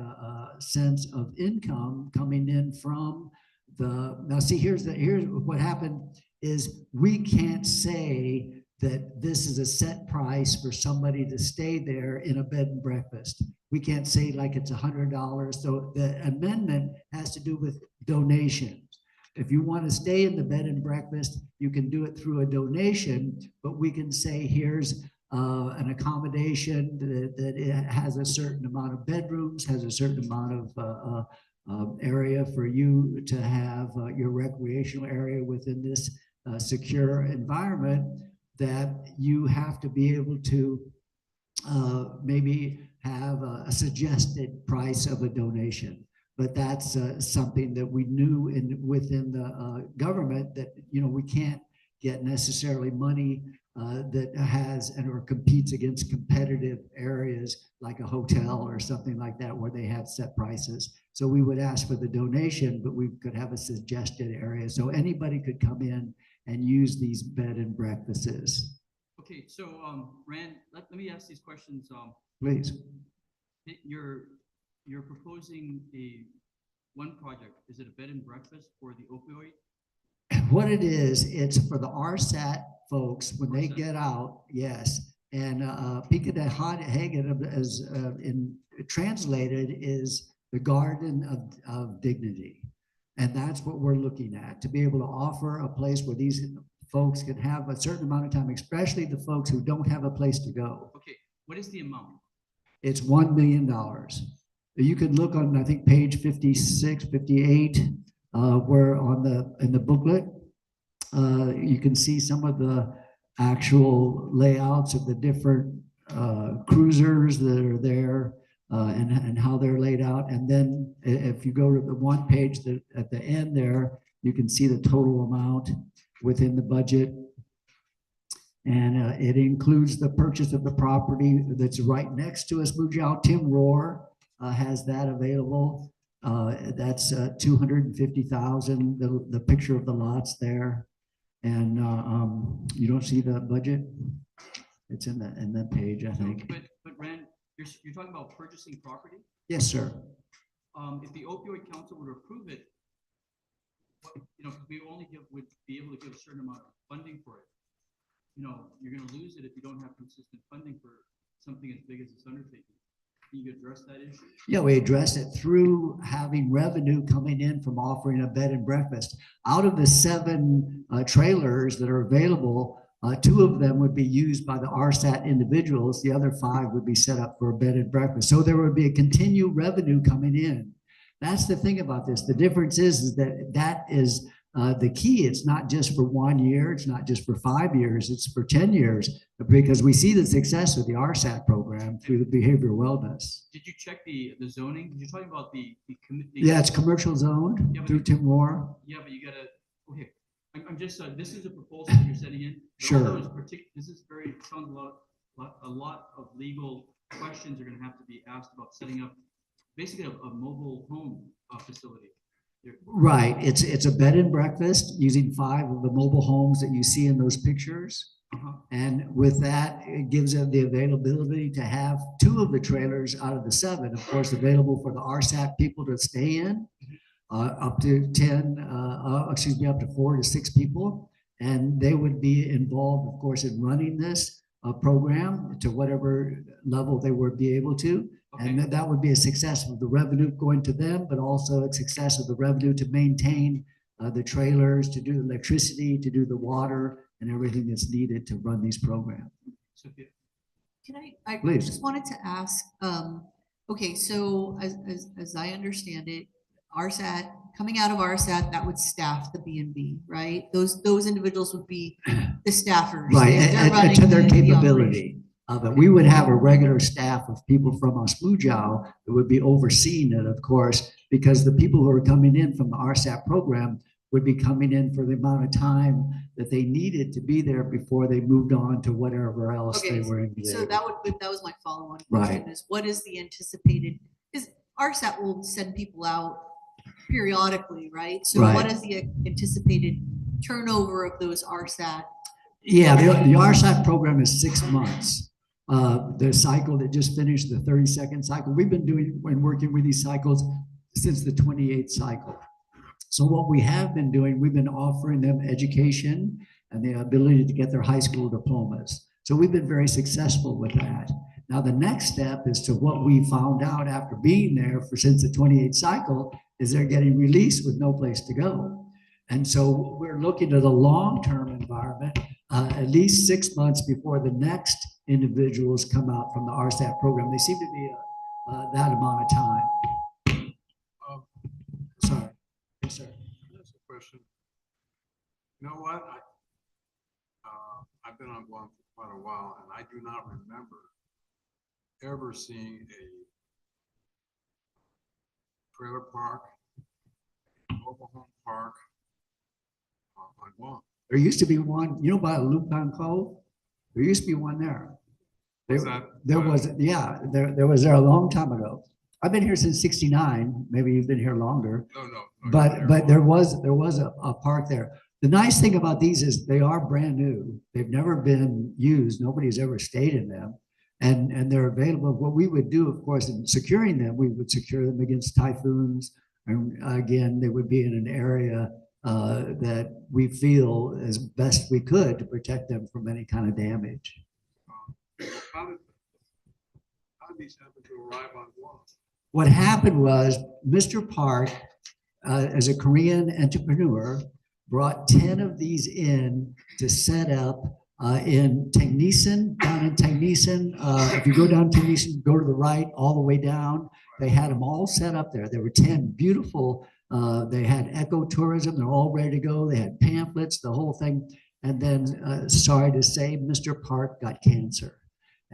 sense of income coming in from the, now see, here's what happened is we can't say that this is a set price for somebody to stay there in a bed and breakfast. We can't say like it's $100. So the amendment has to do with donations. If you want to stay in the bed and breakfast, you can do it through a donation, but we can say here's an accommodation that it has a certain amount of bedrooms, has a certain amount of area for you to have your recreational area within this secure environment, that you have to be able to maybe have a suggested price of a donation. But that's something that we knew within the government that, we can't get necessarily money that has or competes against competitive areas like a hotel or something like that where they have set prices. So we would ask for the donation, but we could have a suggested area. So anybody could come in and use these bed and breakfasts. Okay, so Rand, let me ask these questions. Please. You're proposing one project. Is it a bed and breakfast for the opioid? What it is, it's for the RSAT folks when they get out, yes. And Pica de Hagen, as translated, is the garden of dignity. And that's what we're looking at, to be able to offer a place where these folks can have a certain amount of time, especially the folks who don't have a place to go. Okay, what is the amount? It's $1 million. You can look on, I think, page 56, 58, where in the booklet, you can see some of the actual layouts of the different cruisers that are there and how they're laid out. And then if you go to the one page at the end there, you can see the total amount within the budget. And it includes the purchase of the property that's right next to us. Mujao Tim Roar has that available. That's $250,000. The picture of the lots there, and you don't see the budget. It's in that page, I think. But Rand, you're talking about purchasing property? Yes, sir. If the opioid council would approve it, we only would be able to give a certain amount of funding for it. You're going to lose it if you don't have consistent funding for something as big as this undertaking. Can you address that issue? Yeah, we address it through having revenue coming in from offering a bed and breakfast. Out of the 7 trailers that are available, 2 of them would be used by the RSAT individuals. The other 5 would be set up for a bed and breakfast. So there would be a continued revenue coming in. That's the thing about this. The difference is that is the key. It's not just for 1 year. It's not just for 5 years. It's for 10 years because we see the success of the RSAT program through the behavioral wellness. Did you check the zoning? You're talking about the Yeah, it's commercial zoned through Tim Moore. Yeah, but you gotta, okay, I'm just, this is a proposal that you're sending in. but all Sure. those this is very, sounds a lot of legal questions are gonna have to be asked about setting up basically a mobile home facility. Right. It's a bed and breakfast using 5 of the mobile homes that you see in those pictures. And with that, it gives them the availability to have 2 of the trailers out of the 7, of course, available for the RSAT people to stay in, up to up to 4 to 6 people. And they would be involved, of course, in running this program to whatever level they would be able to. And that would be a success of the revenue going to them, but also a success of the revenue to maintain the trailers, to do the electricity, to do the water, and everything that's needed to run these programs. Can I Please. just wanted to ask, okay, so as I understand it, RSAT, coming out of RSAT, that would staff the B&B, right? Those individuals would be the staffers. Right, They're and running to their the capability. But we would have a regular staff of people from Osmujao that would be overseeing it, of course, because the people who are coming in from the RSAT program would be coming in for the amount of time that they needed to be there before they moved on to whatever else they were engaged. So that was my follow-on Right. question is what is the anticipated, is RSAT will send people out periodically, right? So Right. what is the anticipated turnover of those RSAT? Yeah, the RSAT program is 6 months. The cycle that just finished, the 32nd cycle, we've been doing and working with these cycles since the 28th cycle. So what we have been doing, we've been offering them education and the ability to get their high school diplomas. So we've been very successful with that. Now the next step is to what we found out after being there for since the 28th cycle is they're getting released with no place to go. And so we're looking at a long-term environment, at least 6 months before the next individuals come out from the RSAT program. They seem to be that amount of time. Sorry. Yes, sir. That's a question. You know what? I've been on Guam for quite a while, and I do not remember ever seeing a trailer park, mobile home park on Guam. There used to be one, by Lupan Cove. There used to be one there. There was there a long time ago. I've been here since '69. Maybe you've been here longer. No. But there was a park there. The nice thing about these is they are brand new. They've never been used. Nobody's ever stayed in them. And they're available. What we would do, of course, in securing them, we would secure them against typhoons. And again, they would be in an area that we feel as best we could to protect them from any kind of damage. How did these happen to arrive on Guam? What happened was Mr. Park, as a Korean entrepreneur, brought 10 of these in to set up in Tangneeson, down in Tangneeson. If you go down Tangneeson, go to the right, all the way down. They had them all set up there. There were 10 beautiful, they had ecotourism, they're all ready to go. They had pamphlets, the whole thing. And then, sorry to say, Mr. Park got cancer.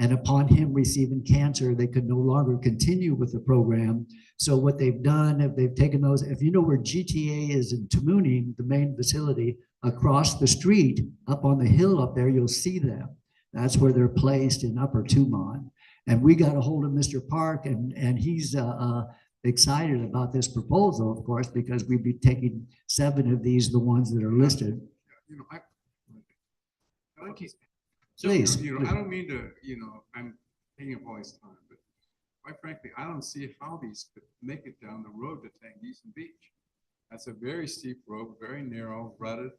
And upon him receiving cancer, they could no longer continue with the program. So what they've done, if they've taken those, if you know where GTA is in Tamuning, the main facility, across the street, up on the hill up there, you'll see them. That's where they're placed in Upper Tumon. And we got a hold of Mr. Park, and he's excited about this proposal, of course, because we'd be taking 7 of these, the ones that are listed. Please. I don't mean to, I'm taking up all this time, but quite frankly, I don't see how these could make it down the road to Tangneeson Beach. That's a very steep road, very narrow, rutted.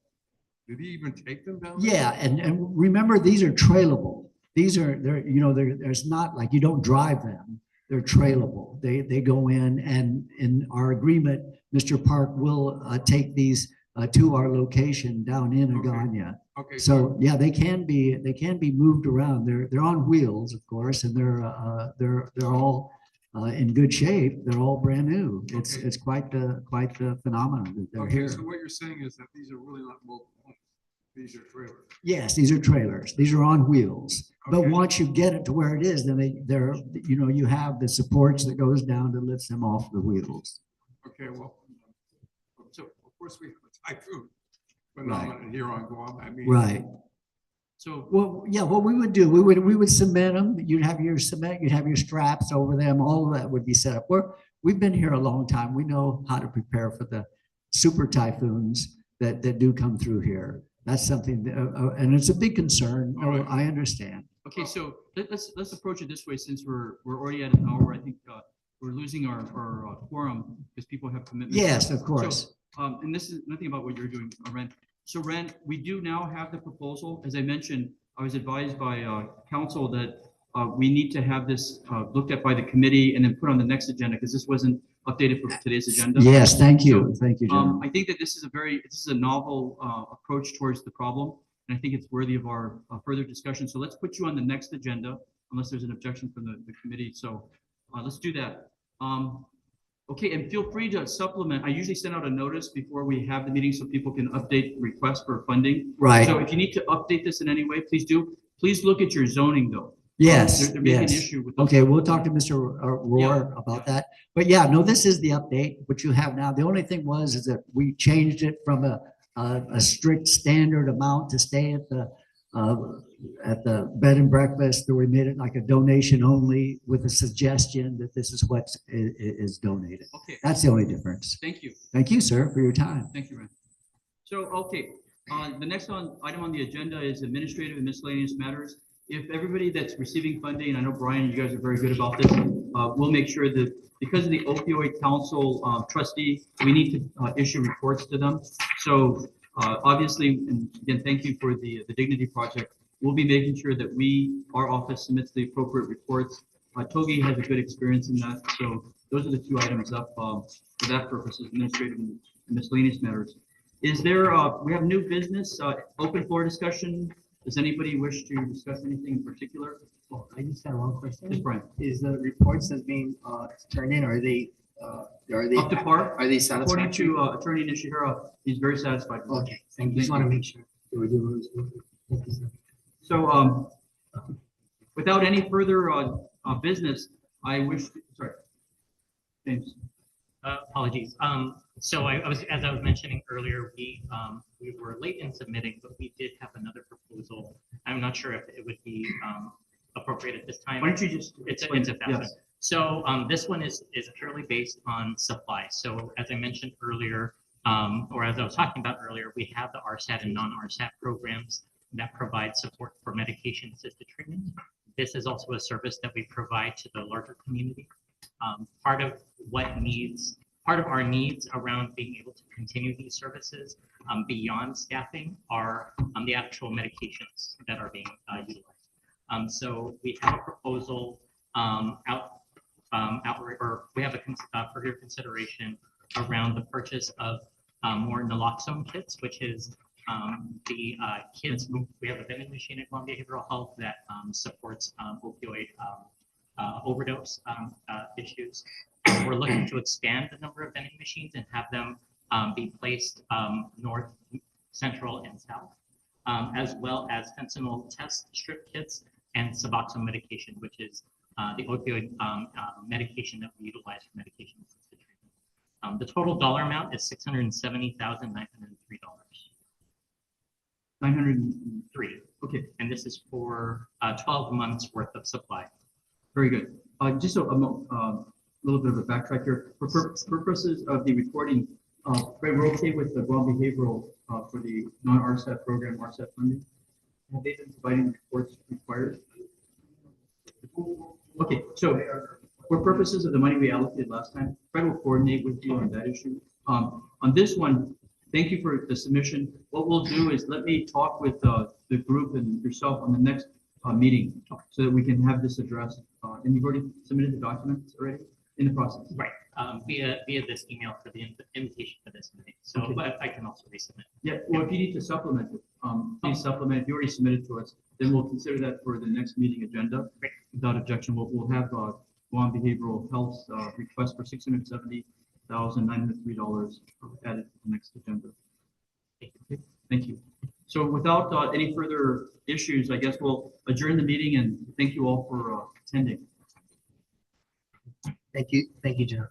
Did he even take them down? Yeah, and remember, these are trailable. These are, there's not like you don't drive them. They're trailable. They go in, and in our agreement, Mr. Park will take these to our location down in Okay. Agana. Okay. So yeah, they can be moved around. They're on wheels, of course, and they're all in good shape. They're all brand new. Okay. It's quite the phenomenon that they're Okay, here. so what you're saying is that these are really not mobile homes. These are trailers. Yes, these are trailers. These are on wheels. But Okay. once you get it to where it is, then they're, you have the supports that goes down that lifts them off the wheels. Okay, well, so of course we have a typhoon phenomenon here on Guam. I mean. Right. So Well, yeah, what we would do, we would cement them. You'd have your cement, you'd have your straps over them. All of that would be set up. We've been here a long time. We know how to prepare for the super typhoons that do come through here. That's something, and it's a big concern. All right. I understand. okay, so let's approach it this way, since we're already at an hour. I think we're losing our quorum because people have commitments. Yes, of So, course. and this is nothing about what you're doing, Ren. So Ren, we do now have the proposal. As I mentioned, I was advised by council that we need to have this looked at by the committee and then put on the next agenda because this wasn't updated for today's agenda. Yes, thank you. Thank you, John. I think that this is a novel approach towards the problem, and I think it's worthy of our further discussion. So let's put you on the next agenda, unless there's an objection from the committee. So let's do that. Okay, and feel free to supplement. I usually send out a notice before we have the meeting so people can update requests for funding. Right. So if you need to update this in any way, please do. Please look at your zoning though. Yes, There may be an yes. issue with. Okay, we'll talk to Mr. Rohr about that. But yeah, no, this is the update, what you have now. The only thing is that we changed it from a strict standard amount to stay at the bed and breakfast, that we made it like a donation only with a suggestion that this is what is donated. Okay. That's the only difference. Thank you. Thank you, sir, for your time. Thank you, Ren. So, okay, the next item on the agenda is administrative and miscellaneous matters. If everybody that's receiving funding, and I know Brian, you guys are very good about this, we'll make sure that because of the opioid council trustee, we need to issue reports to them. So obviously, and again, thank you for the Dignity Project. We'll be making sure that our office submits the appropriate reports. Togi has a good experience in that. So those are the two items up for that purpose, administrative and miscellaneous matters. Is there, we have new business, open floor discussion. Does anybody wish to discuss anything in particular? Well, I just have one question. Yes, Brian. Is the reports that's being turned in, are they Up to par? Are they According satisfactory? to Attorney Nishihara, he's very satisfied. with it. Okay, thank you. Just want to make sure. Thank you, sir. So, without any further business, I wish, sorry. James. Apologies. So as I was mentioning earlier, we were late in submitting, but we did have another proposal. I'm not sure if it would be appropriate at this time. Why don't you just explain It's a it? fast one. Yes. So this one is purely based on supply. So as I mentioned earlier, or as I was talking about earlier, we have the RSAT and non-RSAT programs that provide support for medication-assisted treatment. This is also a service that we provide to the larger community. Part of our needs around being able to continue these services beyond staffing are the actual medications that are being utilized. So we have a proposal we have for your consideration around the purchase of more naloxone kits, which is the kids. We have a vending machine at Guam Behavioral Health that supports opioid overdose issues. We're looking to expand the number of vending machines and have them be placed north, central, and south, as well as fentanyl test strip kits and Suboxone medication, which is the opioid medication that we utilize for medication-assisted treatment. The total dollar amount is $670,903. 903. Okay, and this is for 12 months worth of supply. very good. Just a little bit of a backtrack here. For purposes of the recording, Fred, we're okay with the Guam Behavioral for the non-RSAT program, RSAT funding. Have they been providing the reports required? Okay, so for purposes of the money we allocated last time, Fred will coordinate with you on that issue. On this one, thank you for the submission. What we'll do is let me talk with the group and yourself on the next meeting so that we can have this addressed. And you've already submitted the documents already? in the process. Right, via this email for the invitation for this meeting. So, Okay. but I can also resubmit. Yeah, well, if you need to supplement it, please supplement. If you already submitted to us, then we'll consider that for the next meeting agenda. Great. Without objection, we'll have Guam Behavioral Health request for $670,903 added to the next agenda. Okay, thank you. So without any further issues, I guess we'll adjourn the meeting and thank you all for attending. Thank you, John.